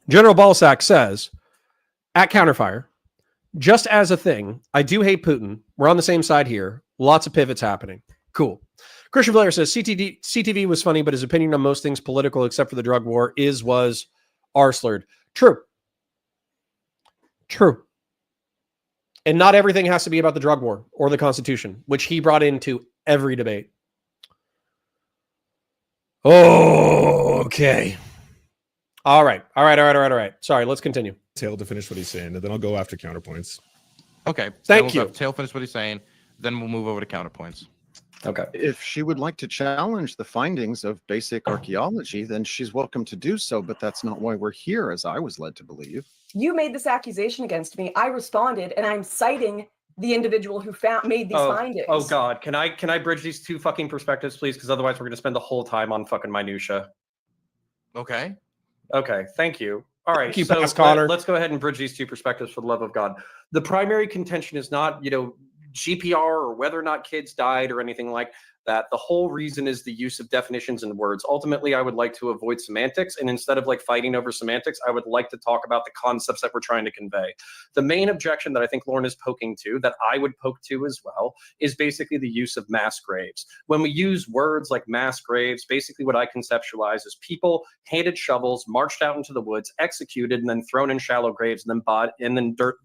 General Balsack says, at Counterfire, just as a thing, I do hate Putin. We're on the same side here. Lots of pivots happening. Cool. Christian Blair says CTV was funny, but his opinion on most things political, except for the drug war, was slurred. True. And not everything has to be about the drug war or the Constitution, which he brought into every debate. Oh, okay. All right. Sorry, let's continue. Tail to finish what he's saying, and then I'll go after counterpoints. Okay. Thank you. Tail finish what he's saying. Then we'll move over to counterpoints. Okay. If she would like to challenge the findings of basic archaeology, then she's welcome to do so, but that's not why we're here, as I was led to believe. You made this accusation against me. I responded, and I'm citing the individual who made these findings. Oh God, can I bridge these two fucking perspectives, please? Because otherwise, we're gonna spend the whole time on fucking minutia. Okay. Okay. Thank you. All right. Thank you, So Connor. let's go ahead and bridge these two perspectives for the love of God. The primary contention is not, GPR or whether or not kids died or anything like that. The whole reason is the use of definitions and words. Ultimately, I would like to avoid semantics. And instead of fighting over semantics, I would like to talk about the concepts that we're trying to convey. The main objection that I think Lauren is poking to, that I would poke to as well, is basically the use of mass graves. When we use words like mass graves, basically what I conceptualize is people handed shovels, marched out into the woods, executed, and then thrown in shallow graves, and then dirt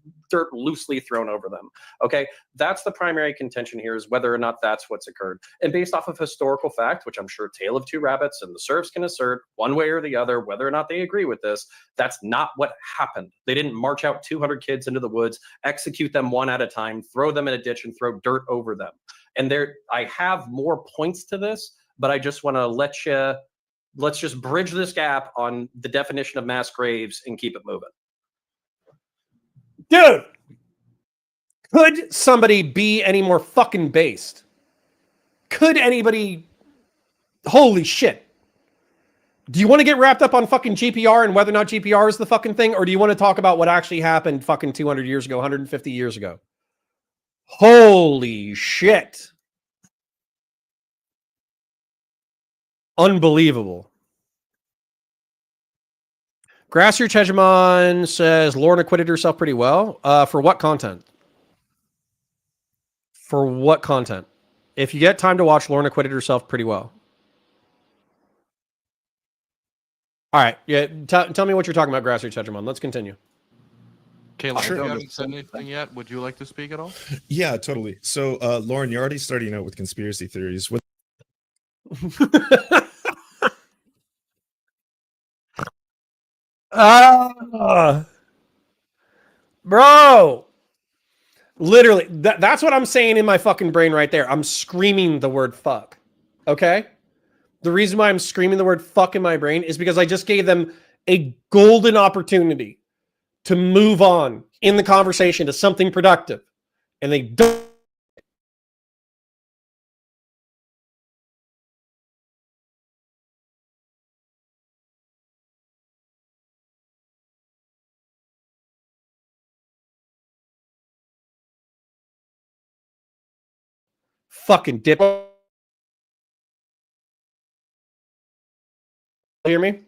loosely thrown over them. Okay, that's the primary contention here, is whether or not that's what's occurred. And based off of historical fact, which I'm sure Tale of Two Rabbits and the Serfs can assert one way or the other, whether or not they agree with this, that's not what happened. They didn't march out 200 kids into the woods, execute them one at a time, throw them in a ditch, and throw dirt over them. And I have more points to this, but I just want to let's just bridge this gap on the definition of mass graves and keep it moving. Dude, could somebody be any more fucking based? Could anybody? Holy shit. Do you want to get wrapped up on fucking GPR and whether or not GPR is the fucking thing? Or do you want to talk about what actually happened fucking 200 years ago, 150 years ago? Holy shit. Unbelievable. Grassroots Hegemon says Lauren acquitted herself pretty well. For what content? For what content? If you get time to watch, Lauren acquitted herself pretty well. All right. Yeah. Tell me what you're talking about, Grassroots Hegemon. Let's continue. Caleb, Sure. if you haven't said anything yet, would you like to speak at all? Yeah, totally. So, Lauren, you're already starting out with conspiracy theories. Bro. Literally, that's what I'm saying in my fucking brain right there. I'm screaming the word fuck. Okay? The reason why I'm screaming the word fuck in my brain is because I just gave them a golden opportunity to move on in the conversation to something productive. And they don't. Fucking dip. Hear me?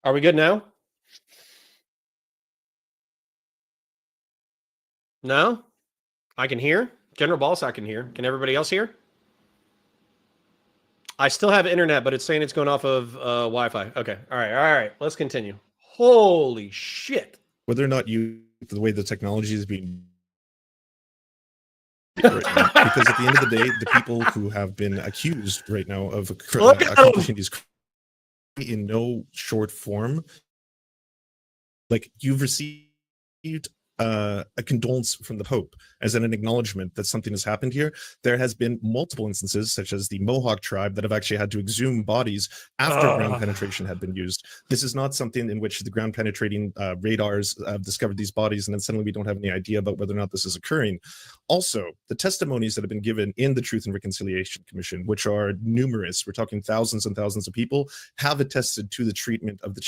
Are we good now? No? I can hear. General Balls, I can hear. Can everybody else hear? I still have internet, but it's saying it's going off of Wi-Fi. Okay. All right. Let's continue. Holy shit. Whether or not the way the technology is being right now, because at the end of the day, the people who have been accused right now of accomplishing these in no short form, like you've received a condolence from the Pope as an acknowledgement that something has happened here. There has been multiple instances, such as the Mohawk tribe, that have actually had to exhume bodies after ground penetration had been used. This is not something in which the ground penetrating radars have discovered these bodies and then suddenly we don't have any idea about whether or not this is occurring. Also, the testimonies that have been given in the Truth and Reconciliation Commission, which are numerous, we're talking thousands and thousands of people, have attested to the treatment of the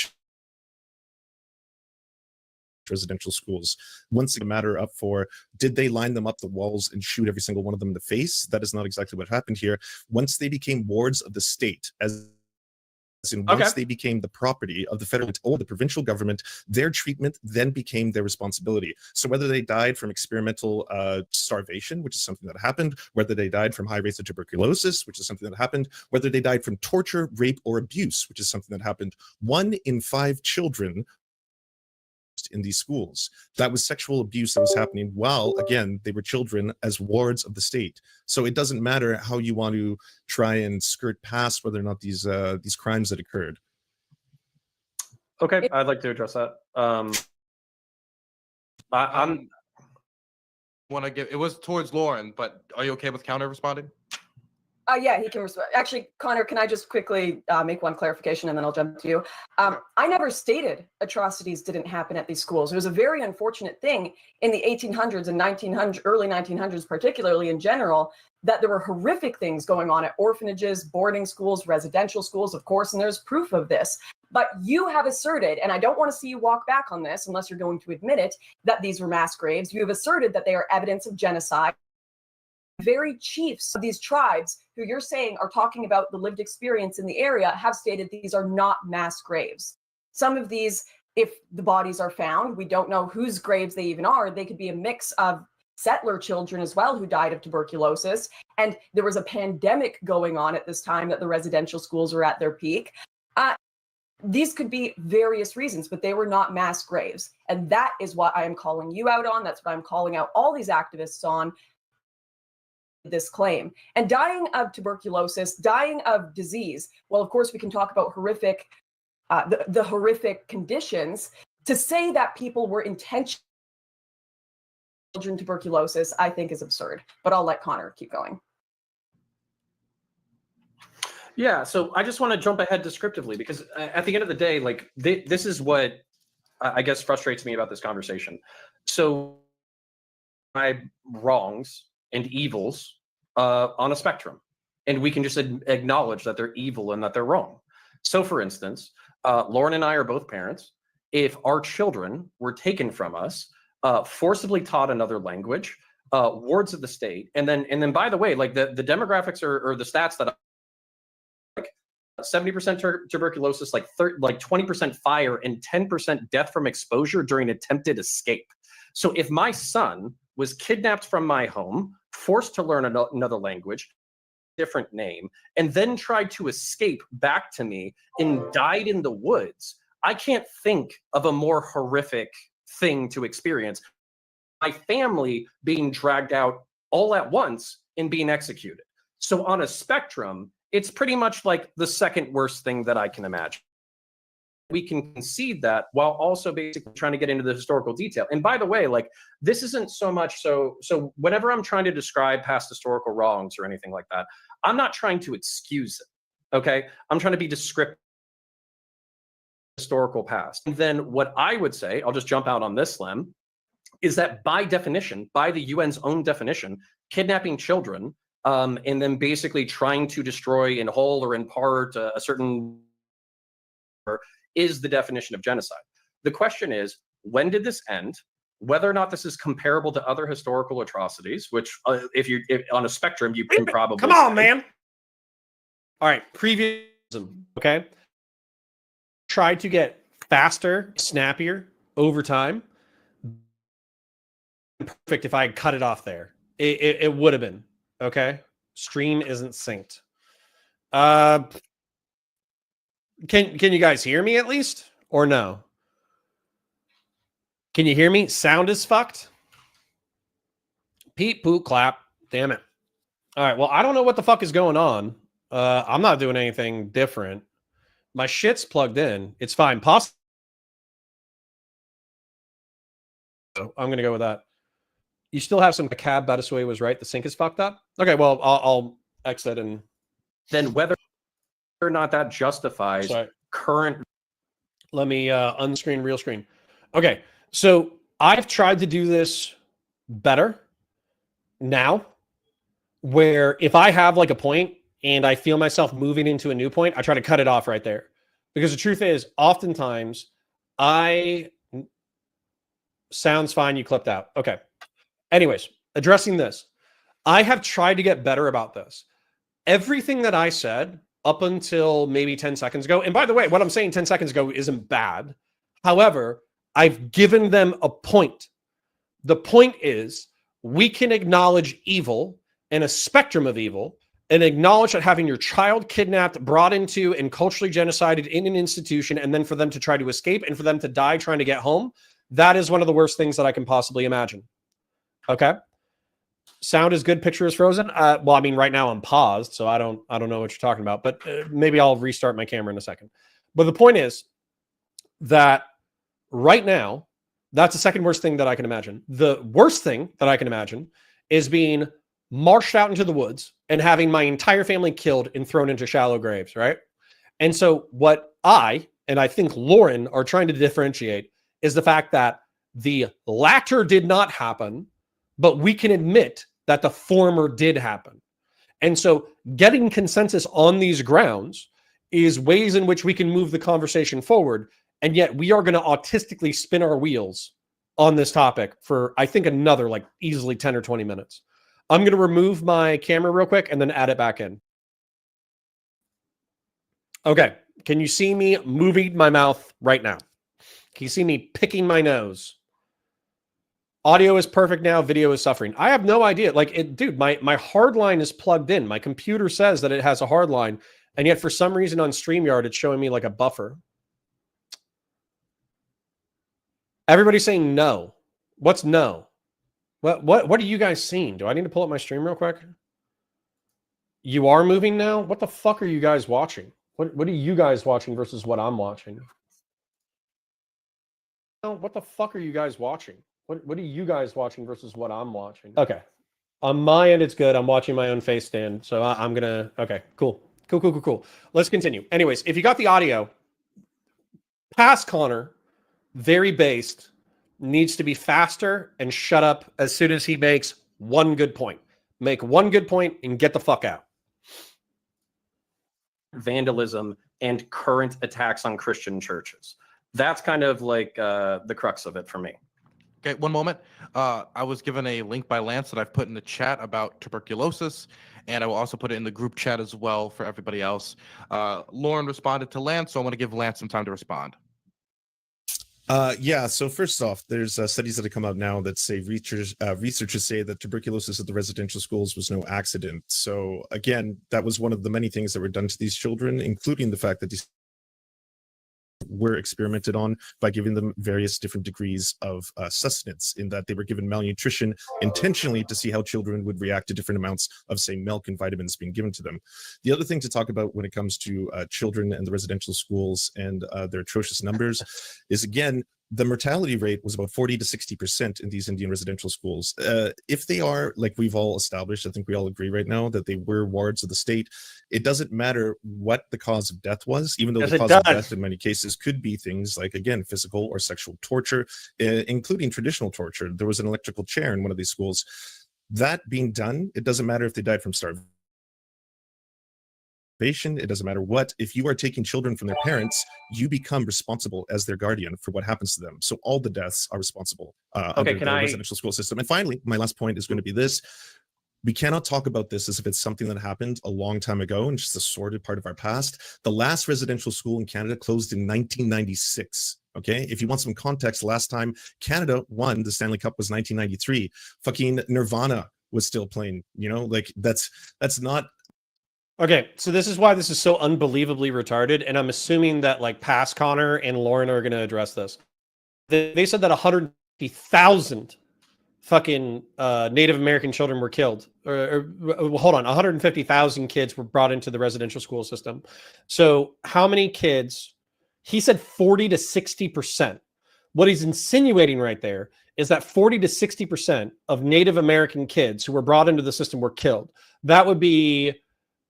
residential schools. Once a matter up for, did they line them up the walls and shoot every single one of them in the face? That is not exactly what happened here. Once they became wards of the state, as in once they became the property of the federal or the provincial government, their treatment then became their responsibility. So whether they died from experimental starvation, which is something that happened, whether they died from high rates of tuberculosis, which is something that happened, whether they died from torture, rape, or abuse, which is something that happened, 1 in 5 children in these schools, that was sexual abuse that was happening while, again, they were children as wards of the state. So it doesn't matter how you want to try and skirt past whether or not these crimes that occurred. Okay, I'd like to address that. I'm want to give, it was towards Lauren, but are you okay with counter responding? Yeah, he can respond. Actually, Connor, can I just quickly make one clarification and then I'll jump to you? I never stated atrocities didn't happen at these schools. It was a very unfortunate thing in the 1800s and early 1900s, particularly in general, that there were horrific things going on at orphanages, boarding schools, residential schools, of course, and there's proof of this. But you have asserted, and I don't want to see you walk back on this unless you're going to admit it, that these were mass graves. You have asserted that they are evidence of genocide. Very chiefs of these tribes who you're saying are talking about the lived experience in the area have stated these are not mass graves. Some of these, if the bodies are found, we don't know whose graves they even are. They could be a mix of settler children as well who died of tuberculosis. And there was a pandemic going on at this time that the residential schools were at their peak. These could be various reasons, but they were not mass graves. And that is what I am calling you out on. That's what I'm calling out all these activists on. This claim. And dying of tuberculosis, dying of disease, well, of course, we can talk about horrific, the horrific conditions. To say that people were intentionally children tuberculosis, I think is absurd. But I'll let Connor keep going. Yeah, so I just want to jump ahead descriptively because at the end of the day, like this is what I guess frustrates me about this conversation. So my wrongs and evils on a spectrum, and we can just acknowledge that they're evil and that they're wrong. So for instance, Lauren and I are both parents. If our children were taken from us, forcibly taught another language, wards of the state, and then by the way, like the demographics or the stats that like 70% tuberculosis, like 20% fire, and 10% death from exposure during attempted escape. So if my son was kidnapped from my home, forced to learn another language, different name, and then tried to escape back to me and died in the woods, I can't think of a more horrific thing to experience. My family being dragged out all at once and being executed. So on a spectrum, it's pretty much like the second worst thing that I can imagine. We can concede that while also basically trying to get into the historical detail. And by the way, like this isn't so much so whenever I'm trying to describe past historical wrongs or anything like that, I'm not trying to excuse it. Okay, I'm trying to be descriptive historical past. And then what I would say, I'll just jump out on this limb, is that by definition, by the UN's own definition, kidnapping children and then basically trying to destroy in whole or in part a certain is the definition of genocide. The question is, when did this end? Whether or not this is comparable to other historical atrocities, which if on a spectrum, you can probably Come on, say. man. All right, previous, okay? Tried to get faster, snappier over time. Perfect if I had cut it off there. It would have been, okay? Stream isn't synced. Can you guys hear me at least? Or no? Can you hear me? Sound is fucked. Peep, poop, clap. Damn it. All right, well, I don't know what the fuck is going on. I'm not doing anything different. My shit's plugged in. It's fine. I'm going to go with that. You still have some cab Batasway was right. The sync is fucked up. Okay, well, I'll exit and Then whether or not that justifies current. let me unscreen real screen. Okay, so I've tried to do this better now, where if I have like a point and I feel myself moving into a new point, I try to cut it off right there. Because the truth is, oftentimes, I Sounds fine. You clipped out. Okay. Anyways, addressing this, I have tried to get better about this. Everything that I said up until maybe 10 seconds ago, and by the way, what I'm saying 10 seconds ago isn't bad. However, I've given them a point. The point is we can acknowledge evil and a spectrum of evil and acknowledge that having your child kidnapped, brought into, and culturally genocided in an institution, and then for them to try to escape and for them to die trying to get home, that is one of the worst things that I can possibly imagine. Okay? Sound is good, picture is frozen. Well, I mean, right now I'm paused, so I don't know what you're talking about, but maybe I'll restart my camera in a second. But the point is that right now, that's the second worst thing that I can imagine. The worst thing that I can imagine is being marched out into the woods and having my entire family killed and thrown into shallow graves, right? And so what I, and I think Lauren, are trying to differentiate is the fact that the latter did not happen, but we can admit that the former did happen. And so getting consensus on these grounds is ways in which we can move the conversation forward. And yet we are going to autistically spin our wheels on this topic for, I think, another like easily 10 or 20 minutes. I'm going to remove my camera real quick and then add it back in. Okay. Can you see me moving my mouth right now? Can you see me picking my nose? Audio is perfect now. Video is suffering. I have no idea. Like, dude, my hard line is plugged in. My computer says that it has a hard line. And yet for some reason on StreamYard, it's showing me like a buffer. Everybody's saying no. What's no? What are you guys seeing? Do I need to pull up my stream real quick? You are moving now? What the fuck are you guys watching? What are you guys watching versus what I'm watching? What the fuck are you guys watching? What are you guys watching versus what I'm watching? Okay. On my end, it's good. I'm watching my own face stand. So I'm going to... Okay, cool. Cool. Let's continue. Anyways, if you got the audio, past Connor, very based, needs to be faster and shut up as soon as he makes one good point. Make one good point and get the fuck out. Vandalism and current attacks on Christian churches. That's kind of like the crux of it for me. Okay, one moment. I was given a link by Lance that I've put in the chat about tuberculosis, and I will also put it in the group chat as well for everybody else. Lauren responded to Lance, so I want to give Lance some time to respond. Yeah, so first off, there's studies that have come out now that say researchers say that tuberculosis at the residential schools was no accident. So again, that was one of the many things that were done to these children, including the fact that these were experimented on by giving them various different degrees of sustenance, in that they were given malnutrition intentionally to see how children would react to different amounts of, say, milk and vitamins being given to them. The other thing to talk about when it comes to children and the residential schools and their atrocious numbers is, again, the mortality rate was about 40 to 60% in these Indian residential schools. If they are, like we've all established, I think we all agree right now that they were wards of the state, it doesn't matter what the cause of death was, even though the cause of death in many cases could be things like, again, physical or sexual torture, including traditional torture. There was an electrical chair in one of these schools. That being done, it doesn't matter if they died from starvation. It doesn't matter what. If you are taking children from their parents, you become responsible as their guardian for what happens to them. So all the deaths are responsible under the residential school system. And finally, my last point is going to be this. We cannot talk about this as if it's something that happened a long time ago and just a sordid part of our past. The last residential school in Canada closed in 1996. Okay, if you want some context, last time Canada won the Stanley Cup was 1993. Fucking Nirvana was still playing. You know, like that's not. Okay, so this is why this is so unbelievably retarded, and I'm assuming that like past Connor and Lauren are going to address this. They said that 150,000 fucking Native American children were killed. Hold on, 150,000 kids were brought into the residential school system. So how many kids? He said 40 to 60%. What he's insinuating right there is that 40 to 60% of Native American kids who were brought into the system were killed. That would be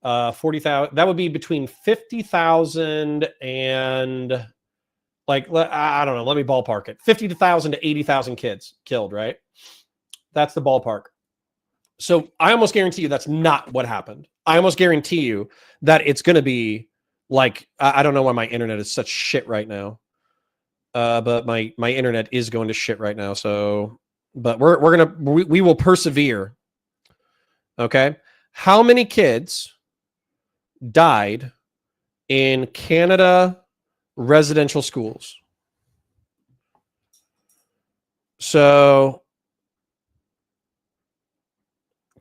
40,000. That would be between 50,000 and like, I don't know. Let me ballpark it. 50,000 to 80,000 kids killed, right? That's the ballpark. So I almost guarantee you that's not what happened. I almost guarantee you that it's going to be like, I don't know why my internet is such shit right now. but my internet is going to shit right now. So, but we will persevere. Okay, how many kids died in Canada residential schools? So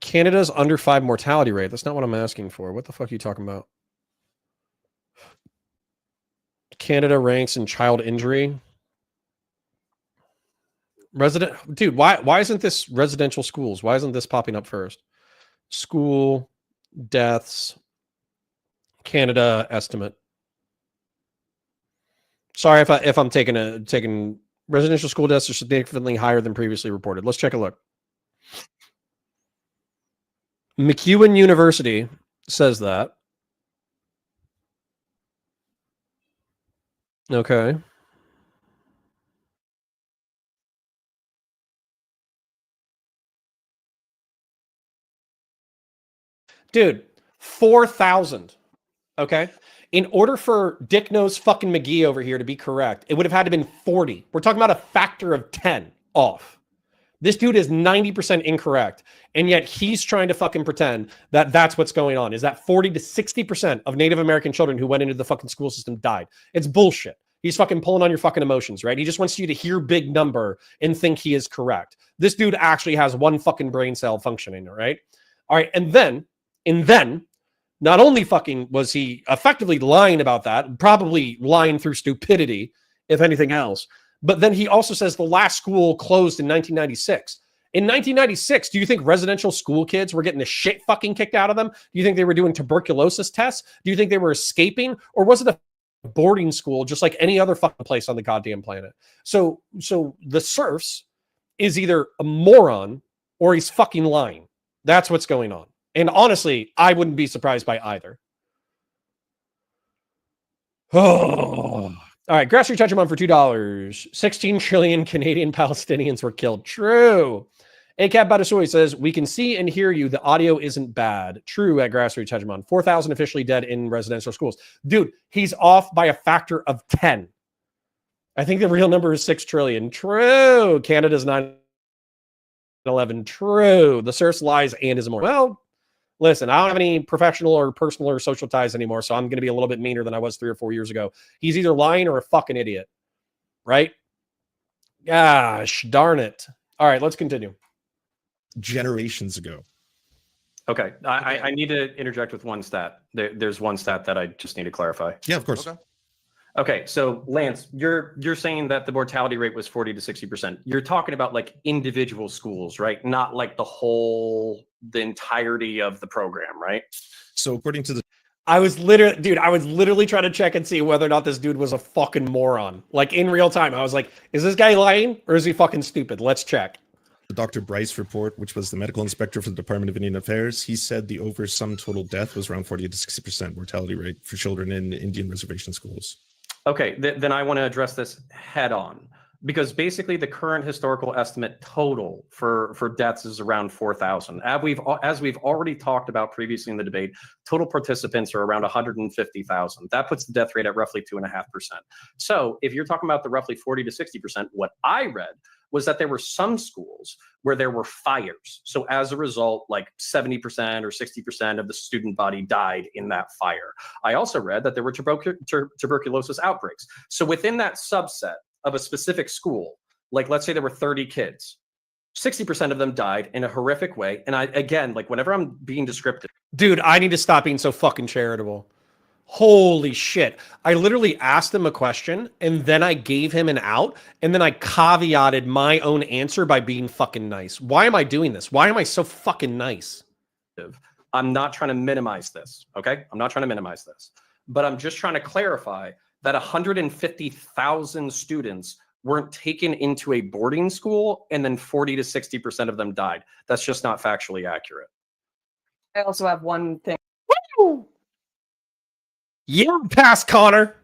Canada's under 5 mortality rate. That's not what I'm asking for. What the fuck are you talking about? Canada ranks in child injury. Dude, why isn't this residential schools? Why isn't this popping up first? School deaths, Canada estimate. Sorry if I'm taking residential school deaths are significantly higher than previously reported. Let's check a look. MacEwan University says that. Okay. Dude, 4,000. Okay. In order for Dick Nose fucking McGee over here to be correct, it would have had to been 40. We're talking about a factor of 10 off. This dude is 90% incorrect. And yet he's trying to fucking pretend that that's what's going on, is that 40 to 60% of Native American children who went into the fucking school system died. It's bullshit. He's fucking pulling on your fucking emotions, right? He just wants you to hear big number and think he is correct. This dude actually has one fucking brain cell functioning, right? All right. And then, not only fucking was he effectively lying about that, probably lying through stupidity, if anything else, but then he also says the last school closed in 1996. In 1996, do you think residential school kids were getting the shit fucking kicked out of them? Do you think they were doing tuberculosis tests? Do you think they were escaping? Or was it a boarding school just like any other fucking place on the goddamn planet? So the Serfs is either a moron or he's fucking lying. That's what's going on. And honestly, I wouldn't be surprised by either. Oh. All right, Grassroots Touchdown for $2. 16 trillion Canadian Palestinians were killed. True. ACAP Badasoy says, we can see and hear you. The audio isn't bad. True at Grassroots Touchdown. 4,000 officially dead in residential schools. Dude, he's off by a factor of 10. I think the real number is 6 trillion. True. Canada's 9/11. True. The Serfs lies and is more. Well, listen, I don't have any professional or personal or social ties anymore, so I'm going to be a little bit meaner than I was 3 or 4 years ago. He's either lying or a fucking idiot, right? Gosh, darn it. All right, let's continue. Generations ago. Okay, I need to interject with one stat. There's one stat that I just need to clarify. Yeah, of course. Okay, so Lance, you're saying that the mortality rate was 40 to 60%. You're talking about like individual schools, right? Not like the entirety of the program, right? So according to the I was literally trying to check and see whether or not this dude was a fucking moron. Like in real time, I was like, is this guy lying or is he fucking stupid? Let's check. The Dr. Bryce report, which was the medical inspector for the Department of Indian Affairs, he said the over sum total death was around 40 to 60% mortality rate for children in Indian reservation schools. Okay, then I want to address this head on, because basically the current historical estimate total for deaths is around 4,000. As we've already talked about previously in the debate, total participants are around 150,000. That puts the death rate at roughly 2.5%. So if you're talking about the roughly 40 to 60%, what I read was that there were some schools where there were fires. So as a result, like 70% or 60% of the student body died in that fire. I also read that there were tuberculosis outbreaks. So within that subset of a specific school, like let's say there were 30 kids, 60% of them died in a horrific way. And again, like whenever I'm being descriptive. Dude, I need to stop being so fucking charitable. Holy shit. I literally asked him a question and then I gave him an out and then I caveated my own answer by being fucking nice. Why am I doing this? Why am I so fucking nice? I'm not trying to minimize this, okay? I'm not trying to minimize this, but I'm just trying to clarify that 150,000 students weren't taken into a boarding school and then 40 to 60% of them died. That's just not factually accurate. I also have one thing. Woo! Yeah, pass, Connor.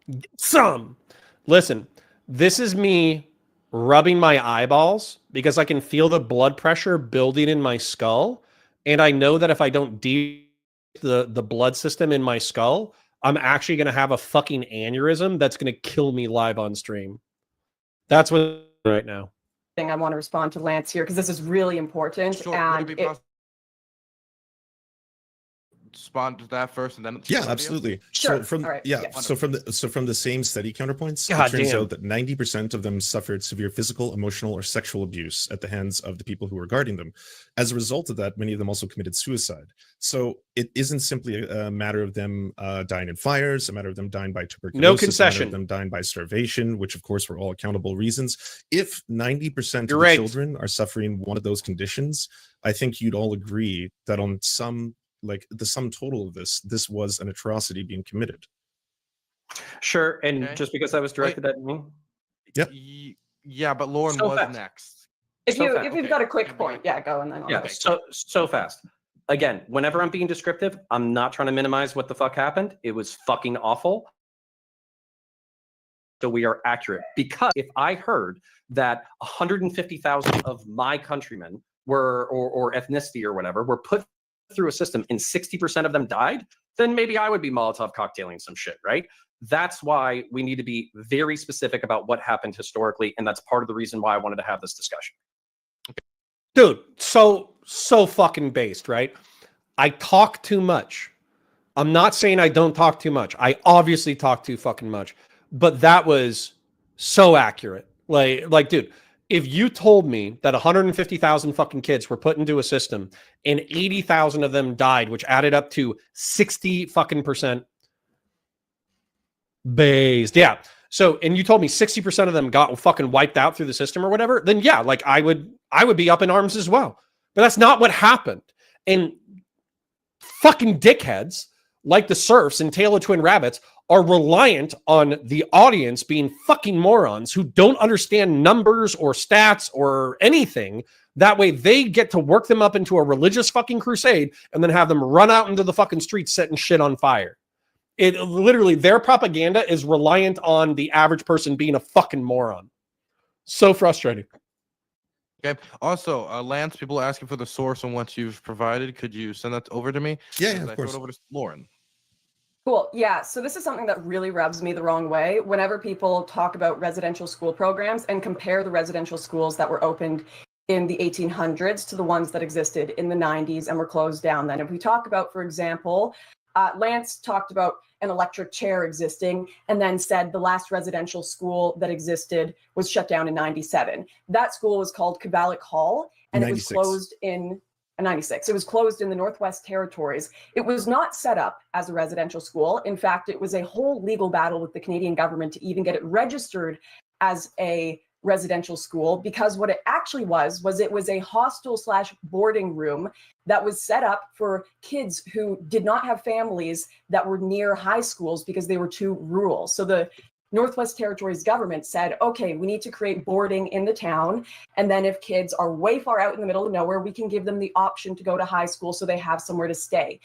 Get some. Listen, this is me rubbing my eyeballs because I can feel the blood pressure building in my skull. And I know that if I don't deal with the blood system in my skull, I'm actually going to have a fucking aneurysm that's going to kill me live on stream. That's what right now. I want to respond to Lance here because this is really important. Sure. And Would it be possible to respond to that first, and then Yeah, somebody else? absolutely. Sure. So from All right. yeah, Yeah. so from the same study counterpoints, God it turns damn. out that 90% of them suffered severe physical, emotional, or sexual abuse at the hands of the people who were guarding them. As a result of that, many of them also committed suicide. So it isn't simply a matter of them dying in fires, a matter of them dying by tuberculosis, No a matter concession. of them dying by starvation, which of course were all accountable reasons. If 90% You're of the right. children are suffering one of those conditions, I think you'd all agree that on some, like the sum total of this was an atrocity being committed. Sure. And Okay. just because that was directed at me. Yep. Yeah, but Lauren So was fast. next. if So you fast. if you've Okay. got a quick Yeah, but- point, yeah, go and then I'll Yeah, go. so fast. Again, whenever I'm being descriptive, I'm not trying to minimize what the fuck happened. It was fucking awful. So we are accurate, because if I heard that 150,000 of my countrymen were, or ethnicity or whatever, were put through a system and 60% of them died, then maybe I would be Molotov cocktailing some shit, right? That's why we need to be very specific about what happened historically, and that's part of the reason why I wanted to have this discussion. Dude, so fucking based, right? I talk too much. I'm not saying I don't talk too much. I obviously talk too fucking much. But that was so accurate. Like, dude, if you told me that 150,000 fucking kids were put into a system and 80,000 of them died, which added up to 60 fucking percent based. Yeah. So, and you told me 60% of them got fucking wiped out through the system or whatever, then yeah, like I would be up in arms as well. But that's not what happened. And fucking dickheads like the Serfs and Tail of Twin Rabbits are reliant on the audience being fucking morons who don't understand numbers or stats or anything. That way they get to work them up into a religious fucking crusade and then have them run out into the fucking streets setting shit on fire. It literally, their propaganda is reliant on the average person being a fucking moron. So frustrating. Okay. Also, Lance, people are asking for the source on what you've provided. Could you send that over to me? Yeah, Because of I course. throw it over to Lauren. Cool. Yeah. So this is something that really rubs me the wrong way. Whenever people talk about residential school programs and compare the residential schools that were opened in the 1800s to the ones that existed in the 90s and were closed down then. If we talk about, for example, Lance talked about an electric chair existing and then said the last residential school that existed was shut down in 97. That school was called Kavalik Hall, and 96. it was closed in 96. It was closed in the Northwest Territories. It was not set up as a residential school. In fact, it was a whole legal battle with the Canadian government to even get it registered as a residential school, because what it actually was it was a hostel / boarding room that was set up for kids who did not have families that were near high schools because they were too rural. So the Northwest Territories government said, okay, we need to create boarding in the town. And then if kids are way far out in the middle of nowhere, we can give them the option to go to high school so they have somewhere to stay.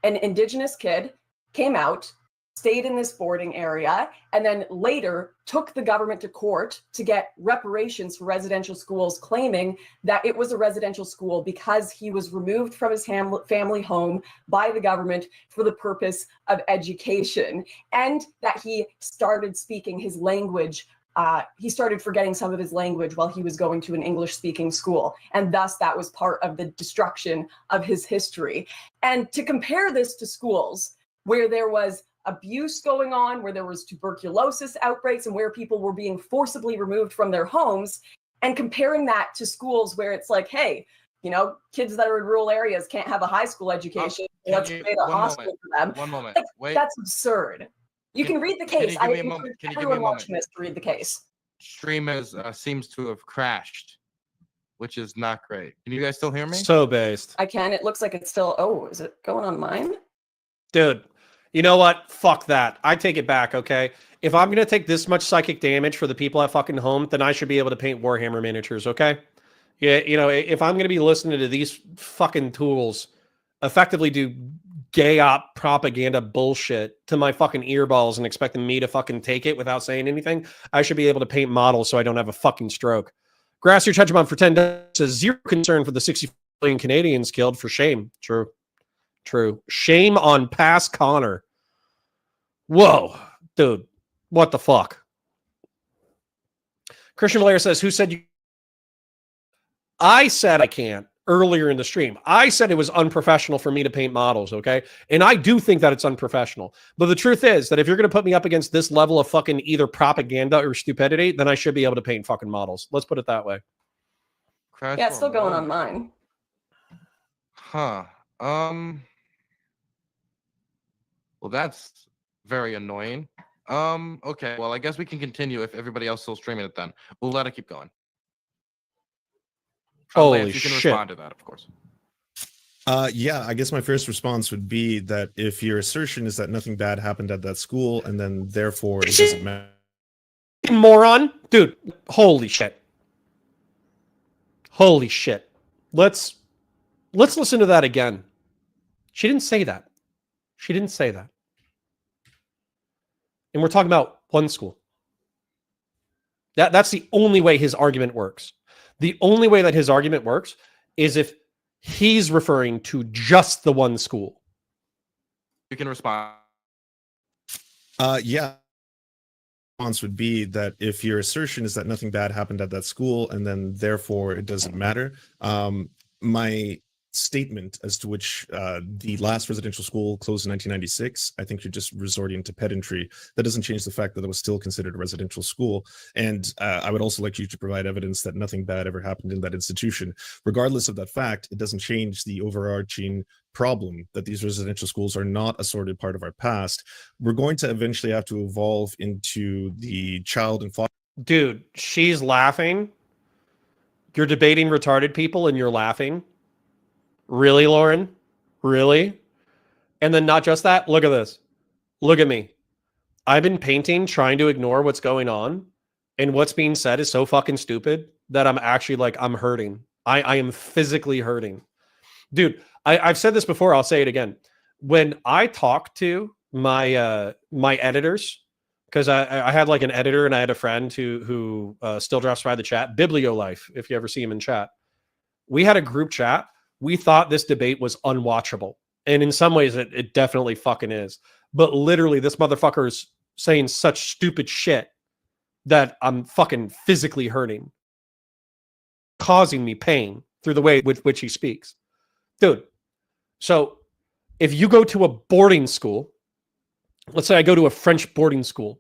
An Indigenous kid came out, stayed in this boarding area, and then later took the government to court to get reparations for residential schools, claiming that it was a residential school because he was removed from his family home by the government for the purpose of education, and that he started speaking his language. He started forgetting some of his language while he was going to an English-speaking school, and thus that was part of the destruction of his history. And to compare this to schools where there was abuse going on, where there was tuberculosis outbreaks, and where people were being forcibly removed from their homes, and comparing that to schools where it's like, hey, you know, kids that are in rural areas can't have a high school education. Let's create a hospital for them. One moment. Like, Wait. that's absurd. You can read the can you case. give I me a encourage moment? Can you give me a everyone moment? watching this to read the case. Stream seems to have crashed, which is not great. Can you guys still hear me? So based. I can. It looks like it's still. Oh, is it going on mine? Dude, you know what? Fuck that. I take it back, okay? If I'm going to take this much psychic damage for the people at fucking home, then I should be able to paint Warhammer miniatures, okay? Yeah, you know, if I'm going to be listening to these fucking tools effectively do gay op propaganda bullshit to my fucking earballs and expecting me to fucking take it without saying anything, I should be able to paint models so I don't have a fucking stroke. Grass your Chudgemon for 10 says zero concern for the 60 million Canadians killed, for shame. True. Shame on Pass Connor. Whoa, dude. What the fuck? Christian Valera says, who said you? I said I can't earlier in the stream. I said it was unprofessional for me to paint models, okay? And I do think that it's unprofessional. But the truth is that if you're going to put me up against this level of fucking either propaganda or stupidity, then I should be able to paint fucking models. Let's put it that way. Crash Yeah, it's still going Warmup. on mine. Huh. Well, that's very annoying. Okay. Well, I guess we can continue if everybody else is still streaming it. Then we'll let it keep going. Holy Lance, you can shit. respond to that, of course. Yeah, I guess my first response would be that if your assertion is that nothing bad happened at that school, and then therefore it doesn't matter. Moron. Dude, holy shit. Holy shit. Let's listen to that again. She didn't say that. She didn't say that. And we're talking about one school. That's the only way his argument works. The only way that his argument works is if he's referring to just the one school. You can respond. Yeah. Response would be that if your assertion is that nothing bad happened at that school, and then therefore it doesn't matter. My statement as to which the last residential school closed in 1996, I think you're just resorting to pedantry. That doesn't change the fact that it was still considered a residential school. And I would also like you to provide evidence that nothing bad ever happened in that institution. Regardless of that fact, it doesn't change the overarching problem that these residential schools are not a sorted part of our past. We're going to eventually have to evolve into the child and foster. Dude, she's laughing. You're debating retarded people and you're laughing. Really, Lauren? Really? And then not just that, look at this. Look at me. I've been painting, trying to ignore what's going on. And what's being said is so fucking stupid that I'm actually like, I'm hurting. I am physically hurting. Dude, I've said this before. I'll say it again. When I talk to my my editors, because I had like an editor and I had a friend who still drops by the chat, Bibliolife, if you ever see him in chat. We had a group chat. We thought this debate was unwatchable. And in some ways, it definitely fucking is. But literally, this motherfucker is saying such stupid shit that I'm fucking physically hurting, causing me pain through the way with which he speaks. Dude, so if you go to a boarding school, let's say I go to a French boarding school,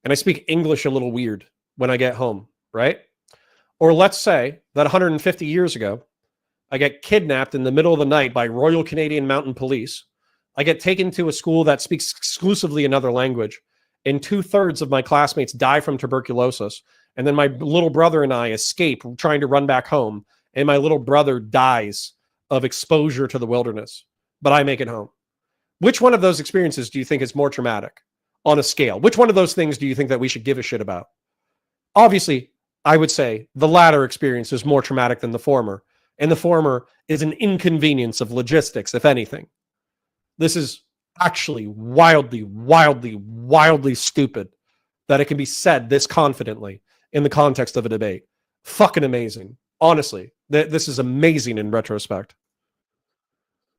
and I speak English a little weird when I get home, right? Or let's say that 150 years ago, I get kidnapped in the middle of the night by Royal Canadian Mounted Police. I get taken to a school that speaks exclusively another language, and 2/3 of my classmates die from tuberculosis. And then my little brother and I escape trying to run back home, and my little brother dies of exposure to the wilderness, but I make it home. Which one of those experiences do you think is more traumatic on a scale? Which one of those things do you think that we should give a shit about? Obviously, I would say the latter experience is more traumatic than the former. And the former is an inconvenience of logistics, if anything. This is actually wildly, wildly, wildly stupid that it can be said this confidently in the context of a debate. Fucking amazing. Honestly, this is amazing in retrospect.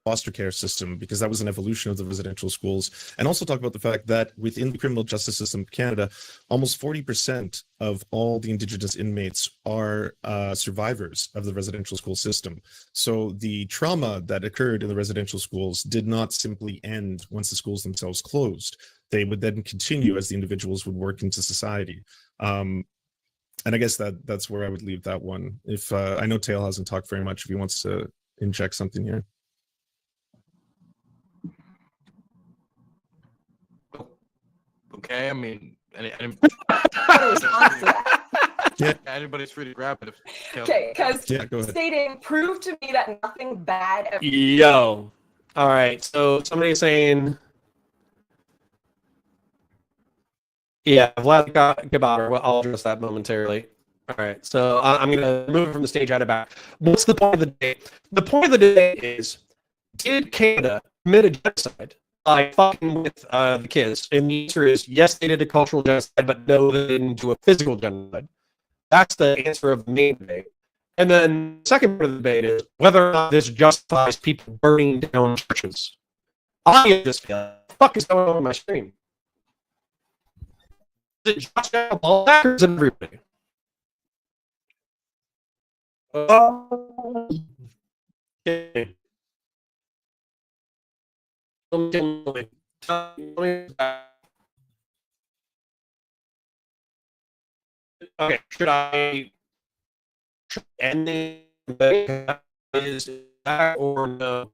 Foster care system, because that was an evolution of the residential schools, and also talk about the fact that within the criminal justice system of Canada, almost 40% of all the Indigenous inmates are survivors of the residential school system. So the trauma that occurred in the residential schools did not simply end once the schools themselves closed. They would then continue as the individuals would work into society. And I guess that's where I would leave that one. If I know Tail hasn't talked very much, if he wants to inject something here. Okay, I mean, Yeah. anybody's free to grab it. Okay, because Yeah, go ahead. stating, prove to me that nothing bad ever. Yo. All right. So somebody's saying, yeah, Vlad Gabar. Well, I'll address that momentarily. All right. So I'm going to move it from the stage out of back. What's the point of the debate? The point of the debate is, did Canada commit a genocide by fucking with the kids? And the answer is yes, they did a cultural genocide, but no, they didn't do a physical genocide. That's the answer of the main debate. And then the second part of the debate is whether or not this justifies people burning down churches. I just feel like, what the fuck is going on my stream? Is it Josh Allen ball back or is it everybody? Oh, okay. Tell me. Okay, should I end the is that or no?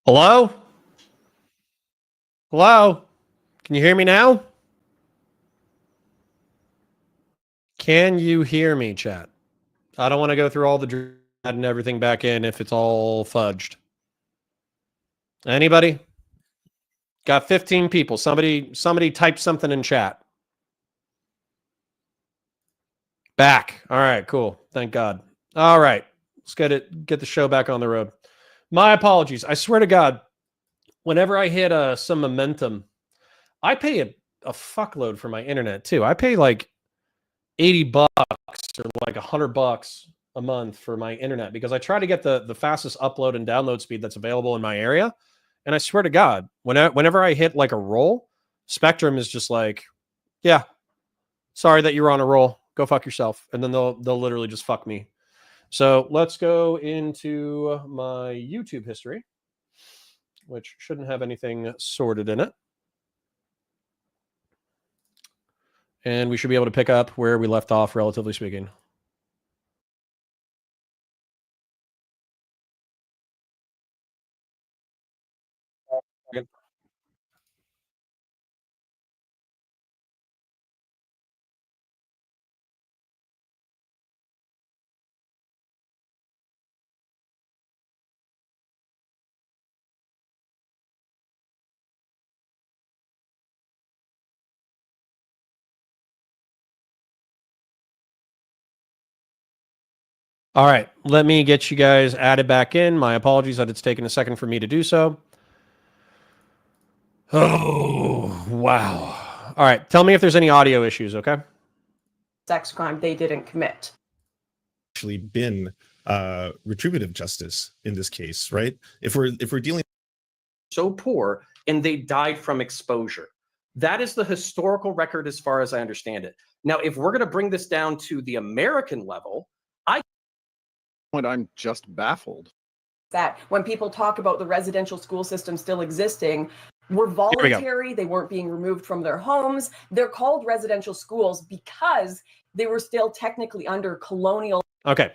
Hello? Hello? Can you hear me now? Can you hear me, chat? I don't want to go through all the and everything back in if it's all fudged. Anybody? Got 15 people. Somebody type something in chat. Back. All right, cool. Thank God. All right. Let's get the show back on the road. My apologies. I swear to God, whenever I hit some momentum, I pay a fuckload for my internet too. I pay like $80 or like $100 a month for my internet because I try to get the fastest upload and download speed that's available in my area. And I swear to God, whenever I hit like a roll, Spectrum is just like, yeah, sorry that you're on a roll. Go fuck yourself. And then they'll literally just fuck me. So let's go into my YouTube history, which shouldn't have anything sorted in it. And we should be able to pick up where we left off, relatively speaking. All right, let me get you guys added back in. My apologies that it's taken a second for me to do so. Oh, wow. All right, tell me if there's any audio issues, okay? Sex crime they didn't commit. Actually been retributive justice in this case, right? If we're dealing so poor and they died from exposure. That is the historical record as far as I understand it. Now, if we're going to bring this down to the American level, I'm just baffled. That when people talk about the residential school system still existing, were voluntary, they weren't being removed from their homes. They're called residential schools because they were still technically under colonial. Okay.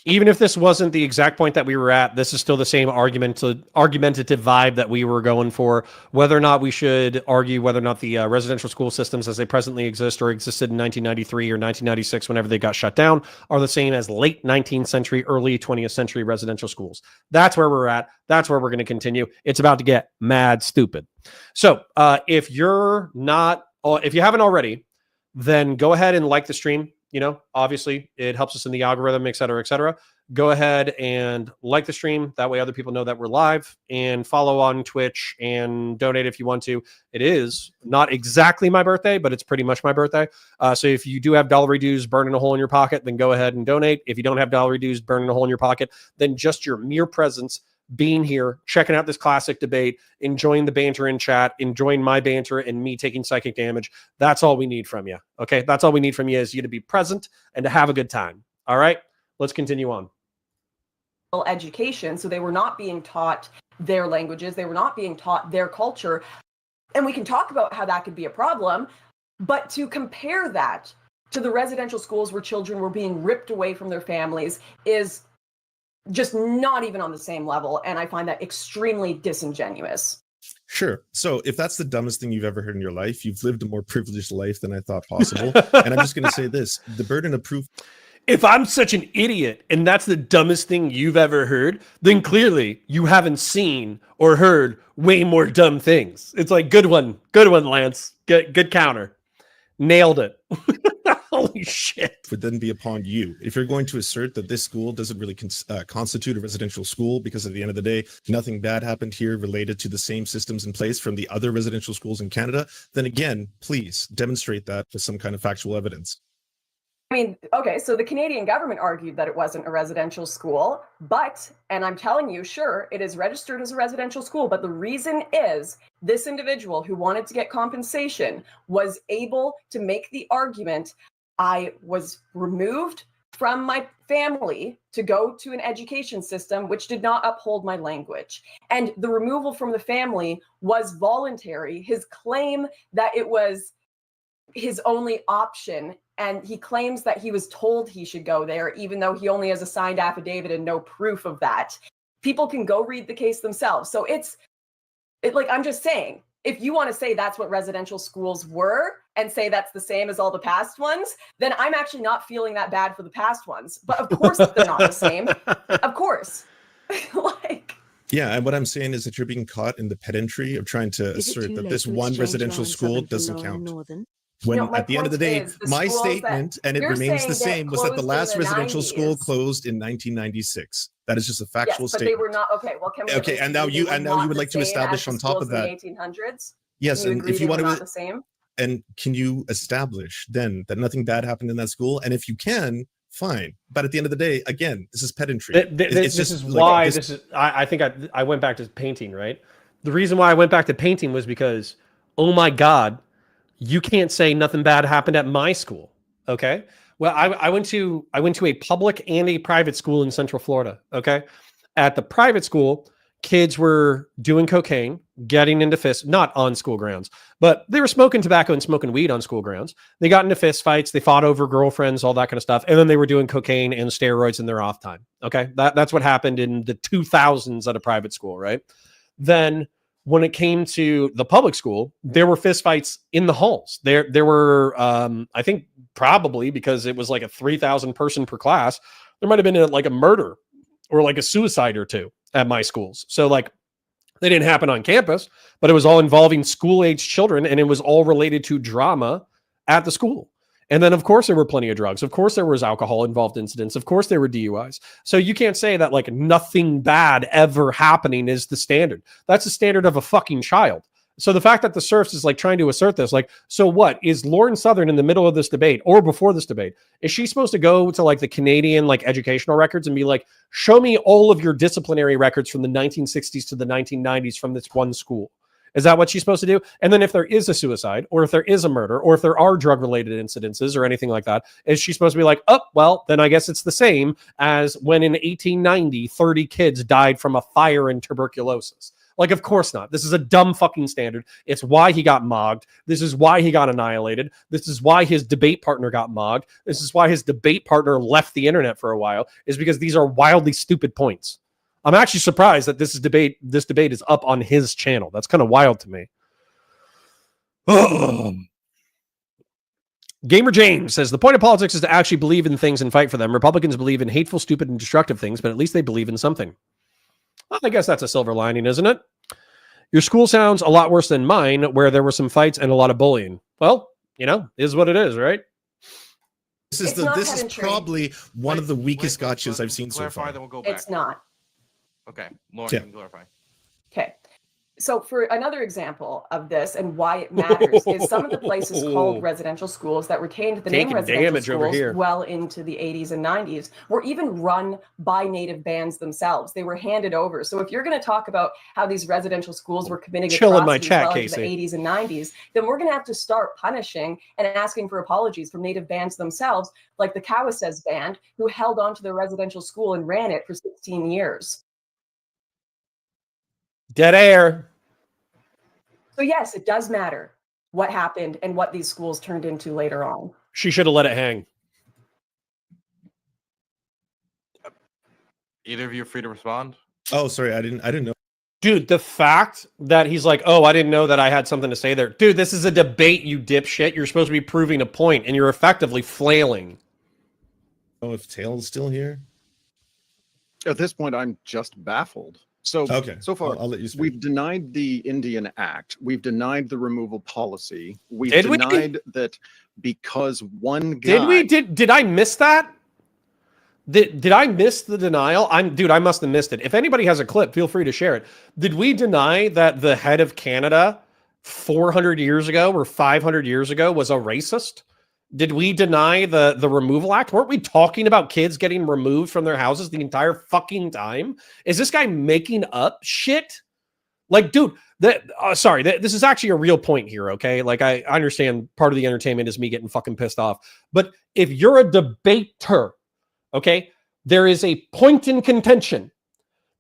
Even if this wasn't the exact point that we were at, this is still the same argumentative vibe that we were going for. Whether or not we should argue whether or not the residential school systems as they presently exist or existed in 1993 or 1996 whenever they got shut down are the same as late 19th century, early 20th century residential schools. That's where we're at. That's where we're going to continue. It's about to get mad stupid. So if you haven't already, then go ahead and like the stream. You know, obviously it helps us in the algorithm, et cetera, et cetera. Go ahead and like the stream. That way other people know that we're live, and follow on Twitch and donate if you want to. It is not exactly my birthday, but it's pretty much my birthday. So if you do have dollar dues burning a hole in your pocket, then go ahead and donate. If you don't have dollar dues burning a hole in your pocket, then just your mere presence, being here, checking out this classic debate, enjoying the banter in chat, enjoying my banter and me taking psychic damage. That's all we need from you. Okay. That's all we need from you is you to be present and to have a good time. All right. Let's continue on. Education. So they were not being taught their languages. They were not being taught their culture. And we can talk about how that could be a problem, but to compare that to the residential schools where children were being ripped away from their families is just not even on the same level. And I find that extremely disingenuous. Sure. So if that's the dumbest thing you've ever heard in your life, you've lived a more privileged life than I thought possible. And I'm just going to say this, the burden of proof. If I'm such an idiot and that's the dumbest thing you've ever heard, then clearly you haven't seen or heard way more dumb things. It's like, good one, Lance. Good counter. Nailed it. Holy shit. Would then be upon you. If you're going to assert that this school doesn't really constitute a residential school because at the end of the day, nothing bad happened here related to the same systems in place from the other residential schools in Canada, then again, please demonstrate that with some kind of factual evidence. I mean, okay, so the Canadian government argued that it wasn't a residential school, but, and I'm telling you, sure, it is registered as a residential school, but the reason is this individual who wanted to get compensation was able to make the argument, I was removed from my family to go to an education system which did not uphold my language. And the removal from the family was voluntary. His claim that it was his only option, and he claims that he was told he should go there, even though he only has a signed affidavit and no proof of that. People can go read the case themselves. So like, I'm just saying, if you want to say that's what residential schools were and say that's the same as all the past ones, then I'm actually not feeling that bad for the past ones. But of course they're not the same. Of course. Like, yeah, and what I'm saying is that you're being caught in the pedantry of trying to assert that this one residential school doesn't count. When No, my at the end of the point day, is the my schools that statement, and it you're remains the saying same, that was that the closed in last the residential school 90s. closed in 1996. That is just a factual yes, but statement. they were not okay. Well, can we Okay, and now you would like to establish on top of that. 1800s. Yes, You and agree if you they want were to, not the same. and can you establish then that nothing bad happened in that school? And if you can, fine. But at the end of the day, again, this is pedantry. This is why this is. I think I went back to painting. Right. The reason why I went back to painting was because, oh my God, you can't say nothing bad happened at my school. Okay. Well, I went to a public and a private school in Central Florida. Okay. At the private school, kids were doing cocaine, getting into fists, not on school grounds, but they were smoking tobacco and smoking weed on school grounds. They got into fist fights. They fought over girlfriends, all that kind of stuff. And then they were doing cocaine and steroids in their off time. Okay. That's what happened in the 2000s at a private school, right? Then when it came to the public school, there were fist fights in the halls. There were, I think probably because it was like a 3,000 person per class, there might've been like a murder or like a suicide or two at my schools. So like they didn't happen on campus, but it was all involving school age children. And it was all related to drama at the school. And then of course there were plenty of drugs. Of course there was alcohol involved incidents. Of course there were DUIs. So you can't say that like nothing bad ever happening is the standard. That's the standard of a fucking child. So the fact that the Serfs is like trying to assert this, like, so what is Lauren Southern in the middle of this debate or before this debate? Is she supposed to go to like the Canadian like educational records and be like, show me all of your disciplinary records from the 1960s to the 1990s from this one school? Is that what she's supposed to do? And then if there is a suicide or if there is a murder or if there are drug related incidences or anything like that, is she supposed to be like, oh, well, then I guess it's the same as when in 1890, 30 kids died from a fire and tuberculosis. Like, of course not. This is a dumb fucking standard. It's why he got mogged. This is why he got annihilated. This is why his debate partner got mogged. This is why his debate partner left the internet for a while, is because these are wildly stupid points. I'm actually surprised that this debate is up on his channel. That's kind of wild to me. Gamer James says, the point of politics is to actually believe in things and fight for them. Republicans believe in hateful, stupid, and destructive things, but at least they believe in something. Well, I guess that's a silver lining, isn't it? Your school sounds a lot worse than mine, where there were some fights and a lot of bullying. Well, you know, is what it is, right? This is probably one of the weakest gotchas I've seen so far. Then we'll go back. It's not. Okay, Lauren, Yeah. you can clarify. Okay. So for another example of this and why it matters is some of the places called residential schools that retained the name Taking residential damage over schools here. well into the 80s and 90s were even run by native bands themselves. They were handed over. So if you're going to talk about how these residential schools were committing Chill in my atrocities chat, well into the Casey. 80s and 90s, then we're going to have to start punishing and asking for apologies from native bands themselves, like the Cowasses band, who held on to their residential school and ran it for 16 years. Dead air. So yes, it does matter what happened and what these schools turned into later on. She should have let it hang. Either of you are free to respond. Oh, sorry, I didn't know. Dude, the fact that he's like, oh, I didn't know that I had something to say there. Dude, this is a debate, you dipshit. You're supposed to be proving a point, and you're effectively flailing. Oh, if Tail's still here. At this point, I'm just baffled. So, Okay, so far, I'll let you speak. we've denied the Indian Act. We've denied the removal policy. We've Did we? denied that because one guy... Did I miss that? Did I miss the denial? Dude, I must have missed it. If anybody has a clip, feel free to share it. Did we deny that the head of Canada 400 years ago or 500 years ago was a racist? Did we deny the Removal Act? Weren't we talking about kids getting removed from their houses the entire fucking time? Is this guy making up shit? Like, dude, this is actually a real point here, okay? Like, I understand part of the entertainment is me getting fucking pissed off. But if you're a debater, okay, there is a point in contention.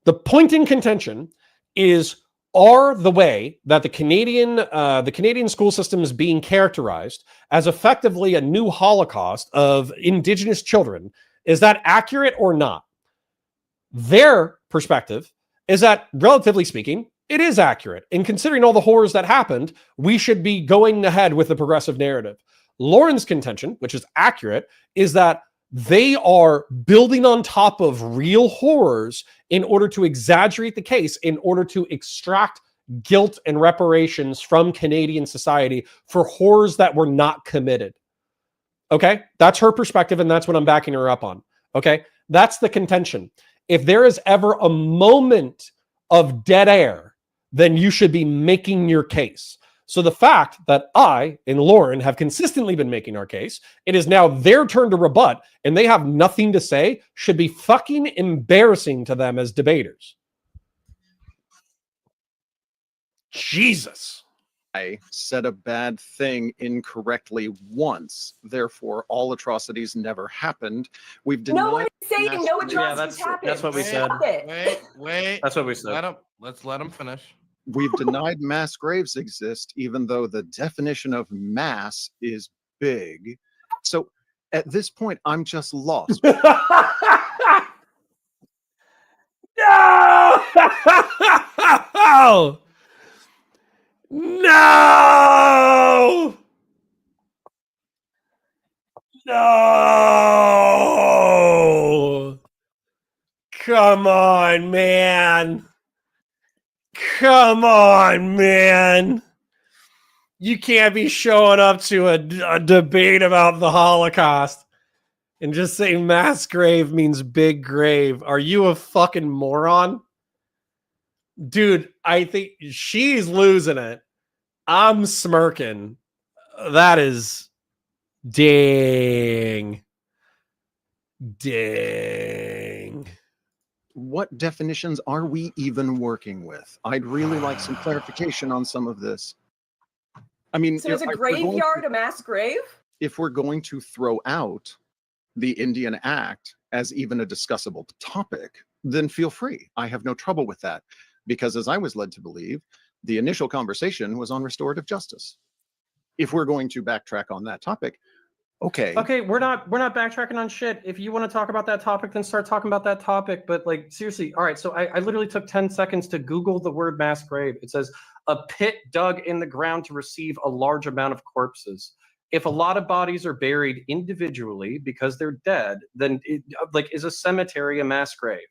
The point in contention is, are the way that the Canadian school system is being characterized as effectively a new Holocaust of Indigenous children, is that accurate or not? Their perspective is that, relatively speaking, it is accurate. And considering all the horrors that happened, we should be going ahead with the progressive narrative. Lauren's contention, which is accurate, is that they are building on top of real horrors in order to exaggerate the case, in order to extract guilt and reparations from Canadian society for horrors that were not committed. Okay? That's her perspective, and that's what I'm backing her up on. Okay? That's the contention. If there is ever a moment of dead air, then you should be making your case. So the fact that I and Lauren have consistently been making our case, it is now their turn to rebut, and they have nothing to say, should be fucking embarrassing to them as debaters. Jesus. I said a bad thing incorrectly once. Therefore, all atrocities never happened. We've denied. No one is saying mass no graves. atrocities happened. that's what we said. Stop it. Wait. That's what we said. Let's let him finish. We've denied mass graves exist, even though the definition of mass is big. So at this point, I'm just lost. No! No! No! Come on, man. Come on, man. You can't be showing up to a debate about the Holocaust and just say mass grave means big grave. Are you a fucking moron? Dude, I think she's losing it. I'm smirking. That is dang. Dang. What definitions are we even working with? I'd really like some clarification on some of this. I mean, So is a if we're going graveyard a mass grave? if we're going to throw out the Indian Act as even a discussable topic, then feel free. I have no trouble with that. Because as I was led to believe, the initial conversation was on restorative justice. If we're going to backtrack on that topic, okay. Okay, we're not backtracking on shit. If you want to talk about that topic, then start talking about that topic. But like seriously, all right. So I literally took 10 seconds to Google the word mass grave. It says a pit dug in the ground to receive a large amount of corpses. If a lot of bodies are buried individually because they're dead, then is a cemetery a mass grave?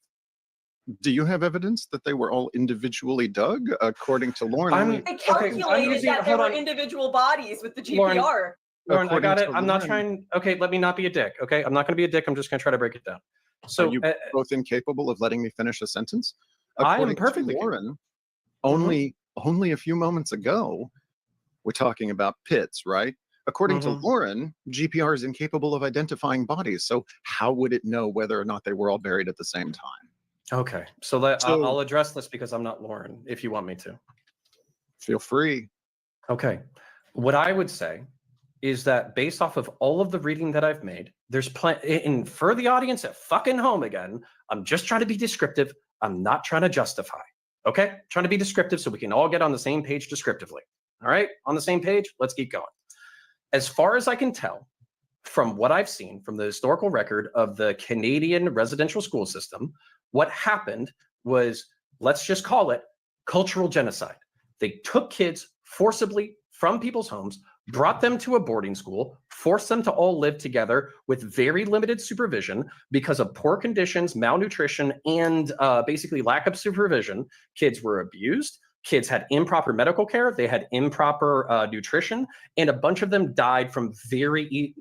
Do you have evidence that they were all individually dug? According to Lauren, They calculated that there were individual bodies with the GPR. Lauren, I got it. to I'm not Lauren- trying. Okay, let me not be a dick. Okay, I'm not going to be a dick. I'm just going to try to break it down. So are you both incapable of letting me finish a sentence? I am According to perfectly Lauren, only a few moments ago, we're talking about pits, right? According to Lauren, GPR is incapable of identifying bodies. So how would it know whether or not they were all buried at the same time? okay, so I'll address this because I'm not Lauren. If you want me to, Feel free. okay. What I would say is that based off of all of the reading that I've made, there's plenty. And for the audience at fucking home again, I'm just trying to be descriptive. I'm not trying to justify. Okay, trying to be descriptive so we can all get on the same page descriptively. All right, on the same page. Let's keep going. As far as I can tell, from what I've seen from the historical record of the Canadian residential school system, what happened was, let's just call it cultural genocide. They took kids forcibly from people's homes, brought them to a boarding school, forced them to all live together with very limited supervision because of poor conditions, malnutrition, and basically lack of supervision. Kids were abused. Kids had improper medical care. They had improper nutrition, and a bunch of them died from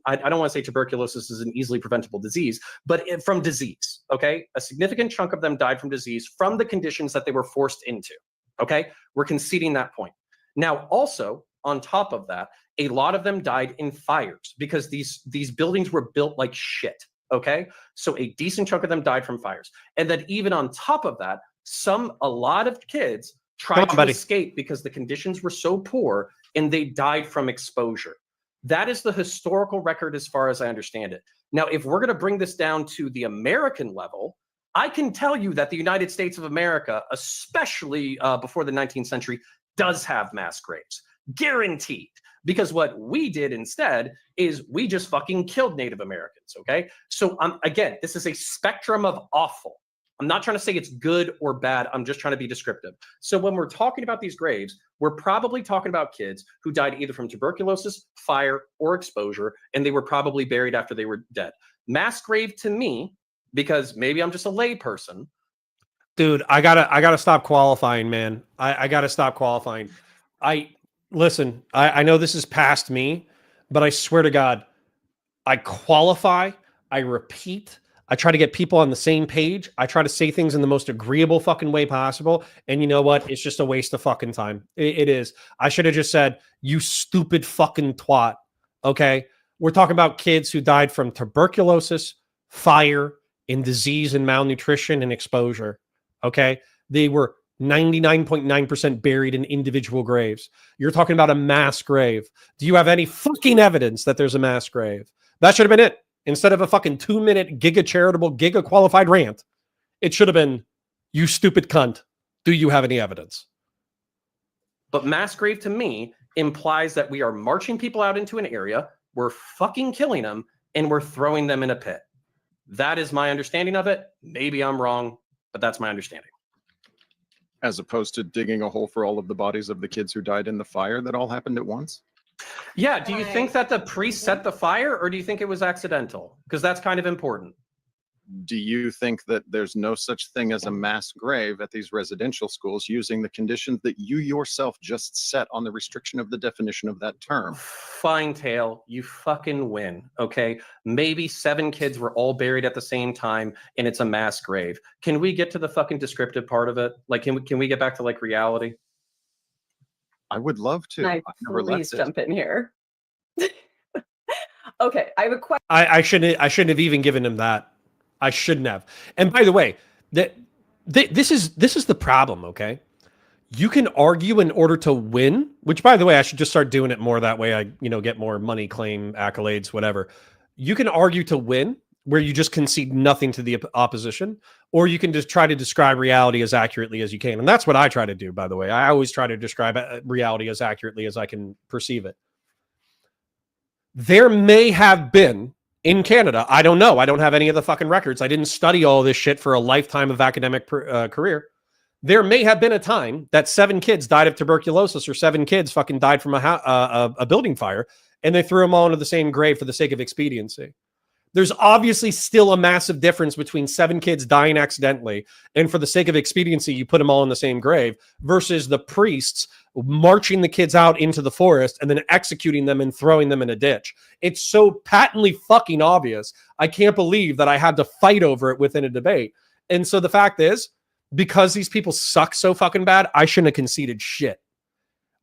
I don't want to say tuberculosis is an easily preventable disease, but from disease, okay? A significant chunk of them died from disease from the conditions that they were forced into, okay? We're conceding that point. Now, also, on top of that, a lot of them died in fires because these buildings were built like shit, okay? So a decent chunk of them died from fires. And then even on top of that, a lot of kids tried to escape because the conditions were so poor and they died from exposure. That is the historical record as far as I understand it. Now, if we're going to bring this down to the American level, I can tell you that the United States of America, especially before the 19th century, does have mass graves. Guaranteed. Because what we did instead is we just fucking killed Native Americans, okay? So again, this is a spectrum of awful. I'm not trying to say it's good or bad. I'm just trying to be descriptive. So when we're talking about these graves, we're probably talking about kids who died either from tuberculosis, fire, or exposure, and they were probably buried after they were dead. Mass grave to me, because maybe I'm just a lay person. Dude, I gotta stop qualifying, man. I gotta stop qualifying. Listen, I know this is past me, but I swear to God, I qualify, I repeat, I try to get people on the same page. I try to say things in the most agreeable fucking way possible. And you know what? It's just a waste of fucking time. It is. I should have just said, you stupid fucking twat. Okay? We're talking about kids who died from tuberculosis, fire, and disease and malnutrition and exposure. Okay? They were 99.9% buried in individual graves. You're talking about a mass grave. Do you have any fucking evidence that there's a mass grave? That should have been it. Instead of a fucking 2-minute giga charitable, giga qualified rant, it should have been, you stupid cunt. Do you have any evidence? But mass grave to me implies that we are marching people out into an area, we're fucking killing them, and we're throwing them in a pit. That is my understanding of it. Maybe I'm wrong, but that's my understanding. As opposed to digging a hole for all of the bodies of the kids who died in the fire that all happened at once? Yeah, do you think that the priest set the fire, or do you think it was accidental? Because that's kind of important. Do you think that there's no such thing as a mass grave at these residential schools using the conditions that you yourself just set on the restriction of the definition of that term? Fine, Tail, you fucking win, okay? Maybe 7 kids were all buried at the same time, and it's a mass grave. Can we get to the fucking descriptive part of it? Like, can we get back to, like, reality? I would love to. Can I please jump in here? Okay, I have a question. I shouldn't have even given him that. I shouldn't have. And by the way, this is the problem, okay? You can argue in order to win, which by the way, I should just start doing it more that way. I, get more money, claim, accolades, whatever. You can argue to win where you just concede nothing to the opposition, or you can just try to describe reality as accurately as you can. And that's what I try to do, by the way. I always try to describe reality as accurately as I can perceive it. There may have been in Canada, I don't know. I don't have any of the fucking records. I didn't study all this shit for a lifetime of academic career. There may have been a time that 7 kids died of tuberculosis, or 7 kids fucking died from a building fire, and they threw them all into the same grave for the sake of expediency. There's obviously still a massive difference between 7 kids dying accidentally, and for the sake of expediency, you put them all in the same grave, versus the priests marching the kids out into the forest and then executing them and throwing them in a ditch. It's so patently fucking obvious. I can't believe that I had to fight over it within a debate. And so the fact is, because these people suck so fucking bad, I shouldn't have conceded shit.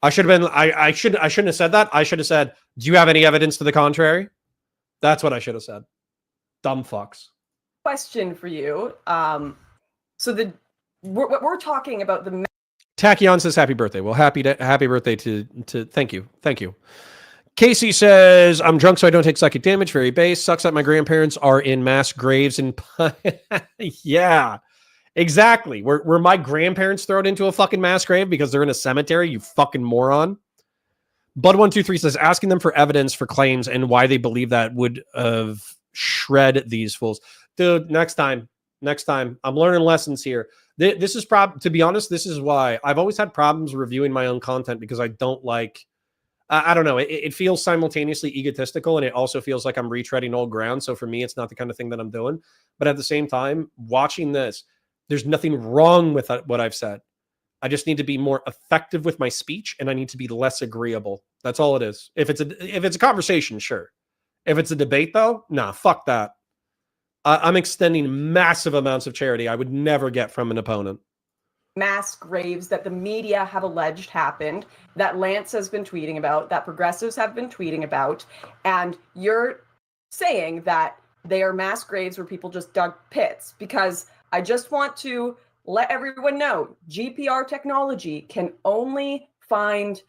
I should have been, I shouldn't have said that. I should have said, do you have any evidence to the contrary? That's what I should have said. Dumb fucks. Question for you. So we're talking about the. Tachyon says happy birthday. Well, happy birthday to thank you. Casey says, I'm drunk so I don't take psychic damage. Very base. Sucks that my grandparents are in mass graves and yeah, exactly. Were my grandparents thrown into a fucking mass grave because they're in a cemetery? You fucking moron. Bud123 says, asking them for evidence for claims and why they believe that would have shred these fools. Dude, next time. I'm learning lessons here. This is to be honest, this is why I've always had problems reviewing my own content, because I don't like, I don't know. It feels simultaneously egotistical, and it also feels like I'm retreading old ground. So for me, it's not the kind of thing that I'm doing. But at the same time, watching this, there's nothing wrong with what I've said. I just need to be more effective with my speech, and I need to be less agreeable. That's all it is. If it's a conversation, sure. If it's a debate, though, nah, fuck that. I'm extending massive amounts of charity I would never get from an opponent. Mass graves that the media have alleged happened, that Lance has been tweeting about, that progressives have been tweeting about, and you're saying that they are mass graves where people just dug pits. Because I just want to let everyone know, GPR technology can only find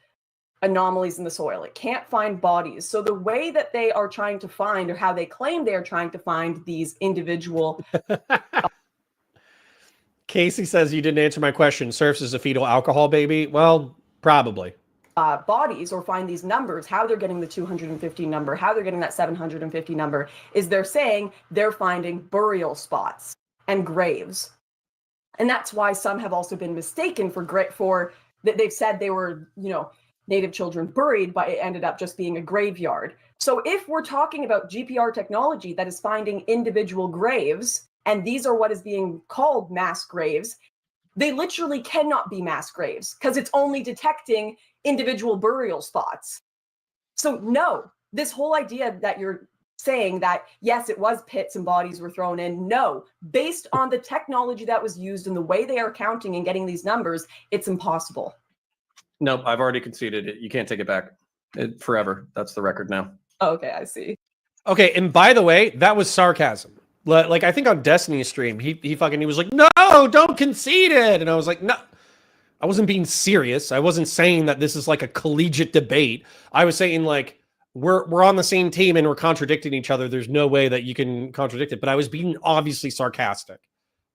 anomalies in the soil. It can't find bodies. So the way that they are trying to find, or how they claim they are trying to find these individual... Casey says you didn't answer my question. Serfs is a fetal alcohol baby. Well, probably. Bodies, or find these numbers, how they're getting the 250 number, how they're getting that 750 number, is they're saying they're finding burial spots and graves. And that's why some have also been mistaken for that they've said they were, Native children buried, but it ended up just being a graveyard. So if we're talking about GPR technology that is finding individual graves, and these are what is being called mass graves, they literally cannot be mass graves because it's only detecting individual burial spots. So no, this whole idea that you're saying that, yes, it was pits and bodies were thrown in, no, based on the technology that was used and the way they are counting and getting these numbers, it's impossible. Nope, I've already conceded it. You can't take it back forever. That's the record now. Okay, I see. Okay, and by the way, that was sarcasm. Like, I think on Destiny's stream, he was like, no, don't concede it. And I was like, no, I wasn't being serious. I wasn't saying that this is like a collegiate debate. I was saying like, we're on the same team and we're contradicting each other. There's no way that you can contradict it. But I was being obviously sarcastic.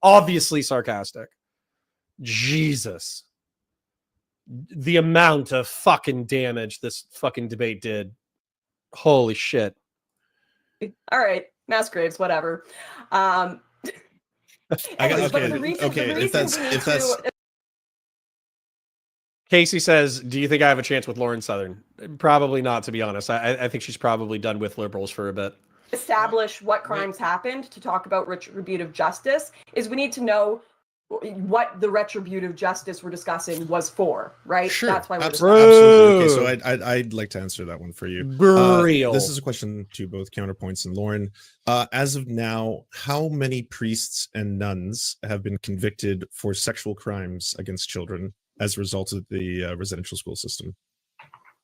Obviously sarcastic. Jesus. The amount of fucking damage this fucking debate did. Holy shit. All right, mass graves, whatever. Casey says, do you think I have a chance with Lauren Southern? Probably not, to be honest. I think she's probably done with liberals for a bit. Establish what crimes happened to talk about retributive justice is we need to know what the retributive justice we're discussing was for, right? Sure. That's why we're absolutely. Okay, so I'd like to answer that one for you. Burial. This is a question to both Counterpoints and Lauren. As of now, how many priests and nuns have been convicted for sexual crimes against children as a result of the residential school system?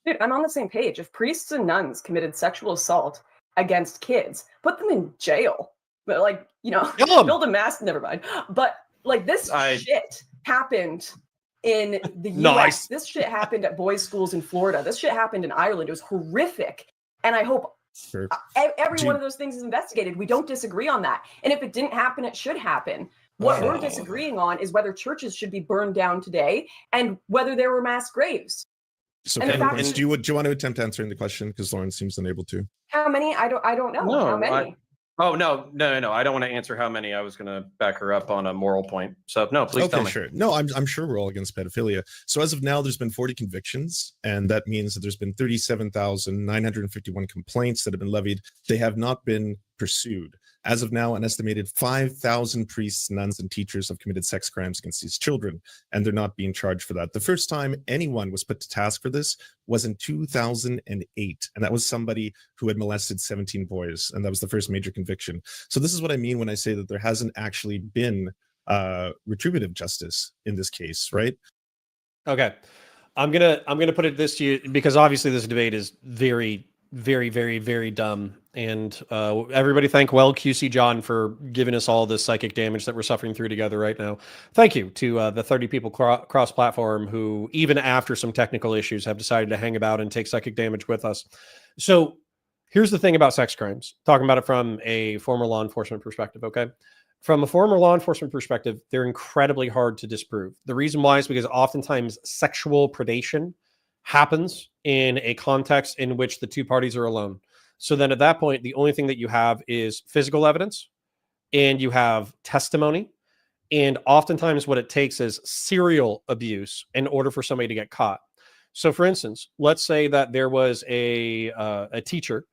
Dude, I'm on the same page. If priests and nuns committed sexual assault against kids, put them in jail. But build a mass, never mind. But this shit happened in the US. This shit happened at boys' schools in Florida. This shit happened in Ireland. It was horrific. And I hope every one of those things is investigated. We don't disagree on that. And if it didn't happen, it should happen. What we're disagreeing on is whether churches should be burned down today and whether there were mass graves. So do you want to attempt answering the question? Because Lauren seems unable to. How many? I don't know. No, how many? No. I don't want to answer how many. I was going to back her up on a moral point. So no, please tell me. Sure. No, I'm sure we're all against pedophilia. So as of now, there's been 40 convictions, and that means that there's been 37,951 complaints that have been levied. They have not been pursued. As of now, an estimated 5,000 priests, nuns, and teachers have committed sex crimes against these children, and they're not being charged for that. The first time anyone was put to task for this was in 2008, and that was somebody who had molested 17 boys, and that was the first major conviction. So this is what I mean when I say that there hasn't actually been retributive justice in this case, right? Okay, I'm gonna put it this to you, because obviously this debate is very, very, very, very dumb. And everybody thank QC John for giving us all this psychic damage that we're suffering through together right now. Thank you to the 30 people cross-platform who, even after some technical issues, have decided to hang about and take psychic damage with us. So here's the thing about sex crimes, talking about it from a former law enforcement perspective, okay? From a former law enforcement perspective, they're incredibly hard to disprove. The reason why is because oftentimes sexual predation happens in a context in which the two parties are alone. So then at that point, the only thing that you have is physical evidence and you have testimony. And oftentimes what it takes is serial abuse in order for somebody to get caught. So for instance, let's say that there was a teacher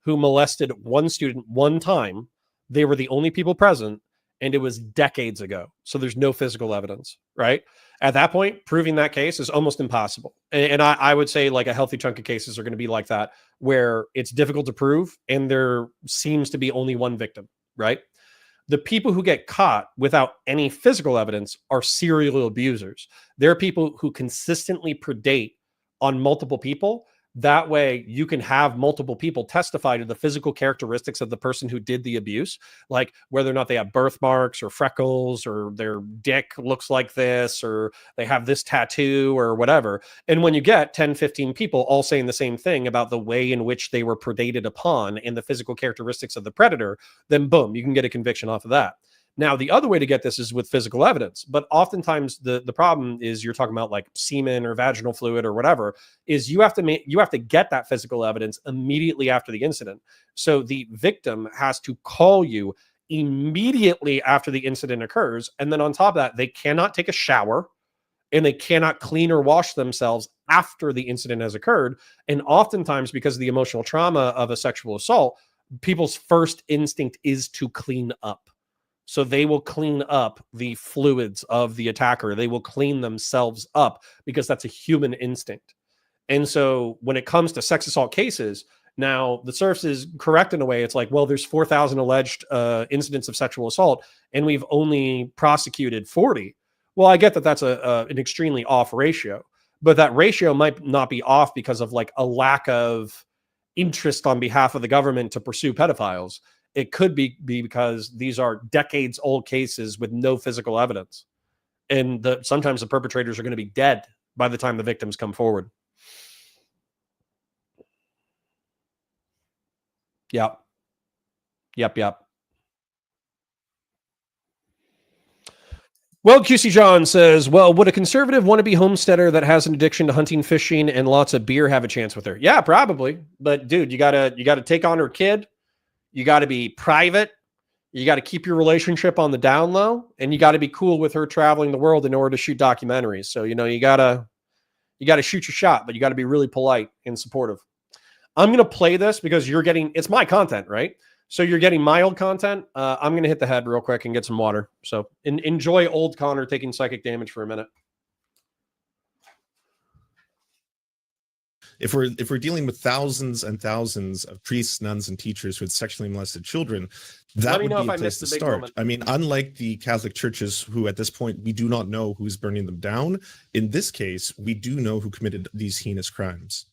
who molested one student one time. They were the only people present, and it was decades ago. So there's no physical evidence, right? At that point, proving that case is almost impossible. And I would say like a healthy chunk of cases are going to be like that, where it's difficult to prove and there seems to be only one victim, right? The people who get caught without any physical evidence are serial abusers. There are people who consistently predate on multiple people. That way you can have multiple people testify to the physical characteristics of the person who did the abuse, like whether or not they have birthmarks or freckles or their dick looks like this or they have this tattoo or whatever. And when you get 10, 15 people all saying the same thing about the way in which they were predated upon and the physical characteristics of the predator, then boom, you can get a conviction off of that. Now, the other way to get this is with physical evidence, but oftentimes the problem is you're talking about like semen or vaginal fluid or whatever, is you have to get that physical evidence immediately after the incident. So the victim has to call you immediately after the incident occurs. And then on top of that, they cannot take a shower and they cannot clean or wash themselves after the incident has occurred. And oftentimes, because of the emotional trauma of a sexual assault, people's first instinct is to clean up. So they will clean up the fluids of the attacker. They will clean themselves up because that's a human instinct. And so when it comes to sex assault cases, now the Serfs is correct in a way. It's like, well, there's 4,000 alleged incidents of sexual assault, and we've only prosecuted 40. Well, I get that that's an extremely off ratio, but that ratio might not be off because of like a lack of interest on behalf of the government to pursue pedophiles. It could be because these are decades old cases with no physical evidence. And sometimes the perpetrators are going to be dead by the time the victims come forward. Yep. Well, QC John says, well, would a conservative wannabe homesteader that has an addiction to hunting, fishing, and lots of beer have a chance with her? Yeah, probably. But dude, you gotta take on her kid. You got to be private. You got to keep your relationship on the down low, and you got to be cool with her traveling the world in order to shoot documentaries. So, you gotta shoot your shot, but you got to be really polite and supportive. I'm going to play this because it's my content, right? So you're getting my old content. I'm going to hit the head real quick and get some water. So enjoy old Connor taking psychic damage for a minute. If we're dealing with thousands and thousands of priests, nuns, and teachers who had sexually molested children, that would be a place to start. Moment. I mean, unlike the Catholic churches, who at this point we do not know who's burning them down, in this case, we do know who committed these heinous crimes.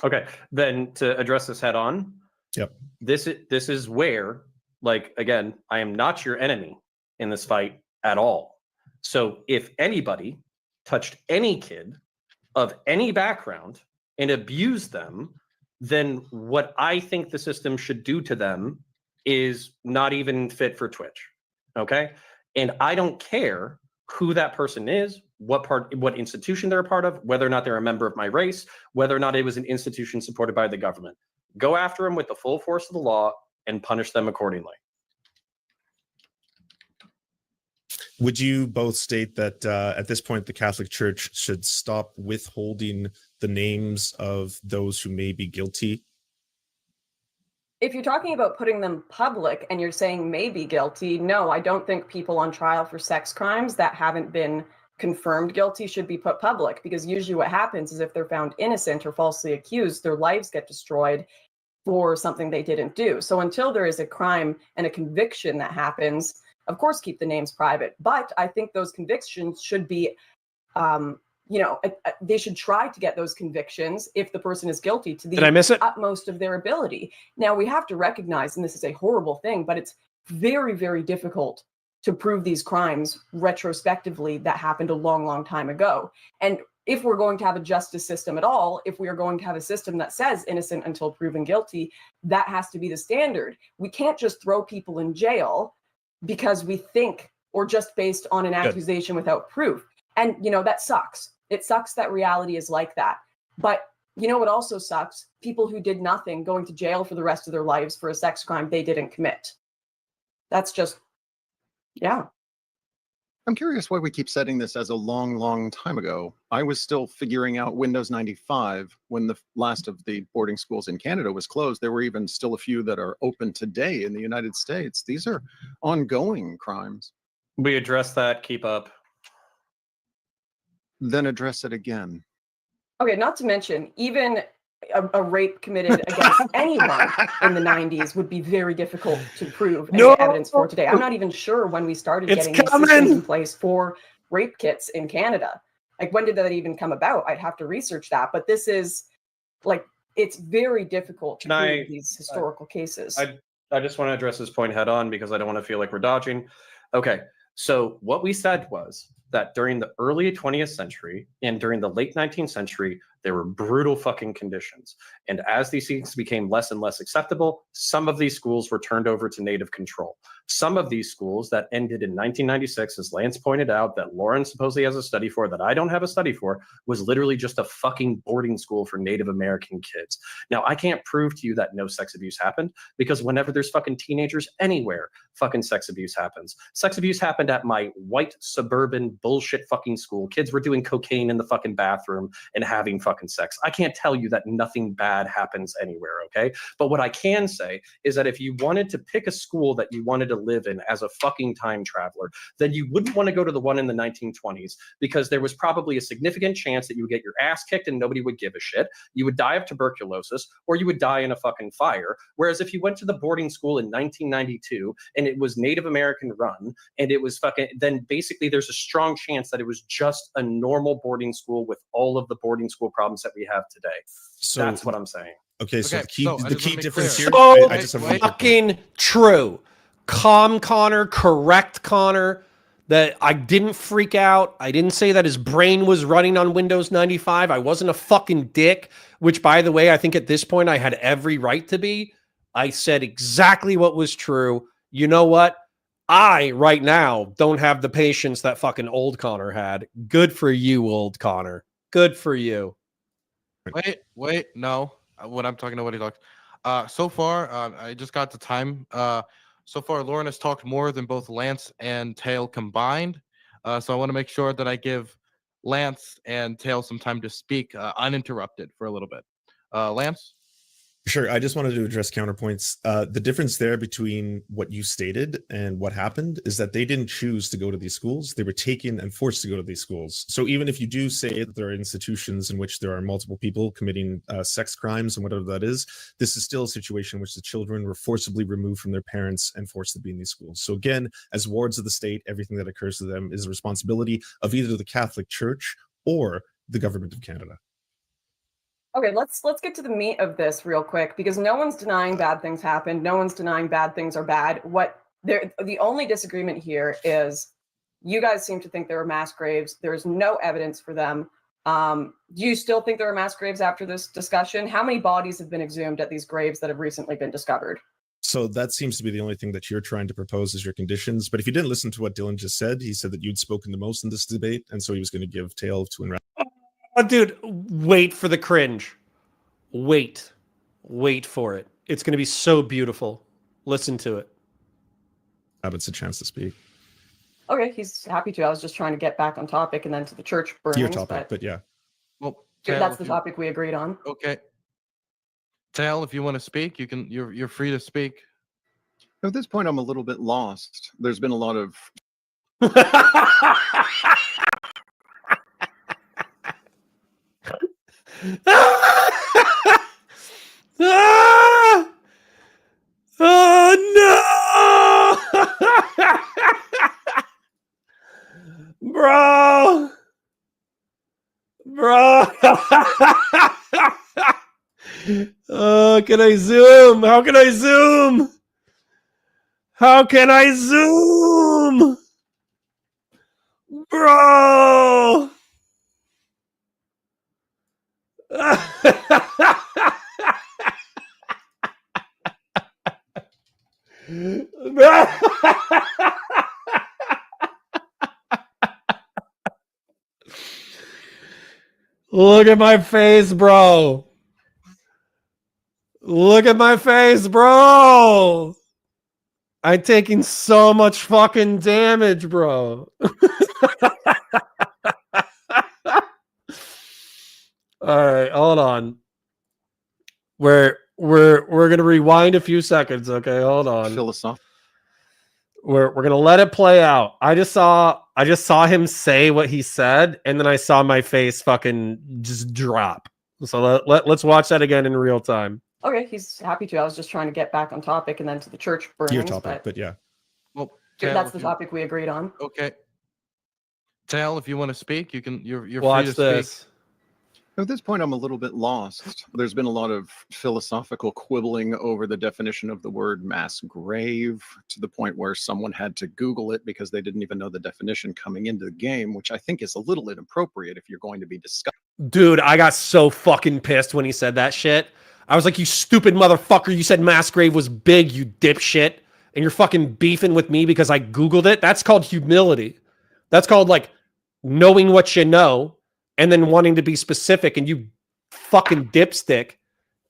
Okay, then to address this head on, yep. This is where, like, again, I am not your enemy in this fight at all. So if anybody touched any kid of any background and abuse them, then what I think the system should do to them is not even fit for Twitch. Okay. And I don't care who that person is, what institution they're a part of, whether or not they're a member of my race, whether or not it was an institution supported by the government. Go after them with the full force of the law and punish them accordingly. Would you both state that at this point, the Catholic Church should stop withholding the names of those who may be guilty? If you're talking about putting them public and you're saying may be guilty, no, I don't think people on trial for sex crimes that haven't been confirmed guilty should be put public, because usually what happens is if they're found innocent or falsely accused, their lives get destroyed for something they didn't do. So until there is a crime and a conviction that happens, of course, keep the names private. But I think those convictions should be, they should try to get those convictions if the person is guilty to the utmost of their ability. Now, we have to recognize, and this is a horrible thing, but it's very, very difficult to prove these crimes retrospectively that happened a long, long time ago. And if we're going to have a justice system at all, if we are going to have a system that says innocent until proven guilty, that has to be the standard. We can't just throw people in jail because we think, or just based on an accusation without proof. And, that sucks. It sucks that reality is like that. But what also sucks? People who did nothing going to jail for the rest of their lives for a sex crime they didn't commit. That's just, yeah. I'm curious why we keep setting this as a long, long time ago. I was still figuring out Windows 95 when the last of the boarding schools in Canada was closed. There were even still a few that are open today in the United States. These are ongoing crimes. We address that, keep up. Then address it again. Okay, not to mention, even a rape committed against anyone in the 90s would be very difficult to prove and get evidence for today. I'm not even sure when we started getting these systems in place for rape kits in Canada. Like, when did that even come about? I'd have to research that. But this is, it's very difficult to prove these historical cases. I just want to address this point head on because I don't want to feel like we're dodging. Okay, so what we said was that during the early 20th century and during the late 19th century, They were brutal fucking conditions. And as these things became less and less acceptable, some of these schools were turned over to native control. Some of these schools that ended in 1996, as Lance pointed out, that Lauren supposedly has a study for, that I don't have a study for, was literally just a fucking boarding school for Native American kids. Now, I can't prove to you that no sex abuse happened, because whenever there's fucking teenagers anywhere, fucking sex abuse happens. Sex abuse happened at my white suburban bullshit fucking school. Kids were doing cocaine in the fucking bathroom and having fucking sex. I can't tell you that nothing bad happens anywhere, okay? But what I can say is that if you wanted to pick a school that you wanted to live in as a fucking time traveler, then you wouldn't want to go to the one in the 1920s, because there was probably a significant chance that you would get your ass kicked and nobody would give a shit. You would die of tuberculosis, or you would die in a fucking fire. Whereas if you went to the boarding school in 1992 and it was Native American run and it was fucking, then basically there's a strong chance that it was just a normal boarding school with all of the boarding school problems that we have today. So that's what I'm saying. Okay, so Okay, the key, so I the just key wanna be difference clear. here. So I just have one quick point. fucking true. Calm Connor, correct Connor, that I didn't freak out. I didn't say that his brain was running on Windows 95. I wasn't a fucking dick, which, by the way, I think at this point I had every right to be. I said exactly what was true. You know what? I, right now, don't have the patience that fucking old Connor had. Good for you, old Connor. Good for you. Wait, no. When I'm talking to what he talks. So far, I just got the time. So far, Lauren has talked more than both Lance and Tail combined. So I want to make sure that I give Lance and Tail some time to speak uninterrupted for a little bit. Lance? Sure. I just wanted to address counterpoints. The difference there between what you stated and what happened is that they didn't choose to go to these schools. They were taken and forced to go to these schools. So even if you do say that there are institutions in which there are multiple people committing sex crimes and whatever that is, this is still a situation in which the children were forcibly removed from their parents and forced to be in these schools. So again, as wards of the state, everything that occurs to them is the responsibility of either the Catholic Church or the government of Canada. Okay, let's get to the meat of this real quick, because no one's denying bad things happened. No one's denying bad things are bad. The only disagreement here is you guys seem to think there were mass graves. There's no evidence for them. Do you still think there are mass graves after this discussion? How many bodies have been exhumed at these graves that have recently been discovered? So that seems to be the only thing that you're trying to propose as your conditions. But if you didn't listen to what Dylan just said, he said that you'd spoken the most in this debate, and so he was going to give Tail to and Oh, dude, wait for the cringe. Wait for it. It's going to be so beautiful. Listen to it. Rabbit's a chance to speak. Okay, he's happy to. I was just trying to get back on topic and then to the church burnings. Your topic, but yeah. Well, That's the topic we agreed on. Okay. Tail, if you want to speak, you can. You're free to speak. At this point, I'm a little bit lost. There's been a lot of Ah! Oh no! Bro! Can I zoom? How can I zoom? How can I zoom? Bro! Look at my face, bro. Look at my face, bro. I'm taking so much fucking damage, bro. All right, hold on. We're gonna rewind a few seconds, okay? Hold on. philosophical. We're gonna let it play out. I just saw him say what he said, and then I saw my face fucking just drop. So let's watch that again in real time. Okay, he's happy to. I was just trying to get back on topic and then to the church burnings. Your topic, but yeah. Well, That's the topic we agreed on. Okay. Tail, if you want to speak, you can. You're free Watch to this. speak. At this point, I'm a little bit lost. There's been a lot of philosophical quibbling over the definition of the word mass grave, to the point where someone had to Google it because they didn't even know the definition coming into the game, which I think is a little inappropriate if you're going to be discussing Dude, I got so fucking pissed when he said that shit. I was like, you stupid motherfucker. You said mass grave was big, you dipshit. And you're fucking beefing with me because I Googled it. That's called humility. That's called like knowing what you know and then wanting to be specific. And you fucking dipstick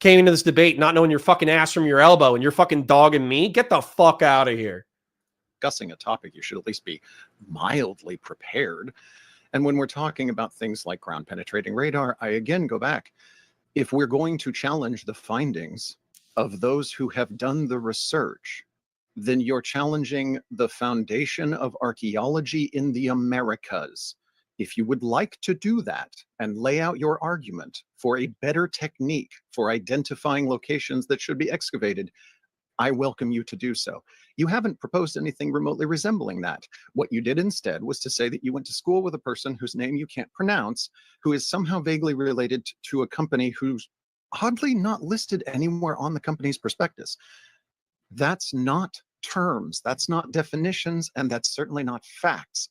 came into this debate not knowing your fucking ass from your elbow and you're fucking dogging me. Get the fuck out of here. Discussing a topic, you should at least be mildly prepared. And when we're talking about things like ground penetrating radar, I again go back. If we're going to challenge the findings of those who have done the research, then you're challenging the foundation of archaeology in the Americas. If you would like to do that and lay out your argument for a better technique for identifying locations that should be excavated, I welcome you to do so. You haven't proposed anything remotely resembling that. What you did instead was to say that you went to school with a person whose name you can't pronounce, who is somehow vaguely related to a company who's oddly not listed anywhere on the company's prospectus. That's not terms, that's not definitions, and that's certainly not facts.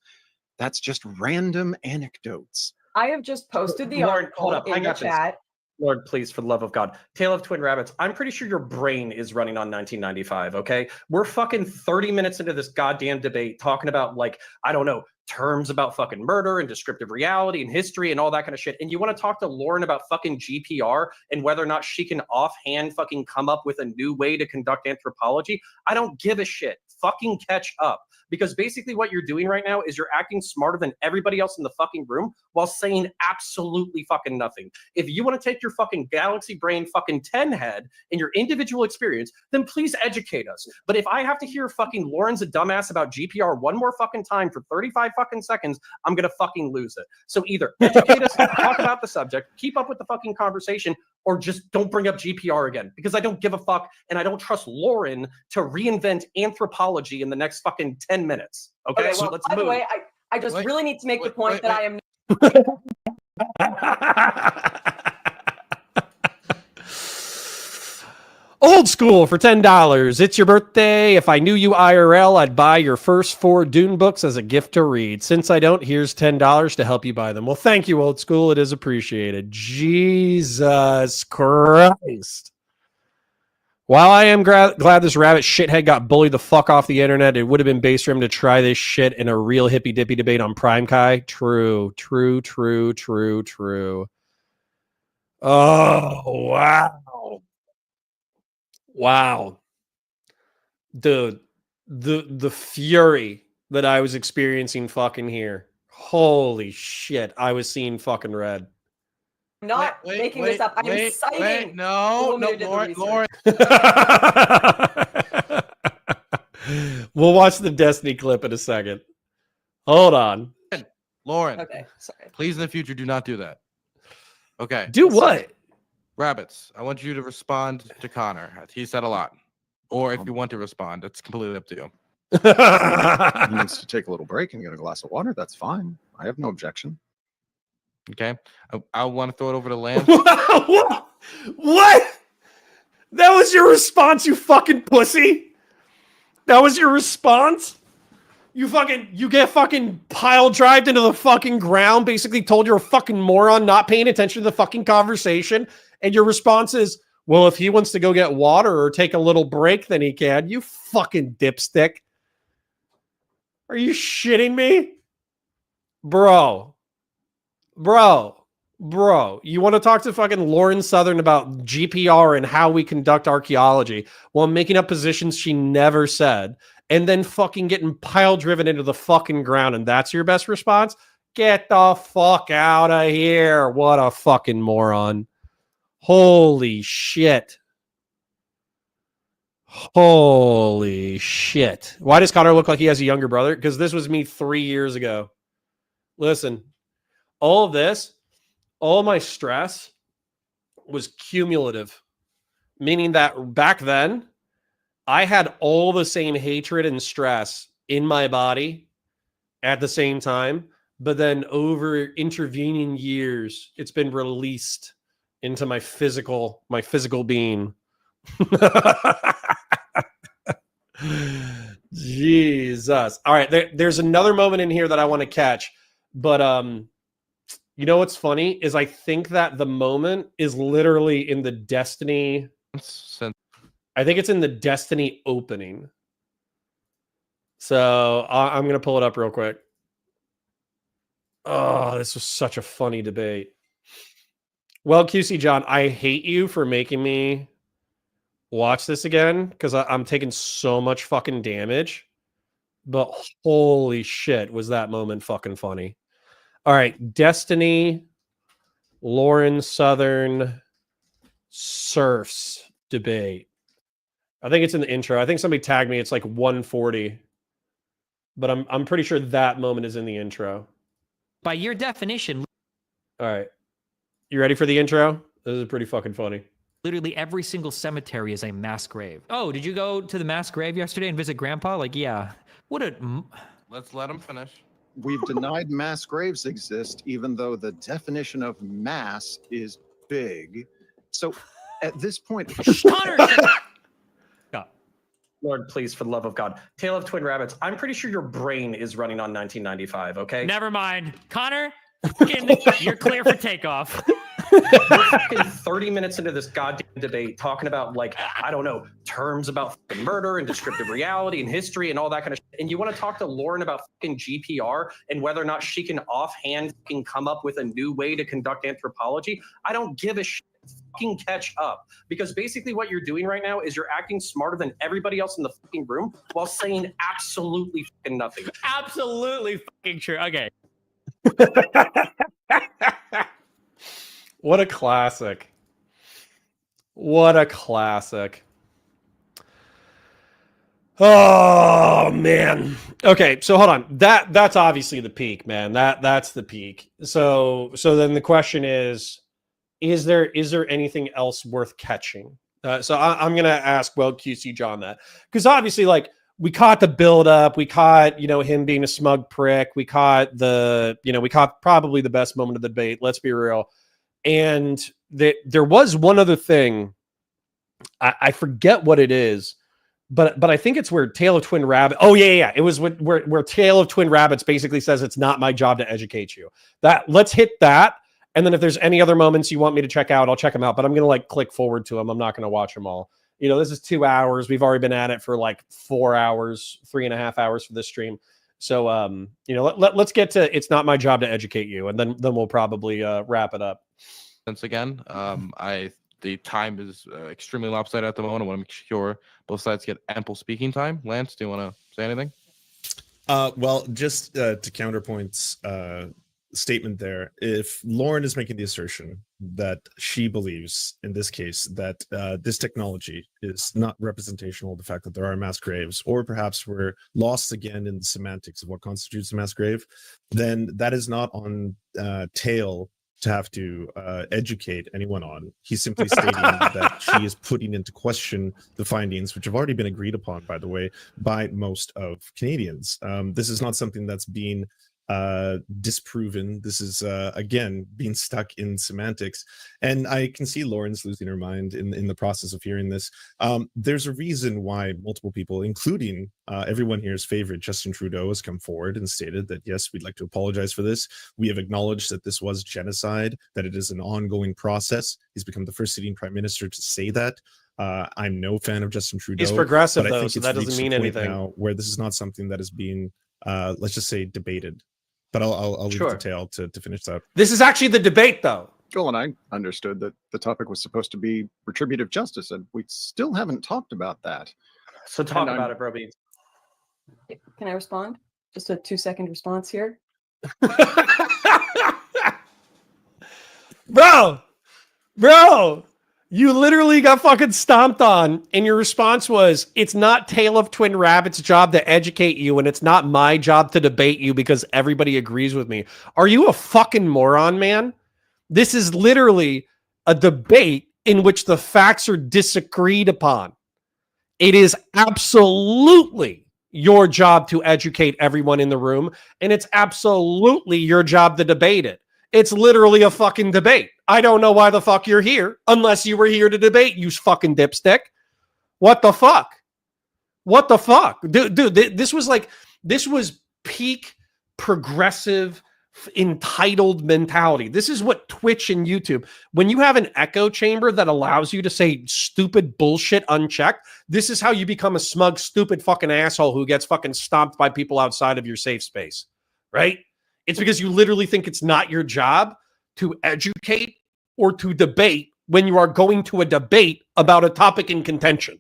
That's just random anecdotes. I have just posted the Lauren, article hold up, I in the got this. chat. Lord, please, for the love of God. Tale of Twin Rabbits, I'm pretty sure your brain is running on 1995, okay? We're fucking 30 minutes into this goddamn debate talking about, like, I don't know, terms about fucking murder and descriptive reality and history and all that kind of shit. And you want to talk to Lauren about fucking GPR and whether or not she can offhand fucking come up with a new way to conduct anthropology? I don't give a shit. Fucking catch up. Because basically what you're doing right now is you're acting smarter than everybody else in the fucking room while saying absolutely fucking nothing. If you want to take your fucking galaxy brain fucking 10 head and your individual experience, then please educate us. But if I have to hear fucking Lauren's a dumbass about GPR one more fucking time for 35 fucking seconds, I'm going to fucking lose it. So either educate us, talk about the subject, keep up with the fucking conversation, or just don't bring up GPR again, because I don't give a fuck and I don't trust Lauren to reinvent anthropology in the next fucking 10 minutes. Okay, Okay, well, let's by move. the way, I just Wait, really need to make the point wait, that I am Old school for $10. It's your birthday. If I knew you IRL, I'd buy your first 4 Dune books as a gift to read. Since I don't, here's $10 to help you buy them. Well, thank you, old school. It is appreciated. Jesus Christ. While I am glad this rabbit shithead got bullied the fuck off the internet, it would have been base for him to try this shit in a real hippy dippy debate on Prime Kai. True. Oh, wow. Wow. Dude, the fury that I was experiencing fucking here. Holy shit. I was seeing fucking red. not making this up. I am citing. No, the woman who did the Lauren. We'll watch the Destiny clip in a second. Hold on. Lauren, Okay, sorry. please in the future do not do that. Okay. Do what? Rabbits, I want you to respond to Connor. He said a lot. Or if you want to respond, it's completely up to you. He needs to take a little break and get a glass of water. That's fine. I have no objection. Okay. I want to throw it over to Lance. What? That was your response, you fucking pussy? That was your response? You get fucking pile drived into the fucking ground, basically told you're a fucking moron, not paying attention to the fucking conversation, and your response is, well, if he wants to go get water or take a little break, then he can. You fucking dipstick. Are you shitting me? Bro, you want to talk to fucking Lauren Southern about GPR and how we conduct archaeology while making up positions she never said, and then fucking getting pile driven into the fucking ground, and that's your best response? Get the fuck out of here. What a fucking moron. Holy shit. Holy shit. Why does Connor look like he has a younger brother? Because this was me 3 years ago. Listen, all of this, all my stress was cumulative, meaning that back then I had all the same hatred and stress in my body at the same time, but then over intervening years, it's been released into my physical being. Jesus. All right, there's another moment in here that I want to catch, but You know what's funny is I think that the moment is literally in the Destiny. I think it's in the Destiny opening. So I'm going to pull it up real quick. Oh, this was such a funny debate. Well, QC John, I hate you for making me watch this again because I'm taking so much fucking damage. But holy shit, was that moment fucking funny. All right, Destiny, Lauren Southern, Serfs debate. I think it's in the intro. I think somebody tagged me. It's like 140. But I'm pretty sure that moment is in the intro. By your definition, All right. You ready for the intro? This is pretty fucking funny. literally every single cemetery is a mass grave. Oh, did you go to the mass grave yesterday and visit Grandpa? Like, yeah. What a... Let's let him finish. We've denied mass graves exist, even though the definition of mass is big. So at this point, Connor! Lord, please, for the love of God. Tale of Twin Rabbits. I'm pretty sure your brain is running on 1995, okay? Never mind. Connor, you're clear for takeoff. We're fucking 30 minutes into this goddamn debate talking about, like, I don't know, terms about fucking murder and descriptive reality and history and all that kind of shit. And you want to talk to Lauren about fucking GPR and whether or not she can offhand fucking come up with a new way to conduct anthropology? I don't give a shit. Fucking catch up, because basically what you're doing right now is you're acting smarter than everybody else in the fucking room while saying absolutely fucking nothing. Absolutely fucking true. Okay. What a classic. What a classic. Oh man. Okay, so hold on. That's obviously the peak, man. That's the peak. So then the question is there anything else worth catching? So I'm gonna ask QC John that, because obviously, like, we caught the build up, we caught him being a smug prick, we caught probably the best moment of the debate. Let's be real. And there was one other thing, I forget what it is, but I think it's where Tale of Twin Rabbit. Oh yeah. It was where Tale of Twin Rabbits basically says it's not my job to educate you. Let's hit that. And then if there's any other moments you want me to check out, I'll check them out. But I'm going to like click forward to them. I'm not going to watch them all. This is 2 hours. We've already been at it for like 4 hours, 3.5 hours for this stream. So, let's get to it's not my job to educate you. And then we'll probably wrap it up. Once again, the time is extremely lopsided at the moment. I want to make sure both sides get ample speaking time. Lance, do you want to say anything? Well, just to counterpoint's statement there, if Lauren is making the assertion that she believes in this case that this technology is not representational of the fact that there are mass graves, or perhaps we're lost again in the semantics of what constitutes a mass grave, then that is not on Tail to have to educate anyone on. He's simply stating that she is putting into question the findings, which have already been agreed upon, by the way, by most of Canadians. This is not something that's being disproven. This is again being stuck in semantics, and I can see Lauren's losing her mind in the process of hearing this. There's a reason why multiple people, including everyone here's favorite Justin Trudeau, has come forward and stated that yes, we'd like to apologize for this. We have acknowledged that this was genocide, that it is an ongoing process. He's become the first sitting prime minister to say that. I'm no fan of Justin Trudeau. He's progressive, but I though, think so it's that doesn't reached a mean point anything now where this is not something that is being let's just say debated. But I'll leave it to Tail to finish that. This is actually the debate, though. Joel and I understood that the topic was supposed to be retributive justice, and we still haven't talked about that. So talk about it, Broby. Can I respond? Just a 2-second response here. Bro, you literally got fucking stomped on, and your response was, it's not Tale of Twin Rabbits' job to educate you, and it's not my job to debate you because everybody agrees with me. Are you a fucking moron, man? This is literally a debate in which the facts are disagreed upon. It is absolutely your job to educate everyone in the room, and it's absolutely your job to debate it. It's literally a fucking debate. I don't know why the fuck you're here unless you were here to debate, you fucking dipstick. What the fuck? What the fuck? Dude, this was peak progressive entitled mentality. This is what Twitch and YouTube, when you have an echo chamber that allows you to say stupid bullshit unchecked, this is how you become a smug, stupid fucking asshole who gets fucking stomped by people outside of your safe space, right? It's because you literally think it's not your job to educate or to debate when you are going to a debate about a topic in contention.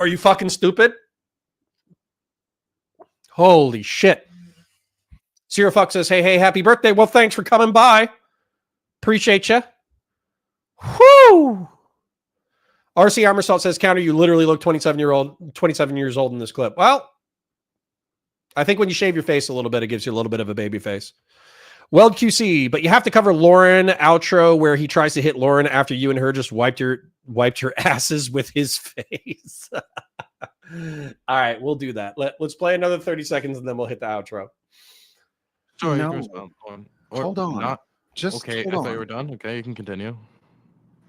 Are you fucking stupid? Holy shit. Zero Fuck says, hey, happy birthday. Well, thanks for coming by. Appreciate you. Whoo! RC Armor Salt says, Counter, you literally look 27 years old in this clip. Well, I think when you shave your face a little bit, it gives you a little bit of a baby face. Weld QC, but you have to cover Lauren outro where he tries to hit Lauren after you and her just wiped your asses with his face. All right, we'll do that. Let's play another 30 seconds and then we'll hit the outro. Sorry, No. you can respond. Hold on. Not. Just Okay, hold I thought on. you were done. Okay, you can continue.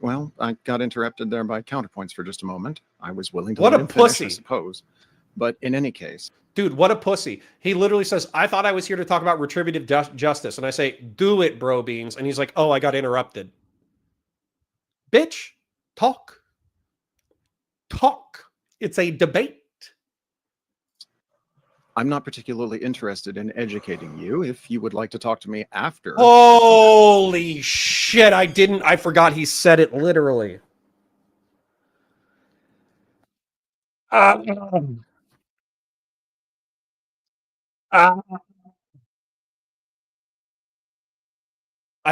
Well, I got interrupted there by counterpoints for just a moment. I was willing to What let a him finish, pussy. I suppose. But in any case, Dude, what a pussy. He literally says, I thought I was here to talk about retributive justice. And I say, do it, bro beans. And he's like, oh, I got interrupted. Bitch, talk. Talk. It's a debate. I'm not particularly interested in educating you. If you would like to talk to me after. Holy shit. I forgot he said it literally. I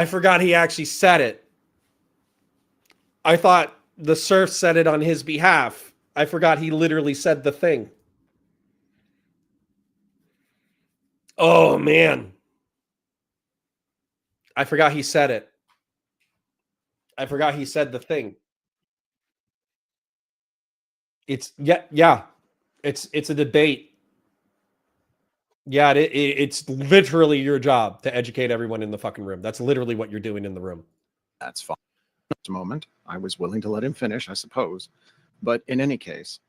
forgot he actually said it. I thought the Serfs said it on his behalf. I forgot he literally said the thing. Oh, man. I forgot he said it. I forgot he said the thing. It's, yeah. It's a debate. Yeah, it's literally your job to educate everyone in the fucking room. That's literally what you're doing in the room. That's fine. At the moment, I was willing to let him finish, I suppose. But in any case,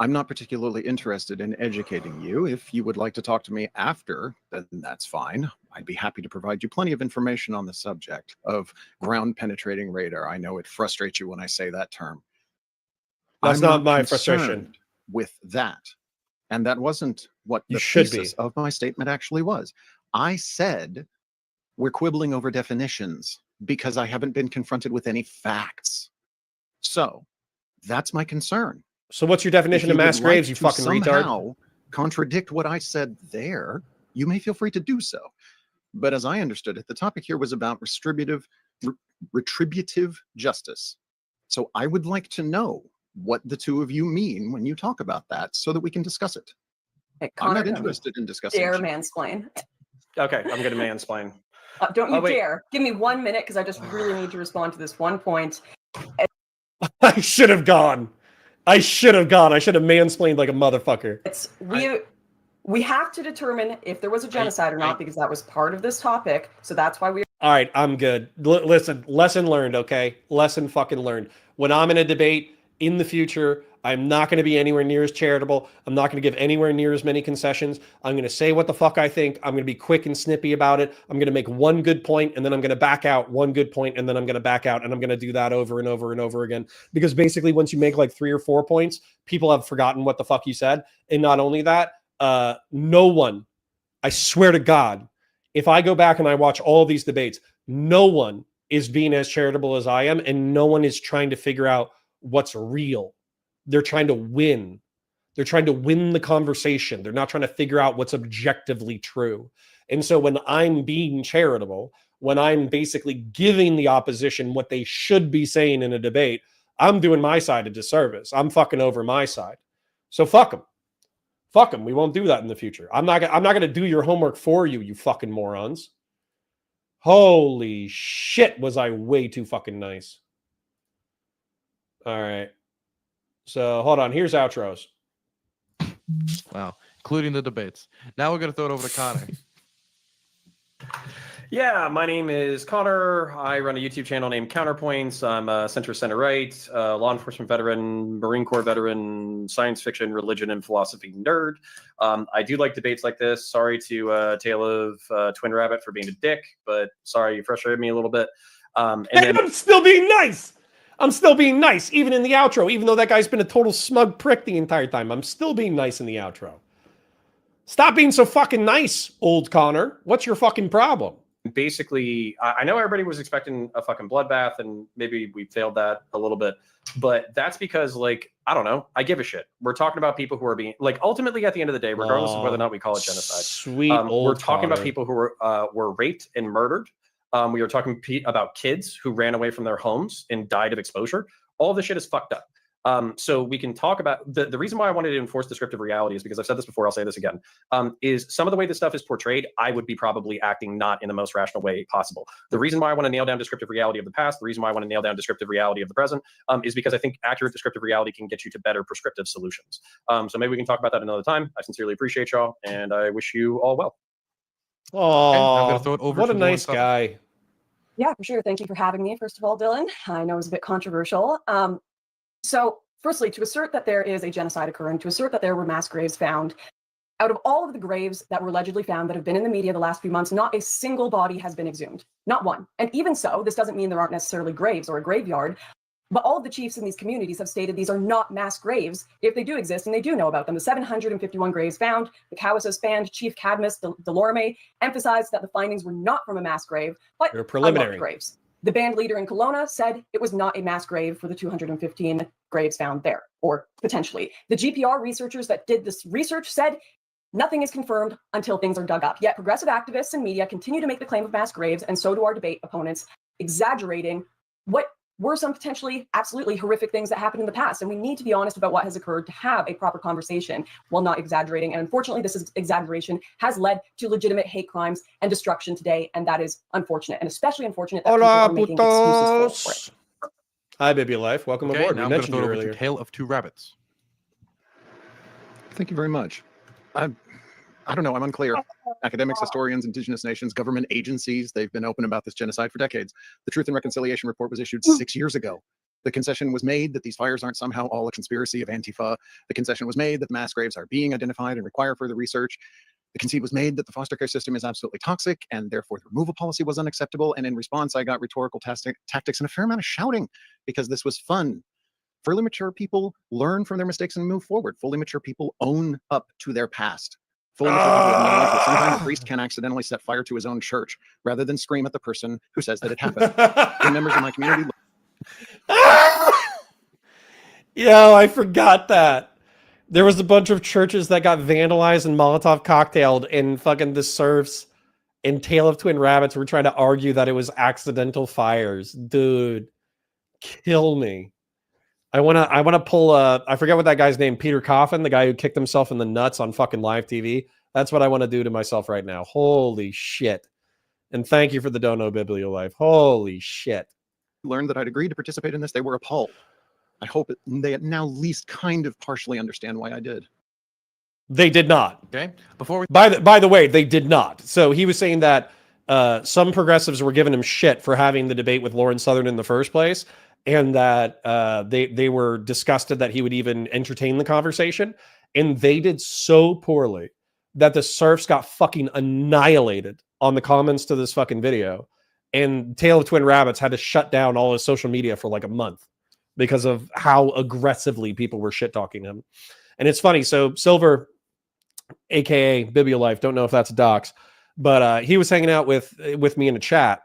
I'm not particularly interested in educating you. If you would like to talk to me after, then that's fine. I'd be happy to provide you plenty of information on the subject of ground penetrating radar. I know it frustrates you when I say that term. That's I'm not my concerned frustration. with that. And that wasn't what You the should thesis be. of my statement actually was. I said we're quibbling over definitions because I haven't been confronted with any facts. So that's my concern. So what's your definition of mass graves, you fucking retard? Somehow contradict what I said there, you may feel free to do so. But as I understood it, the topic here was about retributive justice. So I would like to know what the two of you mean when you talk about that so that we can discuss it. Hey, I'm Connor, not interested in discussing dare it. mansplain. Okay, I'm going to mansplain. Don't you Oh, wait. dare. Give me 1 minute because I just really need to respond to this one point. I should have gone. I should have mansplained like a motherfucker. It's we have to determine if there was a genocide or not because that was part of this topic. So that's why we All right, I'm good. Listen, lesson learned, okay? Lesson fucking learned. When I'm in a debate in the future, I'm not going to be anywhere near as charitable. I'm not going to give anywhere near as many concessions. I'm going to say what the fuck I think. I'm going to be quick and snippy about it. I'm going to make one good point, and then I'm going to back out one good point, and then I'm going to back out, and I'm going to do that over and over and over again. Because basically, once you make like 3 or 4 points, people have forgotten what the fuck you said. And not only that, no one, I swear to God, if I go back and I watch all these debates, no one is being as charitable as I am, and no one is trying to figure out what's real. They're trying to win. They're trying to win the conversation. They're not trying to figure out what's objectively true. And so when I'm being charitable, when I'm basically giving the opposition what they should be saying in a debate, I'm doing my side a disservice. I'm fucking over my side. So fuck them. Fuck them. We won't do that in the future. I'm not going to do your homework for you, you fucking morons. Holy shit, was I way too fucking nice. All right. So hold on. Here's outros. Wow, including the debates. Now we're going to throw it over to Connor. Yeah, my name is Connor. I run a YouTube channel named Counterpoints. I'm a center right, law enforcement veteran, Marine Corps veteran, science fiction, religion, and philosophy nerd. I do like debates like this. Sorry to Tale of Twin Rabbit for being a dick, but sorry you frustrated me a little bit. And then I'm still being nice. I'm still being nice, even in the outro, even though that guy's been a total smug prick the entire time. I'm still being nice in the outro. Stop being so fucking nice, old Connor. What's your fucking problem? basically, I know everybody was expecting a fucking bloodbath, and maybe we failed that a little bit, but that's because, like, I don't know, I give a shit. We're talking about people who are being, like, ultimately at the end of the day, regardless of whether or not we call it genocide, Sweet we're talking about people who were raped and murdered. We were talking about kids who ran away from their homes and died of exposure. All this shit is fucked up. So we can talk about the reason why I wanted to enforce descriptive reality is because I've said this before, I'll say this again, is some of the way this stuff is portrayed, I would be probably acting not in the most rational way possible. The reason why I want to nail down descriptive reality of the past, the reason why I want to nail down descriptive reality of the present, is because I think accurate descriptive reality can get you to better prescriptive solutions. So maybe we can talk about that another time. I sincerely appreciate y'all, and I wish you all well. Oh, I'm going to throw it over what to a Lauren nice Southern. guy. Yeah, for sure. Thank you for having me, first of all, Dylan. I know it was a bit controversial. So firstly, to assert that there is a genocide occurring, to assert that there were mass graves found, out of all of the graves that were allegedly found that have been in the media the last few months, not a single body has been exhumed. Not one. And even so, this doesn't mean there aren't necessarily graves or a graveyard, but all of the chiefs in these communities have stated these are not mass graves if they do exist, and they do know about them. The 751 graves found, the Cowessos band, Chief Cadmus Delorme, emphasized that the findings were not from a mass grave, but They're preliminary unmarked graves. The band leader in Kelowna said it was not a mass grave for the 215 graves found there, or potentially. The GPR researchers that did this research said nothing is confirmed until things are dug up. Yet progressive activists and media continue to make the claim of mass graves, and so do our debate opponents, exaggerating what were some potentially absolutely horrific things that happened in the past. And we need to be honest about what has occurred to have a proper conversation while not exaggerating. And unfortunately, this exaggeration has led to legitimate hate crimes and destruction today. And that is unfortunate, and especially unfortunate that people are making excuses for it. Hi, Baby Life. Welcome Okay, aboard. now We I'm going to mentioned throw you it over earlier. to Tale of Two Rabbits. Thank you very much. I don't know. I'm unclear. Academics, historians, indigenous nations, government agencies, they've been open about this genocide for decades. The Truth and Reconciliation Report was issued 6 years ago. The concession was made that these fires aren't somehow all a conspiracy of Antifa. The concession was made that the mass graves are being identified and require further research. The conceit was made that the foster care system is absolutely toxic and therefore the removal policy was unacceptable. And in response, I got rhetorical tactics and a fair amount of shouting because this was fun. Fully mature people learn from their mistakes and move forward. Fully mature people own up to their past. Fully mature people acknowledge that sometimes a priest can accidentally set fire to his own church rather than scream at the person who says that it happened. When members of my community... Yo, I forgot that. There was a bunch of churches that got vandalized and Molotov cocktailed, and fucking the Serfs and Tale of Twin Rabbits were trying to argue that it was accidental fires. Dude, kill me. I wanna pull I forget what that guy's name, Peter Coffin, the guy who kicked himself in the nuts on fucking live TV. That's what I want to do to myself right now. Holy shit. And thank you for the Dono Biblio Life. Holy shit. learned that I'd agreed to participate in this, they were appalled. I hope they now at least kind of partially understand why I did. They did not. Okay, before we... By the way, they did not. So he was saying that some progressives were giving him shit for having the debate with Lauren Southern in the first place, and that they were disgusted that he would even entertain the conversation. And they did so poorly that the Serfs got fucking annihilated on the comments to this fucking video. And Tale of Twin Rabbits had to shut down all his social media for like a month because of how aggressively people were shit talking him. And it's funny. So Silver, aka Bibliolife, don't know if that's a dox, but he was hanging out with me in a chat,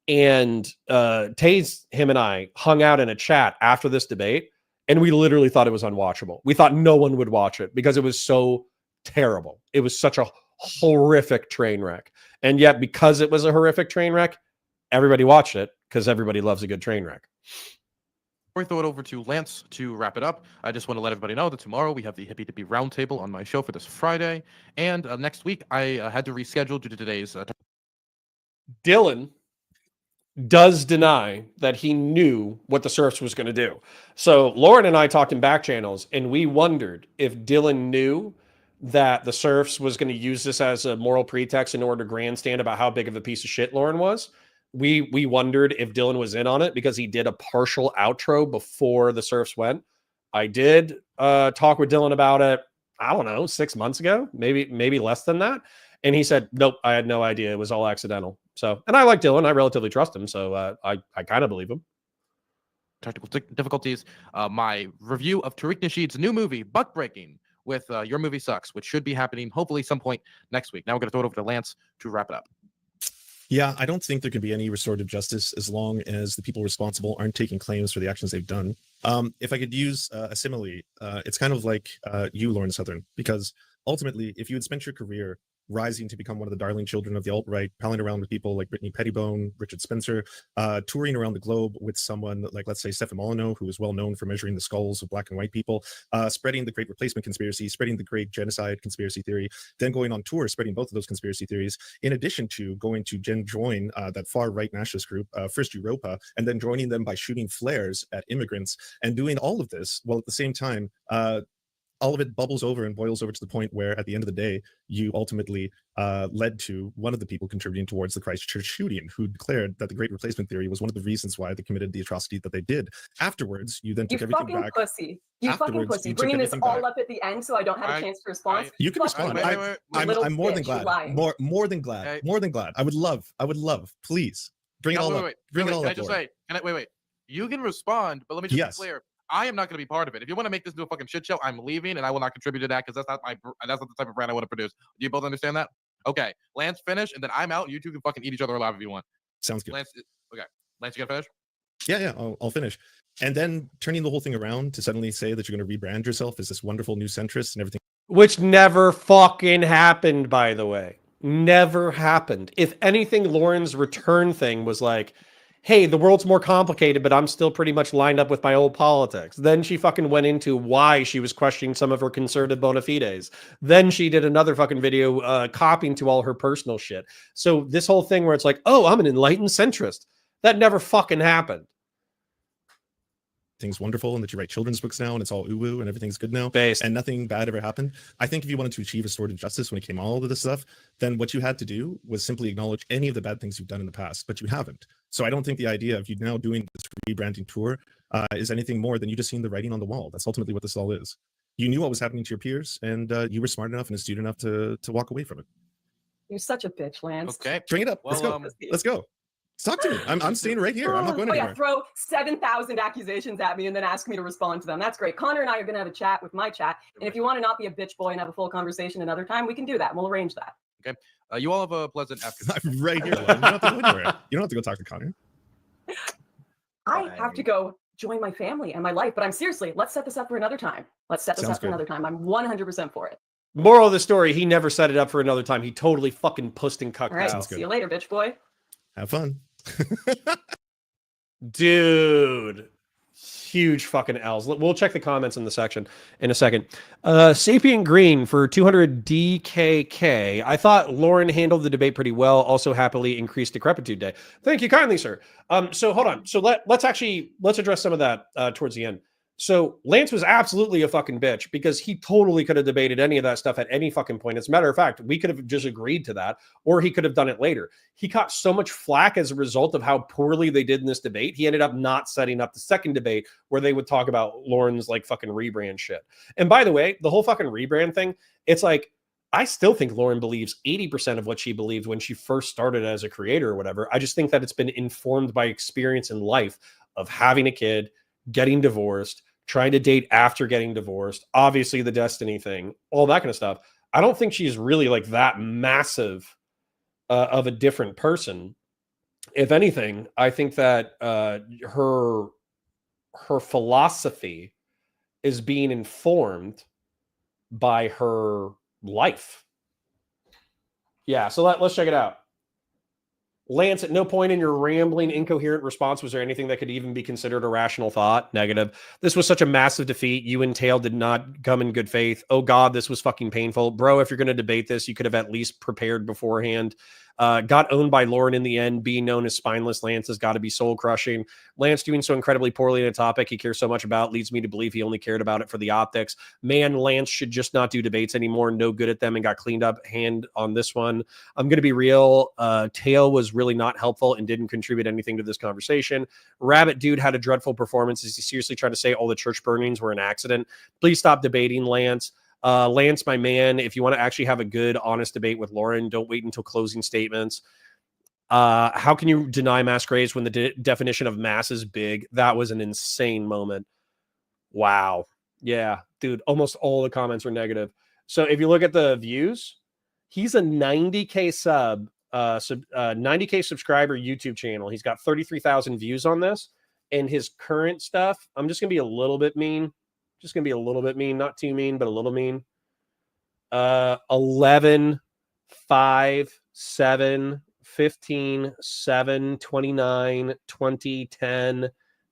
and Taze, him and I hung out in a chat after this debate, and we literally thought it was unwatchable. We thought no one would watch it because it was so terrible. It was such a horrific train wreck. And yet, because it was a horrific train wreck, everybody watched it because everybody loves a good train wreck. Before we throw it over to Lance to wrap it up, I just want to let everybody know that tomorrow we have the Hippie Dippy Roundtable on my show for this Friday. And next week, I had to reschedule due to today's... Dylan does deny that he knew what the Serfs was going to do. So Lauren and I talked in back channels, and we wondered if Dylan knew that the Serfs was going to use this as a moral pretext in order to grandstand about how big of a piece of shit Lauren was. We wondered if Dylan was in on it because he did a partial outro before the Serfs went. I did talk with Dylan about it, I don't know, 6 months ago, maybe less than that. And he said, nope, I had no idea. It was all accidental. So, and I like Dylan. I relatively trust him. So I kind of believe him. Technical difficulties. My review of Tariq Nasheed's new movie, Buck Breaking, with Your Movie Sucks, which should be happening hopefully some point next week. Now we're going to throw it over to Lance to wrap it up. Yeah, I don't think there can be any restorative justice as long as the people responsible aren't taking claims for the actions they've done. If I could use a simile, it's kind of like you, Lauren Southern, because ultimately, if you had spent your career rising to become one of the darling children of the alt-right, palling around with people like Brittany Pettibone, Richard Spencer, touring around the globe with someone like, let's say, Stefan Molyneux, who is well known for measuring the skulls of black and white people, spreading the Great Replacement conspiracy, spreading the Great Genocide conspiracy theory, then going on tour, spreading both of those conspiracy theories, in addition to going to join that far-right nationalist group, First Europa, and then joining them by shooting flares at immigrants, and doing all of this while at the same time, all of it bubbles over and boils over to the point where, at the end of the day, you ultimately led to one of the people contributing towards the Christchurch shooting, who declared that the Great Replacement theory was one of the reasons why they committed the atrocity that they did. Afterwards, you then took everything back. Pussy. You fucking pussy. Bringing this all up at the end so I don't have a chance to respond. You can respond. I'm more than glad. More than glad. Okay. More than glad. I would love. Please bring it all up. Bring it all up. Wait. You can respond, but let me just be clear. I am not going to be part of it. If you want to make this into a fucking shit show, I'm leaving, and I will not contribute to that because that's not the type of brand I want to produce. Do you both understand that? Okay, Lance, finish, and then I'm out. And you two can fucking eat each other alive if you want. Sounds good. Lance, okay. Lance, you gotta finish? Yeah, I'll finish. And then turning the whole thing around to suddenly say that you're going to rebrand yourself as this wonderful new centrist and everything. Which never fucking happened, by the way. Never happened. If anything, Lauren's return thing was like, hey, the world's more complicated, but I'm still pretty much lined up with my old politics. Then she fucking went into why she was questioning some of her conservative bona fides. Then she did another fucking video copying to all her personal shit. So this whole thing where it's like, oh, I'm an enlightened centrist. That never fucking happened. Things wonderful and that you write children's books now and it's all ooh and everything's good now Based. And nothing bad ever happened. I think if you wanted to achieve restorative justice when it came all of this stuff, then what you had to do was simply acknowledge any of the bad things you've done in the past, but you haven't. So I don't think the idea of you now doing this rebranding tour is anything more than you just seeing the writing on the wall. That's ultimately what this all is. You knew what was happening to your peers, and you were smart enough and astute enough to walk away from it. You're such a bitch, Lance. Okay, bring it up. Well, Let's go. Talk to me. I'm staying right here. I'm not going anywhere. Yeah, throw 7,000 accusations at me and then ask me to respond to them. That's great. Connor and I are going to have a chat with my chat. And if you want to not be a bitch boy and have a full conversation another time, we can do that. We'll arrange that. Okay. You all have a pleasant afternoon. I'm right here. You don't have to go anywhere. You don't have to go talk to Connor. I have to go join my family and my life. But I'm seriously, let's set this up for another time. Let's set this Sounds up for another time. I'm 100% for it. Moral of the story, he never set it up for another time. He totally fucking pussed and cucked All right. out. See you later, bitch boy. Have fun. Dude, huge fucking L's. We'll check the comments in the section in a second. Sapient Green for 200 DKK. I thought Lauren handled the debate pretty well. Also happily increased decrepitude day. Thank you kindly, sir. So hold on. So let's address some of that towards the end. So Lance was absolutely a fucking bitch because he totally could have debated any of that stuff at any fucking point. As a matter of fact, we could have just agreed to that, or he could have done it later. He caught so much flack as a result of how poorly they did in this debate. He ended up not setting up the second debate where they would talk about Lauren's like fucking rebrand shit. And by the way, the whole fucking rebrand thing, it's like, I still think Lauren believes 80% of what she believed when she first started as a creator or whatever. I just think that it's been informed by experience in life of having a kid, getting divorced, trying to date after getting divorced, obviously the destiny thing, all that kind of stuff. I don't think she's really like that massive of a different person. If anything, I think that her philosophy is being informed by her life. Yeah, so let's check it out. Lance, at no point in your rambling, incoherent response was there anything that could even be considered a rational thought. Negative. This was such a massive defeat. You and Tail did not come in good faith. Oh God, this was fucking painful. Bro, if you're going to debate this, you could have at least prepared beforehand. Got owned by Lauren in the end. Being known as spineless Lance has got to be soul crushing. Lance doing so incredibly poorly in a topic he cares so much about leads me to believe he only cared about it for the optics. Man, Lance should just not do debates anymore. No good at them and got cleaned up hand on this one. I'm going to be real. Tail was really not helpful and didn't contribute anything to this conversation. Rabbit Dude had a dreadful performance. Is he seriously trying to say all the church burnings were an accident? Please stop debating, Lance. Lance, my man, if you want to actually have a good, honest debate with Lauren, don't wait until closing statements. How can you deny mass graves when the definition of mass is big? That was an insane moment. Wow. Yeah, dude, almost all the comments were negative. So if you look at the views, he's a 90K 90K subscriber YouTube channel. He's got 33,000 views on this. And his current stuff, I'm just going to be a little bit mean. Just going to be a little bit mean, not too mean, but a little mean. 11, 5, 7, 15, 7, 29, 20, 10,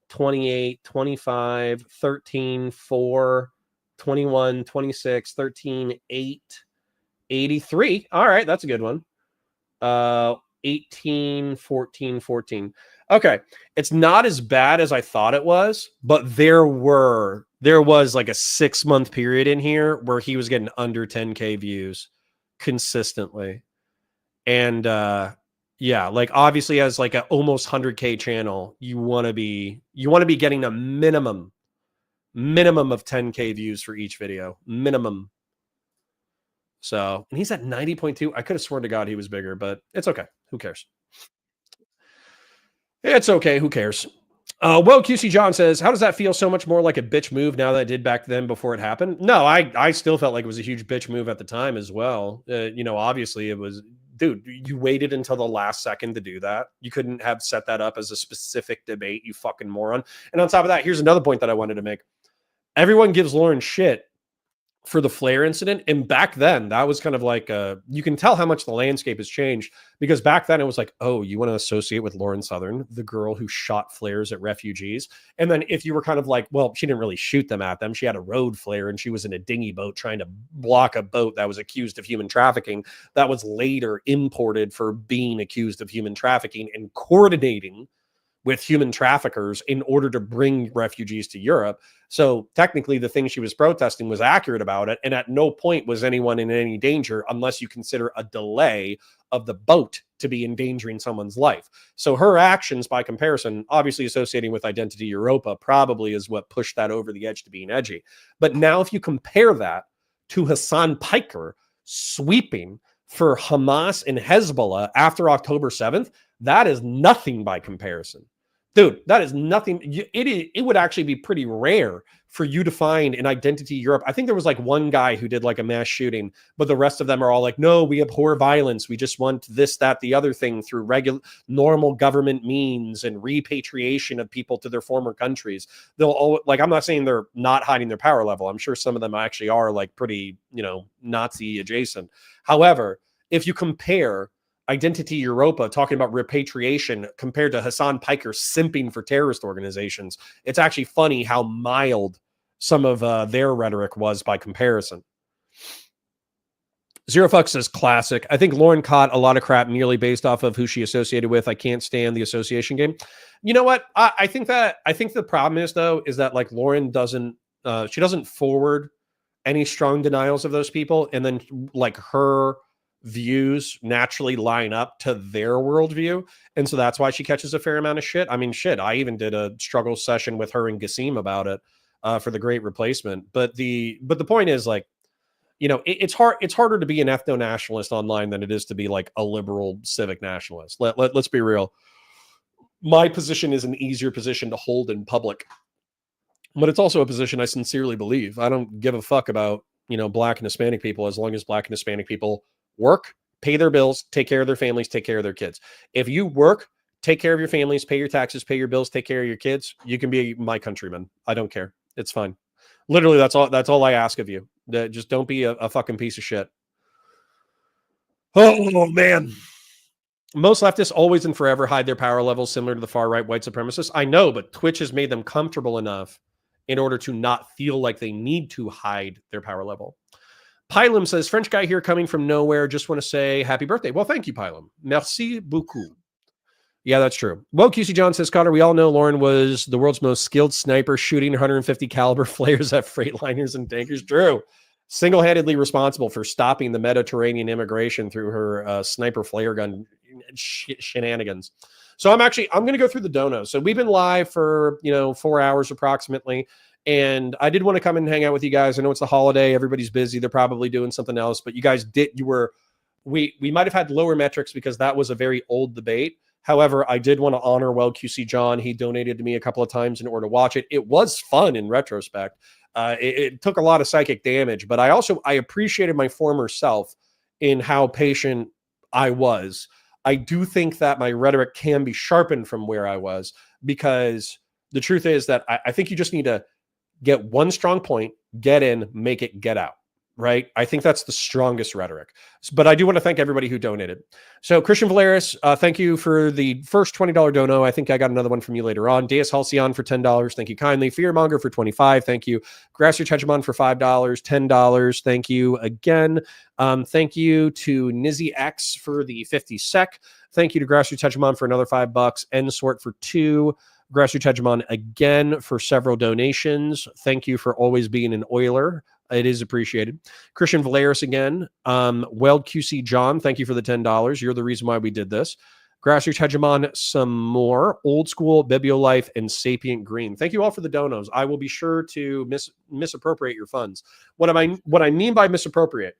28, 25, 13, 4, 21, 26, 13, 8, 83. All right, that's a good one. 18, 14, 14. Okay, it's not as bad as I thought it was, but there was like a 6-month period in here where he was getting under 10K views consistently. And yeah, like obviously as like an almost 100K channel, you want to be getting a minimum of 10K views for each video, minimum. So, and he's at 90.2. I could have sworn to God he was bigger, but it's okay. Who cares? It's okay. Who cares? Well, QC John says, how does that feel so much more like a bitch move now that it did back then before it happened? No, I still felt like it was a huge bitch move at the time as well. Obviously it was, dude, you waited until the last second to do that. You couldn't have set that up as a specific debate, you fucking moron. And on top of that, here's another point that I wanted to make. Everyone gives Lauren shit for the flare incident. And back then that was kind of like, you can tell how much the landscape has changed, because back then it was like, oh, you want to associate with Lauren Southern, the girl who shot flares at refugees. And then if you were kind of like, well, she didn't really shoot them at them. She had a road flare and she was in a dinghy boat trying to block a boat that was accused of human trafficking. That was later imported for being accused of human trafficking and coordinating with human traffickers in order to bring refugees to Europe. So technically the thing she was protesting was accurate about it. And at no point was anyone in any danger unless you consider a delay of the boat to be endangering someone's life. So her actions by comparison, obviously associating with Identity Europa, probably is what pushed that over the edge to being edgy. But now if you compare that to Hassan Piker sweeping for Hamas and Hezbollah after October 7th, that is nothing by comparison. Dude, that is nothing. It would actually be pretty rare for you to find an Identity Europe. I think there was like one guy who did like a mass shooting, but the rest of them are all like, no, we abhor violence. We just want this, that, the other thing through regular, normal government means and repatriation of people to their former countries. They'll all, like, I'm not saying they're not hiding their power level. I'm sure some of them actually are like pretty, Nazi adjacent. However, if you compare Identity Europa talking about repatriation compared to Hassan Piker simping for terrorist organizations, it's actually funny how mild some of their rhetoric was by comparison. Zero Fuck says classic. I think Lauren caught a lot of crap merely based off of who she associated with. I can't stand the association game. You know what? I think the problem is though, is that like Lauren doesn't forward any strong denials of those people. And then like her views naturally line up to their worldview. And so that's why she catches a fair amount of shit. I mean, shit, I even did a struggle session with her and Gassim about it for The Great Replacement. But the point is like, it's harder to be an ethno-nationalist online than it is to be like a liberal civic nationalist. Let's be real. My position is an easier position to hold in public, but it's also a position I sincerely believe. I don't give a fuck about, Black and Hispanic people as long as Black and Hispanic people work, pay their bills, take care of their families, take care of their kids. If you work, take care of your families, pay your taxes, pay your bills, take care of your kids, you can be my countryman. I don't care. It's fine. Literally, that's all I ask of you. Just don't be a fucking piece of shit. Oh, man. Most leftists always and forever hide their power levels similar to the far-right white supremacists. I know, but Twitch has made them comfortable enough in order to not feel like they need to hide their power level. Pylum says, French guy here coming from nowhere. Just want to say happy birthday. Well, thank you, Pylum. Merci beaucoup. Yeah, that's true. Well, QC John says, Connor, we all know Lauren was the world's most skilled sniper, shooting 150 caliber flares at freightliners and tankers. True. Single-handedly responsible for stopping the Mediterranean immigration through her sniper flare gun shenanigans. So I'm going to go through the donos. So we've been live for 4 hours approximately, and I did want to come and hang out with you guys. I know it's the holiday, everybody's busy, they're probably doing something else, but you guys we might have had lower metrics because that was a very old debate. However, I did want to honor QC John. He donated to me a couple of times in order to watch it. It was fun in retrospect. It took a lot of psychic damage, but I appreciated my former self in how patient I was. I do think that my rhetoric can be sharpened from where I was, because the truth is that I think you just need to get one strong point, get in, make it get out. Right? I think that's the strongest rhetoric. But I do want to thank everybody who donated. So Christian Valeris, thank you for the first $20 dono. I think I got another one from you later on. Deus Halcyon for $10. Thank you kindly. Fearmonger for $25. Thank you. Grassroots Hegemon for $5. $10. Thank you again. Thank you to Nizzy X for the 50 sec. Thank you to Grassroots Hegemon for another $5. Nsort for 2. Grassroots Hegemon again for several donations. Thank you for always being an Oiler. It is appreciated. Christian Valeris again. Weld QC John, thank you for the $10. You're the reason why we did this. Grassroots Hegemon, some more. Old School, Bibliolife, and Sapient Green. Thank you all for the donos. I will be sure to misappropriate your funds. What I mean by misappropriate.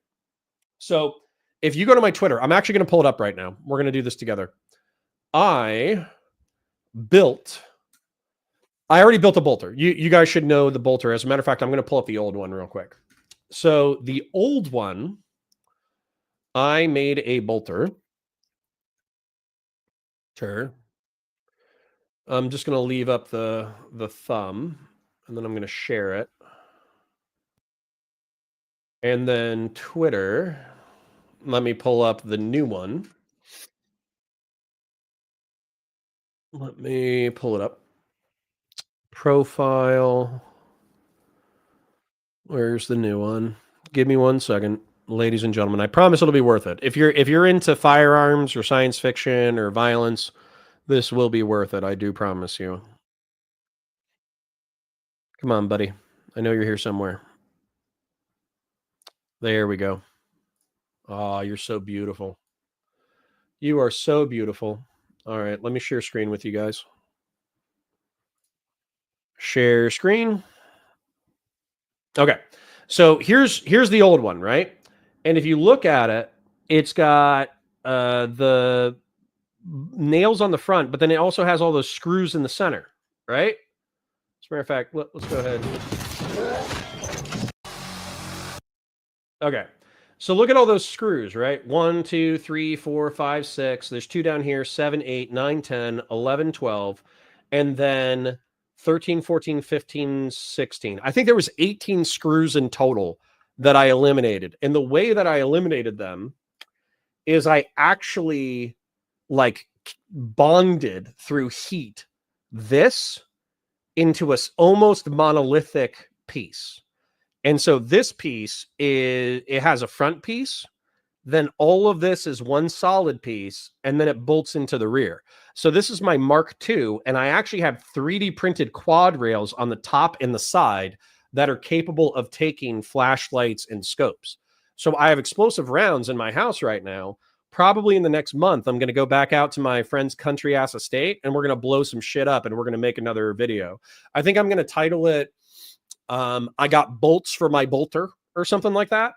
So if you go to my Twitter, I'm actually going to pull it up right now. We're going to do this together. I already built a bolter. You guys should know the bolter. As a matter of fact, I'm going to pull up the old one real quick. So the old one, I made a bolter. Sure. I'm just going to leave up the thumb, and then I'm going to share it. And then Twitter, let me pull up the new one. Let me pull it up. Profile. Where's the new one? Give me 1 second, ladies and gentlemen. I promise it'll be worth it. If you're into firearms or science fiction or violence, this will be worth it. I do promise you. Come on, buddy. I know you're here somewhere. There we go. Oh, you're so beautiful. You are so beautiful. All right, let me share screen with you guys. Share screen. Okay, so here's the old one, right? And if you look at it, it's got the nails on the front, but then it also has all those screws in the center, right? As a matter of fact, let's go ahead. Okay, so look at all those screws, right? 1, 2, 3, 4, 5, 6. There's 2 down here, 7, 8, 9, 10, 11, 12, and then 13, 14, 15, 16. I think there was 18 screws in total that I eliminated. And the way that I eliminated them is I actually bonded through heat this into a almost monolithic piece. And so this piece it has a front piece, then all of this is one solid piece, and then it bolts into the rear. So this is my Mark II, and I actually have 3D printed quad rails on the top and the side that are capable of taking flashlights and scopes. So I have explosive rounds in my house right now. Probably in the next month, I'm going to go back out to my friend's country ass estate, and we're going to blow some shit up, and we're going to make another video. I think I'm going to title it, I got bolts for my bolter or something like that.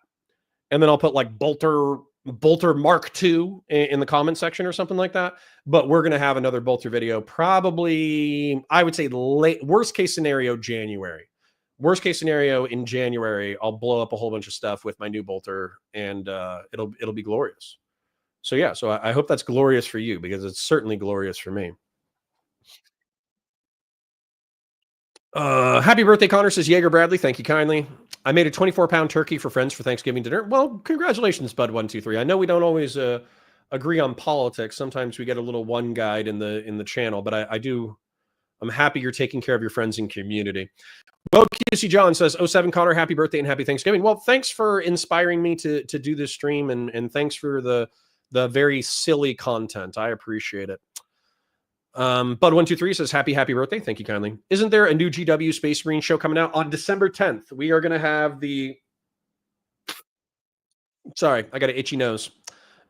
And then I'll put bolter Mark II in the comment section or something like that. But we're going to have another bolter video probably, I would say worst case scenario, January. Worst case scenario in January, I'll blow up a whole bunch of stuff with my new bolter, and it'll be glorious. So yeah, so I hope that's glorious for you, because it's certainly glorious for me. Happy birthday, Connor, says Jaeger Bradley. Thank you kindly. I made a 24-pound turkey for friends for Thanksgiving dinner. Well, congratulations, Bud123. I know we don't always agree on politics. Sometimes we get a little one guide in the channel, but I'm happy you're taking care of your friends and community. Bo QC John says, 07 Connor, happy birthday and happy Thanksgiving. Well, thanks for inspiring me to do this stream, and thanks for the very silly content. I appreciate it. Bud123 says, happy birthday. Thank you kindly. Isn't there a new GW Space Marine show coming out on December 10th? We are going to have sorry, I got an itchy nose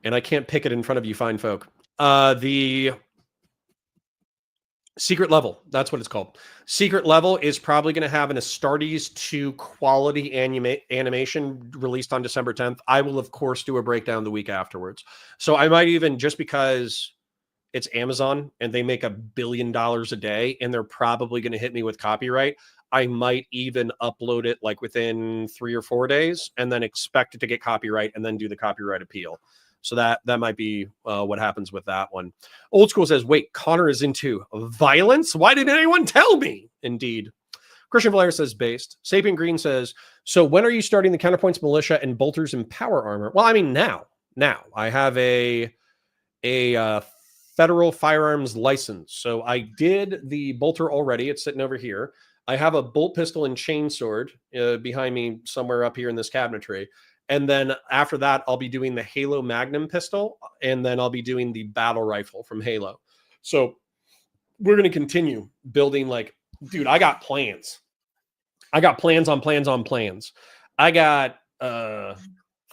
and I can't pick it in front of you fine folk. The Secret Level, that's what it's called. Secret Level is probably going to have an Astartes 2 quality animation released on December 10th. I will, of course, do a breakdown the week afterwards. So I might even, just because it's Amazon and they make $1 billion a day and they're probably going to hit me with copyright, I might even upload it like within 3 or 4 days and then expect it to get copyright and then do the copyright appeal. So that might be what happens with that one. Old School says, wait, Connor is into violence? Why didn't anyone tell me? Indeed. Christian Valaire says, based. Sapien Green says, so when are you starting the Counterpoints Militia and Bolters and Power Armor? Well, I mean, now. I have a federal firearms license. So I did the bolter already. It's sitting over here. I have a bolt pistol and chainsword behind me somewhere up here in this cabinetry. And then after that, I'll be doing the Halo Magnum pistol, and then I'll be doing the battle rifle from Halo. So we're going to continue building, like, dude, I got plans. I got plans on plans on plans. I got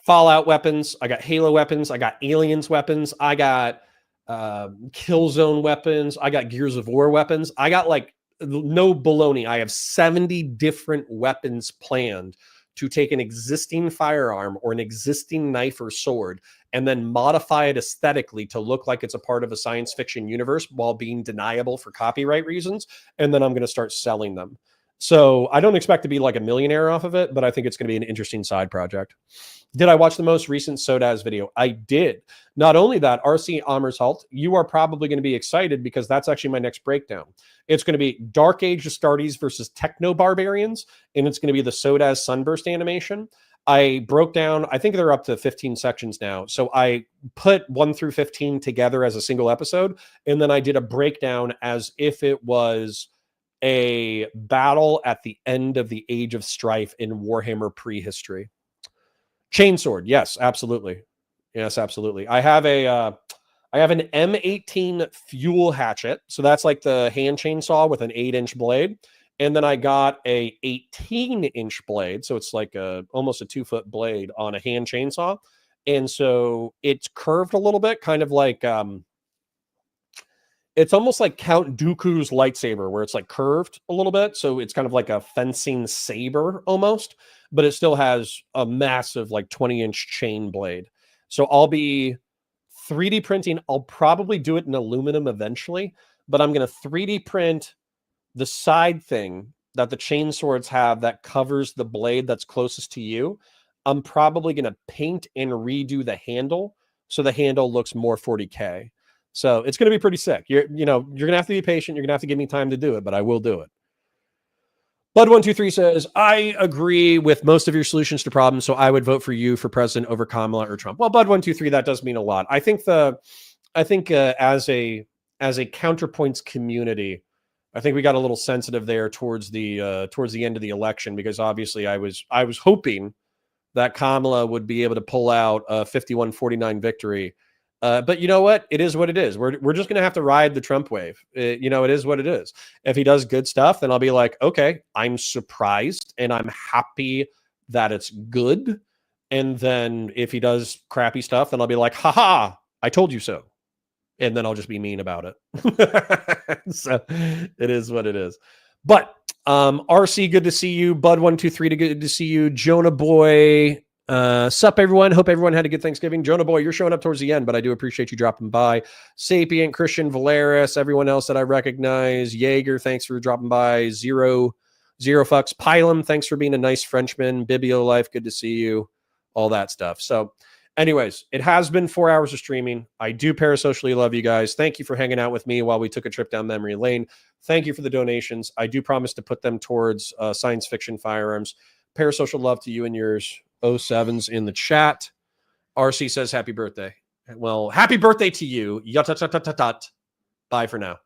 Fallout weapons. I got Halo weapons. I got Aliens weapons. I got Killzone weapons. I got Gears of War weapons. I got, like, no baloney. I have 70 different weapons planned to take an existing firearm or an existing knife or sword and then modify it aesthetically to look like it's a part of a science fiction universe while being deniable for copyright reasons. And then I'm going to start selling them. So I don't expect to be like a millionaire off of it, but I think it's going to be an interesting side project. Did I watch the most recent Sodaz video? I did. Not only that, RC Amershalt, you are probably going to be excited because that's actually my next breakdown. It's going to be Dark Age Astartes versus Techno Barbarians, and it's going to be the Sodaz Sunburst animation. I broke down, I think they're up to 15 sections now. So I put 1 through 15 together as a single episode, and then I did a breakdown as if it was a battle at the end of the Age of Strife in Warhammer prehistory. Chainsword, yes, absolutely. Yes, absolutely. I have an M18 fuel hatchet. So that's like the hand chainsaw with an 8-inch blade. And then I got a 18-inch blade. So it's like almost a 2-foot blade on a hand chainsaw. And so it's curved a little bit, kind of like it's almost like Count Dooku's lightsaber, where it's like curved a little bit. So it's kind of like a fencing saber almost, but it still has a massive like 20-inch chain blade. So I'll be 3D printing. I'll probably do it in aluminum eventually, but I'm going to 3D print the side thing that the chain swords have that covers the blade that's closest to you. I'm probably going to paint and redo the handle so the handle looks more 40K. So it's going to be pretty sick. You're going to have to be patient. You're going to have to give me time to do it, but I will do it. Bud123 says, I agree with most of your solutions to problems, so I would vote for you for president over Kamala or Trump. Well, Bud123, that does mean a lot. I think as a counterpoints community, I think we got a little sensitive there towards the end of the election, because obviously I was hoping that Kamala would be able to pull out a 51-49 victory. But you know what? It is what it is. We're just going to have to ride the Trump wave. It is what it is. If he does good stuff, then I'll be like, okay, I'm surprised and I'm happy that it's good. And then if he does crappy stuff, then I'll be like, haha, I told you so. And then I'll just be mean about it. So it is what it is. But RC, good to see you. Bud123, good to see you. Jonah Boy, sup everyone. Hope everyone had a good Thanksgiving. Jonah Boy, you're showing up towards the end, but I do appreciate you dropping by. Sapient, Christian, Valeris, everyone else that I recognize. Jaeger, thanks for dropping by. Zero fucks. Pilum, thanks for being a nice Frenchman. Bibio Life, good to see you. All that stuff. So anyways, it has been 4 hours of streaming. I do parasocially love you guys. Thank you for hanging out with me while we took a trip down memory lane. Thank you for the donations. I do promise to put them towards science fiction firearms. Parasocial love to you and yours. 07's in the chat. RC says happy birthday. Well, happy birthday to you. Bye for now.